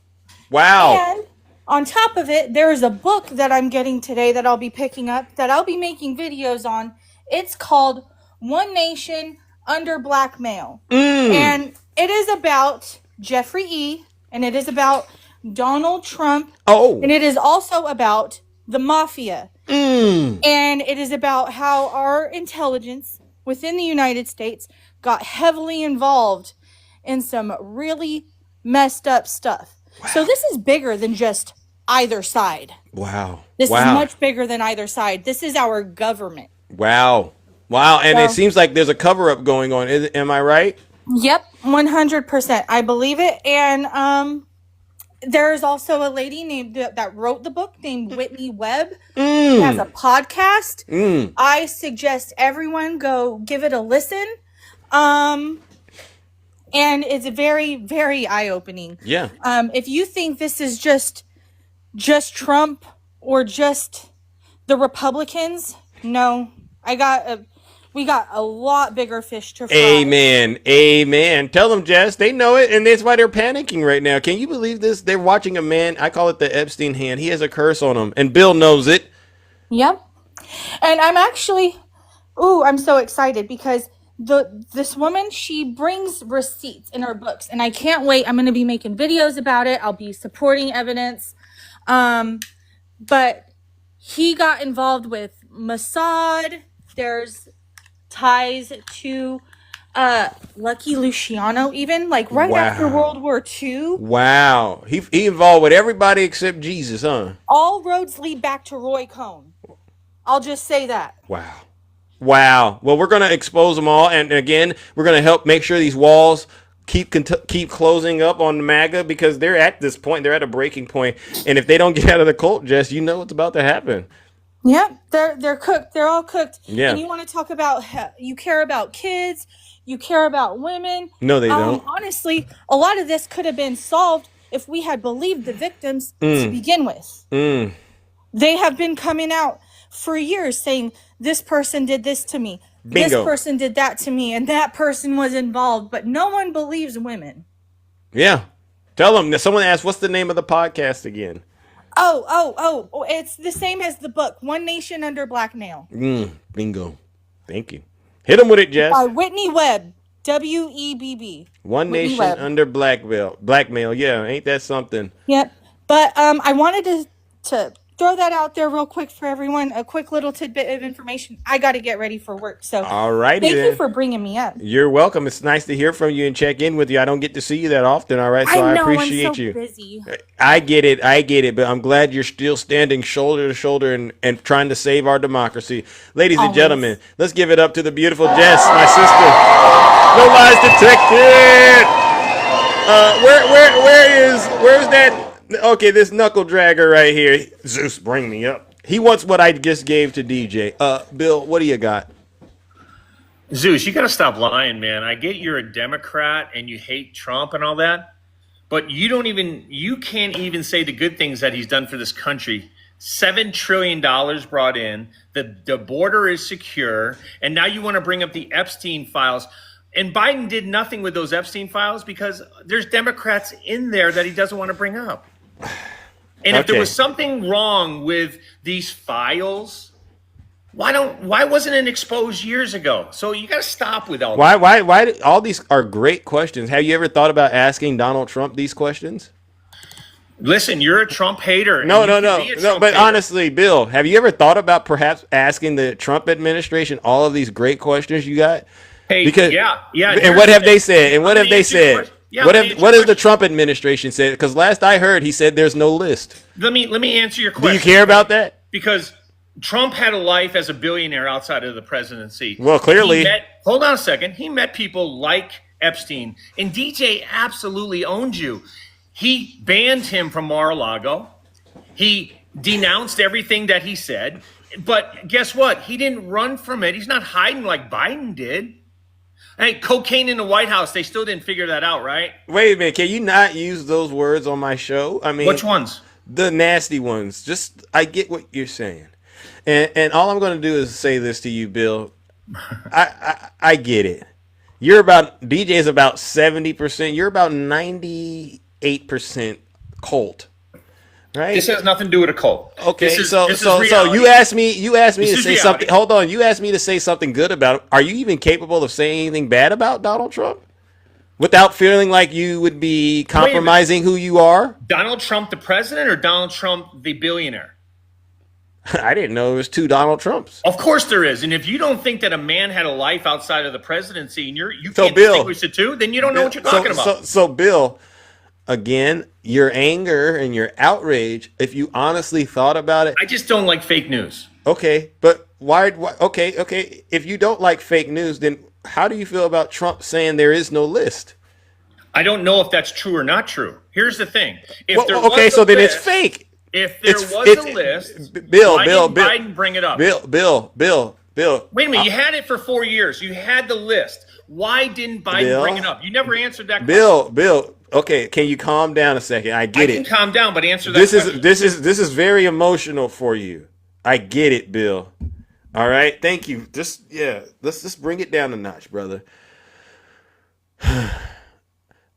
And on top of it, there is a book that I'm getting today that I'll be picking up, that I'll be making videos on. It's called One Nation Under Blackmail. And it is about Jeffrey E. And it is about Donald Trump. And it is also about the mafia. And it is about how our intelligence within the United States got heavily involved in some really messed up stuff. So this is bigger than just either side. Wow. This is much bigger than either side. This is our government. Wow. Wow, and it So- seems like there's a cover up going on. Am I right? Yep, 100%. I believe it. And there's also a lady named that wrote the book named Whitney Webb. She has a podcast. I suggest everyone go give it a listen. And it's very, very eye-opening. Yeah. If you think this is just Trump or just the Republicans, no. We got a lot bigger fish to fry. Amen. Tell them, Jess. They know it, and that's why they're panicking right now. Can you believe this? They're watching a man. I call it the Epstein hand. He has a curse on him, and Bill knows it. Yep. And I'm so excited because this woman, she brings receipts in her books, and I can't wait. I'm going to be making videos about it. I'll be supporting evidence. But he got involved with Mossad. There's ties to Lucky Luciano, even like right after World War II. Wow. He involved with everybody except Jesus, huh? All roads lead back to Roy Cohn. I'll just say that. Wow. Well, we're going to expose them all. And again, we're going to help make sure these walls keep closing up on the MAGA, because they're at this point. They're at a breaking point. And if they don't get out of the cult, Jess, you know what's about to happen. Yeah, they're cooked. They're all cooked. Yeah. And you want to talk about you care about kids, you care about women. No, they don't. Honestly, a lot of this could have been solved if we had believed the victims to begin with. They have been coming out for years saying, this person did this to me. Bingo. This person did that to me, and that person was involved, but no one believes women. Yeah. Tell them. Someone asked, what's the name of the podcast again? Oh, it's the same as the book, One Nation Under Blackmail. Bingo. Thank you. Hit them with it, Jess. By Whitney Webb. WEBB. One Whitney Nation Webb. Under Blackmail. Yeah, ain't that something? Yep. But I wanted to throw that out there real quick for everyone. A quick little tidbit of information. I got to get ready for work. So Alrighty thank then. you for bringing me up. You're welcome. It's nice to hear from you and check in with you. I don't get to see you that often, all right? So I know, appreciate I'm so you. busy. I get it, but I'm glad you're still standing shoulder to shoulder and trying to save our democracy. Ladies and gentlemen, let's give it up to the beautiful Jess, my sister. No lies detected. Where's that? Okay, this knuckle dragger right here. Zeus, bring me up. He wants what I just gave to DJ. Bill, what do you got? Zeus, you got to stop lying, man. I get you're a Democrat and you hate Trump and all that, but you can't even say the good things that he's done for this country. $7 trillion brought in, the border is secure, and now you want to bring up the Epstein files. And Biden did nothing with those Epstein files because there's Democrats in there that he doesn't want to bring up. And if there was something wrong with these files, why wasn't it exposed years ago? So you got to stop with all that. Why all these are great questions. Have you ever thought about asking Donald Trump these questions? Listen, you're a Trump hater. No. But honestly, Bill, have you ever thought about perhaps asking the Trump administration all of these great questions you got? Hey, because yeah. And what have they said? And what have they said? What has the Trump administration said? Because last I heard, he said there's no list. Let me answer your question. Do you care about that? Because Trump had a life as a billionaire outside of the presidency. Well, clearly. Hold on a second. He met people like Epstein. And DJ absolutely owned you. He banned him from Mar-a-Lago. He denounced everything that he said. But guess what? He didn't run from it. He's not hiding like Biden did. Hey, cocaine in the White House. They still didn't figure that out, right? Wait a minute. Can you not use those words on my show? I mean, which ones? The nasty ones. Just, I get what you're saying. And all I'm going to do is say this to you, Bill. I get it. DJ is about 70%. You're about 98% cult. Right? This has nothing to do with a cult. Okay, so you asked me to say something. Hold on, you asked me to say something good about him. Are you even capable of saying anything bad about Donald Trump without feeling like you would be compromising who you are? Donald Trump the president or Donald Trump the billionaire? I didn't know there was two Donald Trumps. Of course there is. And if you don't think that a man had a life outside of the presidency and you can't distinguish the two, then you don't know what you're talking about. So Bill, again, your anger and your outrage, if you honestly thought about it. I just don't like fake news. Okay, but why? Okay. If you don't like fake news, then how do you feel about Trump saying there is no list? I don't know if that's true or not true. Here's the thing. Then it's fake. If there was a list, why didn't Biden bring it up? Bill. Wait a minute. You had it for 4 years. You had the list. Why didn't Biden bring it up? You never answered that question. Bill. Okay, can you calm down a second? I get it. I can calm down, but answer that question. This is very emotional for you. I get it, Bill. All right, thank you. Let's just bring it down a notch, brother.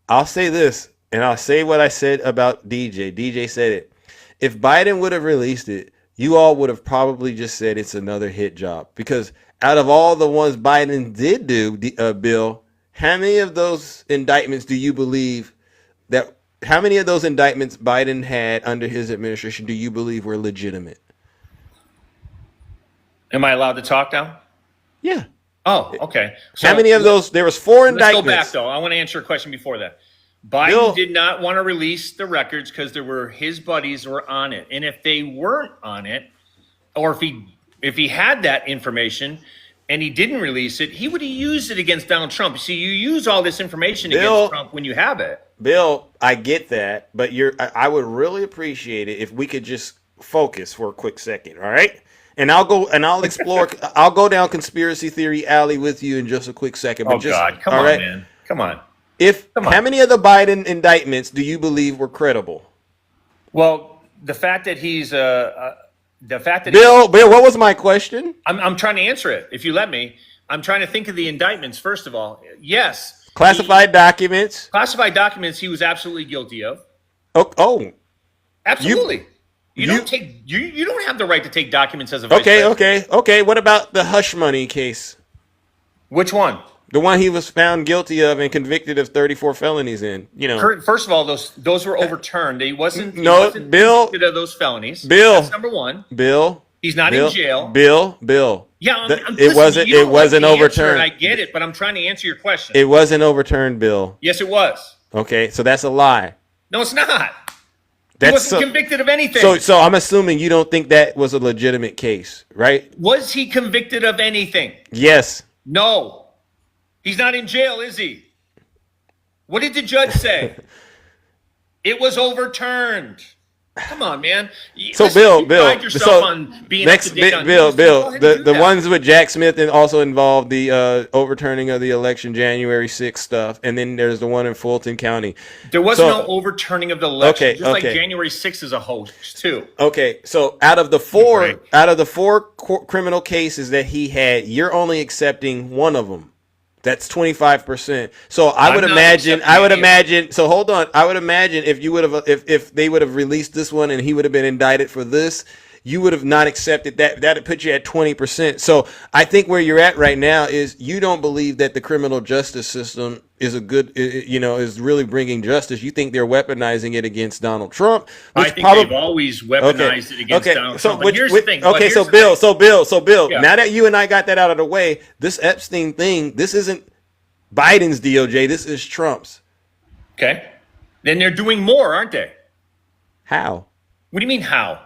I'll say this, and I'll say what I said about DJ. DJ said it. If Biden would have released it, you all would have probably just said it's another hit job. Because out of all the ones Biden did do, Bill, how many of those indictments do you believe that? How many of those indictments Biden had under his administration do you believe were legitimate? Am I allowed to talk now? Yeah. Oh, okay. So how many of those? There was 4 indictments. Let's go back, though. I want to answer a question before that. Biden did not want to release the records because there were his buddies were on it. And if they weren't on it, or if he had that information and he didn't release it, he would have used it against Donald Trump. See, you use all this information against Trump when you have it. Bill, I get that, but I would really appreciate it if we could just focus for a quick second, all right? And I'll explore. I'll go down conspiracy theory alley with you in just a quick second. But God, come on, man, come on. How many of the Biden indictments do you believe were credible? Well, the fact that he's Bill, what was my question? I'm trying to answer it. If you let me, I'm trying to think of the indictments. First of all, yes, classified documents. Classified documents. He was absolutely guilty of. Oh, absolutely. You don't have the right to take documents as a vice president. Okay. What about the hush money case? Which one? The one he was found guilty of and convicted of 34 felonies in. First of all, those were overturned. He wasn't Bill, convicted of those felonies. Bill, that's number one. Bill, he's not in jail. Bill. Yeah, it wasn't overturned. I get it, but I'm trying to answer your question. It wasn't overturned, Bill. Yes, it was. Okay, so that's a lie. No, it's not. He wasn't convicted of anything. So I'm assuming you don't think that was a legitimate case, right? Was he convicted of anything? Yes. No. He's not in jail, is he? What did the judge say? It was overturned. Come on, man. So Listen, Bill, on being next Bill, the ones with Jack Smith and also involved the overturning of the election January 6th stuff, and then there's the one in Fulton County. There was no overturning of the election, like January 6th is a hoax too. Okay, so out of the four criminal cases that he had, you're only accepting one of them. That's 25%. So I would imagine. So hold on. I would imagine if you would have, if they would have released this one and he would have been indicted for this, you would have not accepted that. That'd put you at 20%. So I think where you're at right now is you don't believe that the criminal justice system is is really bringing justice. You think they're weaponizing it against Donald Trump. I think they've always weaponized it against Donald Trump. But here's the thing. Okay, so Bill, yeah. Now that you and I got that out of the way, this Epstein thing, this isn't Biden's DOJ. This is Trump's. Okay. Then they're doing more, aren't they? How? What do you mean how?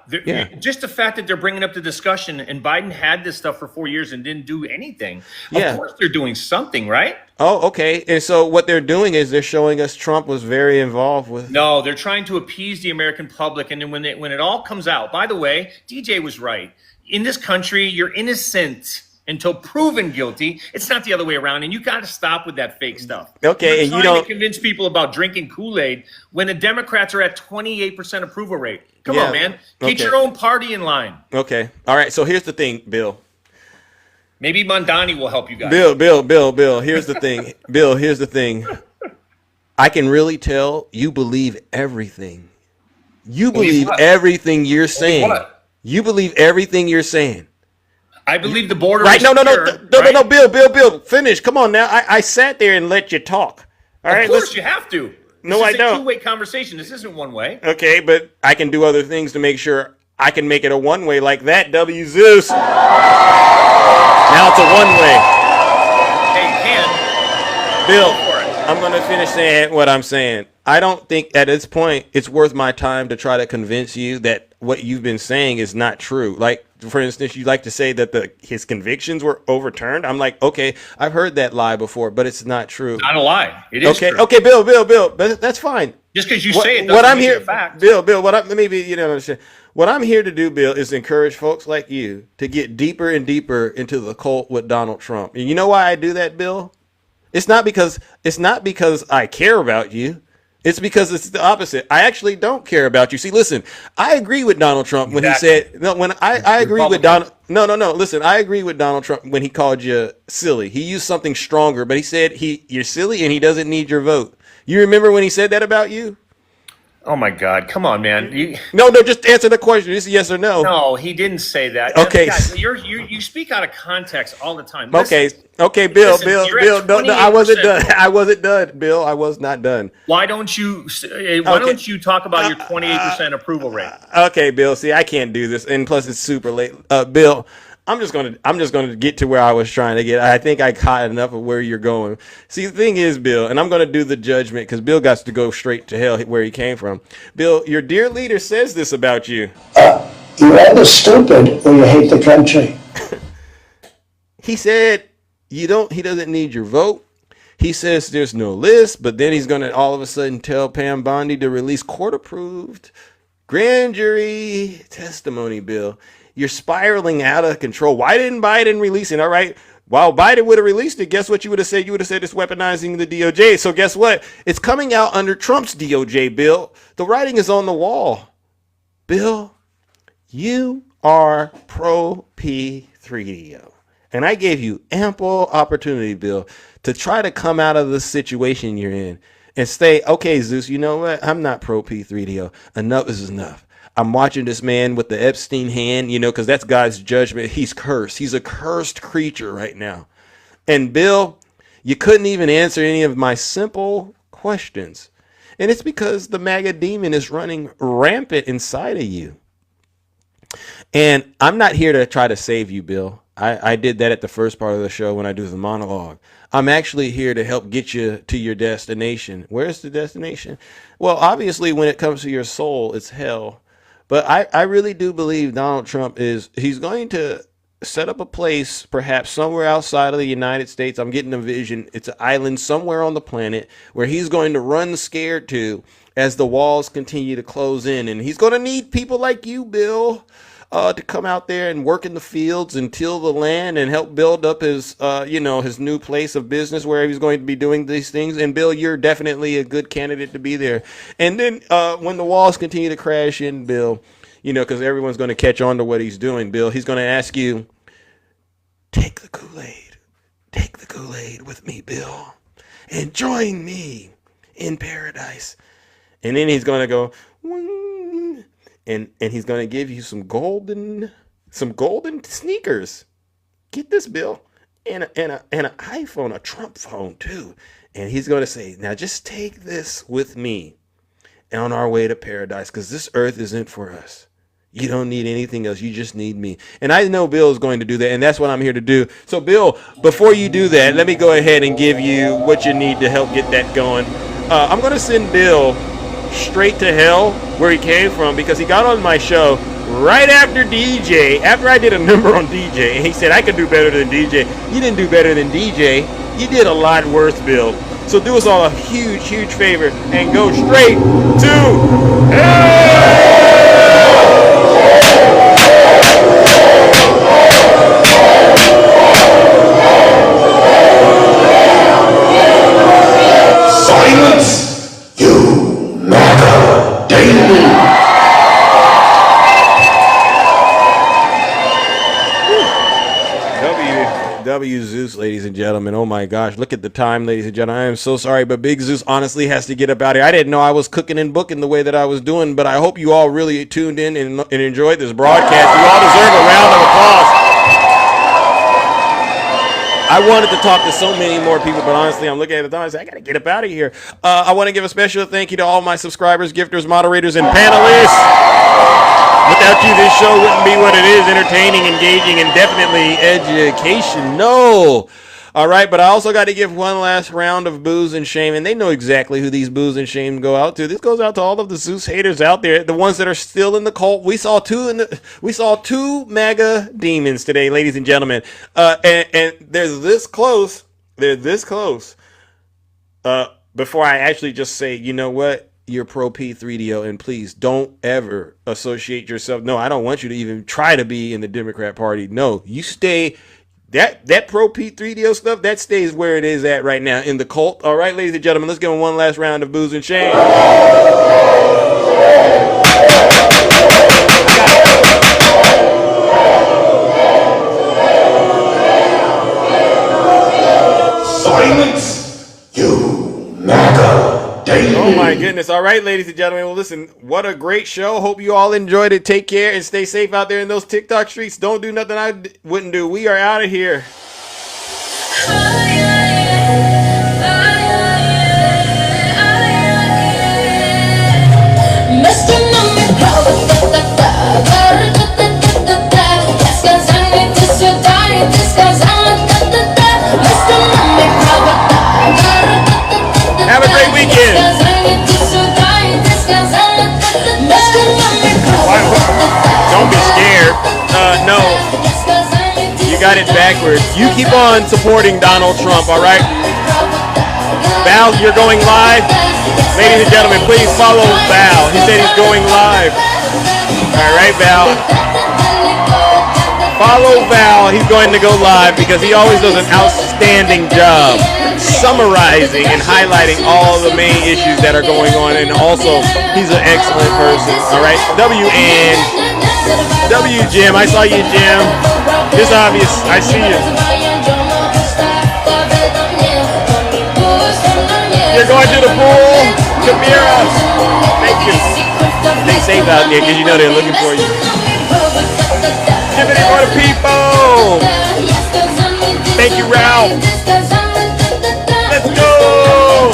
Just the fact that they're bringing up the discussion and Biden had this stuff for 4 years and didn't do anything. Of course they're doing something, right? Oh, okay. And so what they're doing is they're showing us Trump was very involved with. No, they're trying to appease the American public. And then when it all comes out, by the way, DJ was right. In this country, you're innocent until proven guilty. It's not the other way around, and you got to stop with that fake stuff. Okay, and you don't convince people about drinking Kool-Aid when the Democrats are at 28% approval rate. Come on, man, get your own party in line. Okay, all right. So here's the thing, Bill. Maybe Mondani will help you guys. Bill. Here's the thing. Bill, here's the thing. I can really tell you believe everything. You believe everything you're saying. What? You believe everything you're saying. I believe the border right? is No, secure, Bill, finish. Come on now. I sat there and let you talk. All right, of course you have to. No, I don't. This is a two-way conversation. This isn't one way. Okay, but I can do other things to make sure I can make it a one way like that. W Zeus. Now it's a one way. Hey, Ken. Bill, I'm gonna finish saying what I'm saying. I don't think at this point it's worth my time to try to convince you that what you've been saying is not true. Like, for instance, you like to say that his convictions were overturned. I'm like, okay, I've heard that lie before, but it's not true. Not a lie. It is okay. true. Okay, Bill, but that's fine. Just because you say it doesn't make it a fact. Bill, let me be, understand. What I'm here to do, Bill, is encourage folks like you to get deeper and deeper into the cult with Donald Trump. And you know why I do that, Bill? It's not because I care about you. It's because it's the opposite. I actually don't care about you. See, listen, I agree with Donald Trump when he said, no, when I agree with Donald. No. Listen, I agree with Donald Trump when he called you silly. He used something stronger, but he said you're silly and he doesn't need your vote. You remember when he said that about you? Oh my God! Come on, man. No, just answer the question. Just yes or no. No, he didn't say that. Okay. God, you speak out of context all the time. Listen, okay, Bill. No, I wasn't done. I wasn't done, Bill. I was not done. Why don't you talk about your 28% approval rate? Okay, Bill. See, I can't do this, and plus it's super late. Bill, I'm just gonna get to where I was trying to get. I think I caught enough of where you're going. See, the thing is, Bill, and I'm gonna do the judgment because Bill got to go straight to hell where he came from. Bill, your dear leader says this about you. You're either stupid or you hate the country. He said he doesn't need your vote. He says there's no list, but then he's gonna all of a sudden tell Pam Bondi to release court-approved grand jury testimony, Bill. You're spiraling out of control. Why didn't Biden release it? All right. While Biden would have released it, guess what you would have said? You would have said it's weaponizing the DOJ. So guess what? It's coming out under Trump's DOJ, Bill. The writing is on the wall. Bill, you are pro P3DO. And I gave you ample opportunity, Bill, to try to come out of the situation you're in and say, okay, Zeus, you know what? I'm not pro P3DO. Enough is enough. I'm watching this man with the Epstein hand, because that's God's judgment. He's cursed. He's a cursed creature right now. And Bill, you couldn't even answer any of my simple questions. And it's because the MAGA demon is running rampant inside of you. And I'm not here to try to save you, Bill. I did that at the first part of the show when I do the monologue. I'm actually here to help get you to your destination. Where's the destination? Well, obviously, when it comes to your soul, it's hell. But I really do believe Donald Trump he's going to set up a place, perhaps somewhere outside of the United States. I'm getting a vision. It's an island somewhere on the planet where he's going to run scared to as the walls continue to close in. And he's going to need people like you, Bill, to come out there and work in the fields and till the land and help build up his new place of business where he's going to be doing these things. And Bill, you're definitely a good candidate to be there. And then when the walls continue to crash in, Bill, because everyone's going to catch on to what he's doing, Bill, he's going to ask you, take the Kool-Aid with me, Bill, and join me in paradise. And then he's going to go, and he's going to give you some golden sneakers. Get this, Bill, and an iPhone, a Trump phone too. And he's going to say, now just take this with me on our way to paradise, because this earth isn't for us. You don't need anything else. You just need me. And I know Bill is going to do that, and that's what I'm here to do. So, Bill, before you do that, let me go ahead and give you what you need to help get that going. I'm going to send Bill straight to hell where he came from, because he got on my show right after I did a number on DJ, and he said I could do better than DJ. You didn't do better than DJ. You did a lot worse, Bill. So do us all a huge favor and go straight to hell. Silence, you MAGA daily. W Zeus, ladies and gentlemen. Oh my gosh, look at the time, ladies and gentlemen. I am so sorry, but Big Zeus honestly has to get up out of here. I didn't know I was cooking and booking the way that I was doing, but I hope you all really tuned in and enjoyed this broadcast. You all deserve a round of applause. I wanted to talk to so many more people, but honestly, I'm looking at the time. I said, I got to get up out of here. I want to give a special thank you to all my subscribers, gifters, moderators, and panelists. Without you, this show wouldn't be what it is, entertaining, engaging, and definitely educational. All right, but I also got to give one last round of booze and shame, and they know exactly who these booze and shame go out to. This goes out to all of the Zeus haters out there, the ones that are still in the cult. We saw two MAGA demons today, ladies and gentlemen, and they're this close. They're this close. Before I actually just say, you know what? You're pro P3DO, and please don't ever associate yourself. No, I don't want you to even try to be in the Democrat Party. No, you stay. That pro P3DO stuff, that stays where it is at right now in the cult. All right, ladies and gentlemen, let's give them one last round of booze and shame. Silence, you MAGA daily. Oh my goodness. All right, ladies and gentlemen. Well, listen, what a great show. Hope you all enjoyed it. Take care and stay safe out there in those TikTok streets. Don't do nothing I wouldn't do. We are out of here. Have a great weekend. Don't be scared. No. You got it backwards. You keep on supporting Donald Trump, all right? Val, you're going live. Ladies and gentlemen, please follow Val. He said he's going live. All right, Val. Follow Val. He's going to go live because he always does an outstanding job summarizing and highlighting all the main issues that are going on. And also, he's an excellent person. All right. W Jim. I saw you, Jim. It's obvious. I see you. You're going to the pool. Kamira. Thank you. Stay safe out there because you know they're looking for you. Tiffany for the people. Thank you, Ralph. Let's go.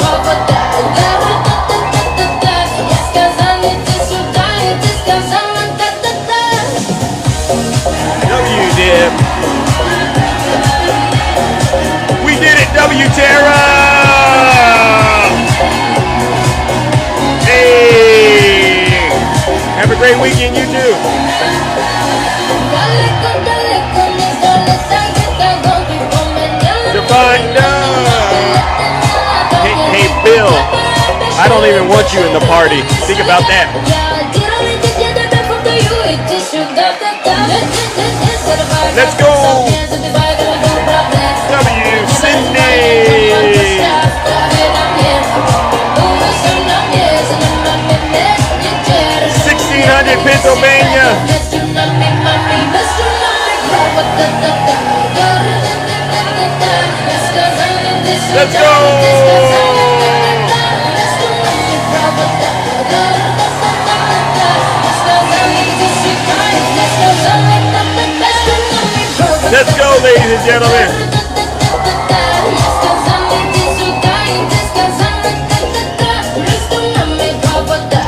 W-Dip. We did it, W-Terra. Hey. Have a great weekend, you too. Hey, Bill, I don't even want you in the party. Think about that. Let's go. W. Sydney. 1600 Pennsylvania. Let's go! Let's go, ladies and gentlemen.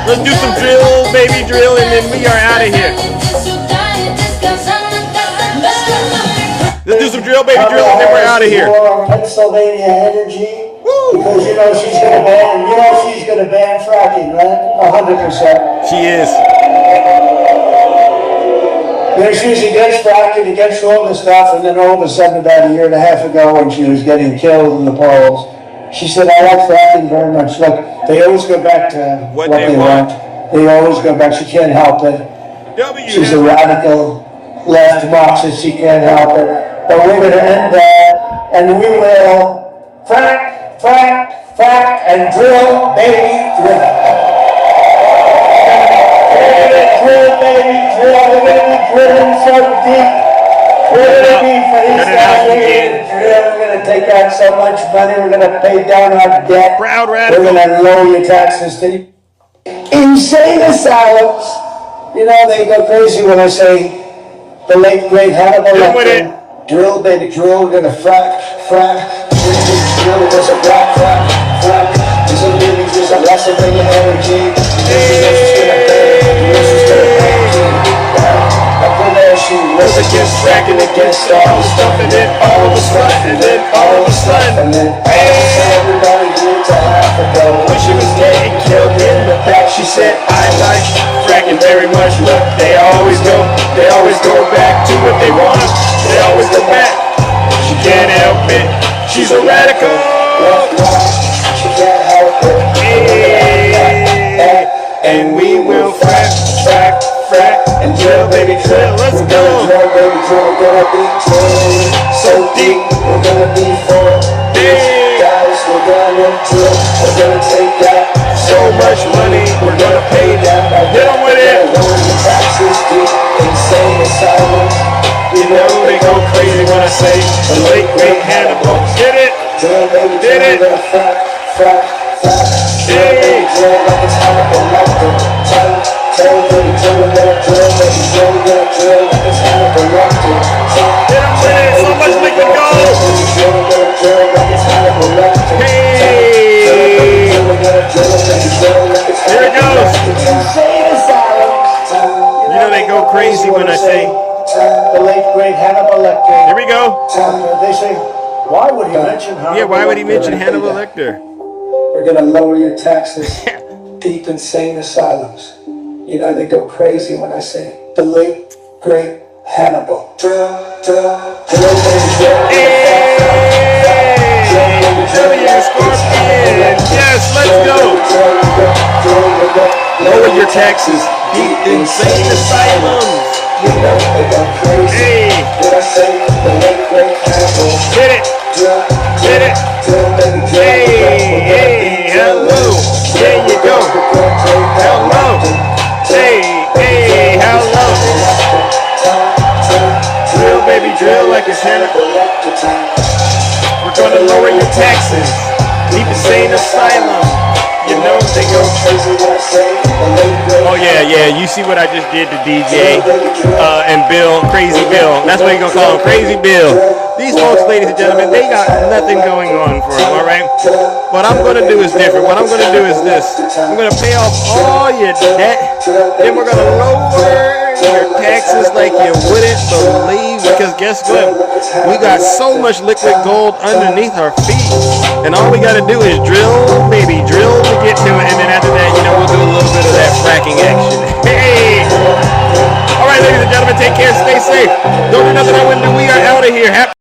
Let's do some drill, baby drill, and then we are out of here. Let's do some drill, baby drill, and then we're out of here. Pennsylvania energy. Because you know she's gonna ban fracking, right? 100%. She is. You know, she's against fracking, against all this stuff, and then all of a sudden, about a year and a half ago, when she was getting killed in the polls, she said, "I like fracking very much." Look, they always go back to what they want. They always go back. She can't help it. She's a radical left Marxist. She can't help it. But we're going to end that, and we will frack, frack, frack, and drill, baby, drill. We're going to drill, baby, drill. We're going to be drilling so deep. We're going to be for these guys. We're going to drill. We're going to take out so much money. We're going to pay down our debt. Proud radical. We're going to lower your taxes to insane asylums. You know, they go crazy when I say the late, great Hannibal Lecter. Drill, baby, drill. We're gonna frack, frack. Drill, there's a frack, frack, frack. There's a living, there's a lesson in your energy. This is gonna pay. This is gonna pay. Up in there, she was against frack. working against all the stuff, and then all of a sudden, everybody here to Africa. When she was getting killed in the back, she said, I like fracking very much. Look, they always go back to what they want. They always go back. She can't help it. She's a radical. She can't help it. Hey, and we will frack, and drill, baby, drill. Let's go. Drill, baby, drill. We're gonna be drilling so deep. We're gonna be full. Guys, we're gonna drill. We're gonna take that. So much money, we're gonna pay that. Hit them with it. Lower the taxes deep, insane asylums. You know they go crazy when I say the late great Hannibal. Did it? Drill, baby, drill. We're gonna frack. Drill, baby, drill like it's Hannibal Lecter. Drill, baby, drill. We're gonna drill, baby, drill. We're gonna drill like it's Hannibal Lecter. Hit them with it. So much liquid gold. Drill, we're gonna drill like it's Hannibal Lecter. Here it goes. You know they go crazy when I say the late great Hannibal Lecter. Here we go. They say, why would he mention Hannibal? Yeah, why would he mention Hannibal Lecter? We're gonna lower your taxes. Deep insane asylums. You know they go crazy when I say the late great Hannibal. Yes, let's go. Lower your taxes. Deep insane asylums. You know they go crazy. Hey. When I say the late great Hannibal. Hit it. Hey, hello. There you go. Hello. Hey, hello. Drill, baby, drill like it's Hannibal. We're gonna lower your taxes. Deep insane asylum. You know they go crazy when I say the late great. Oh yeah. You see what I just did to DJ and Bill, Crazy Bill. That's what you're gonna call him, Crazy Bill. These folks, ladies and gentlemen, they got nothing going on for them, all right? What I'm going to do is different. What I'm going to do is this. I'm going to pay off all your debt. Then we're going to lower your taxes like you wouldn't believe. Because guess what? We got so much liquid gold underneath our feet. And all we got to do is drill, baby, drill to get to it. And then after that, we'll do a little bit of that fracking action. Hey! All right, ladies and gentlemen, take care. Stay safe. Don't do nothing I wouldn't do. We are out of here.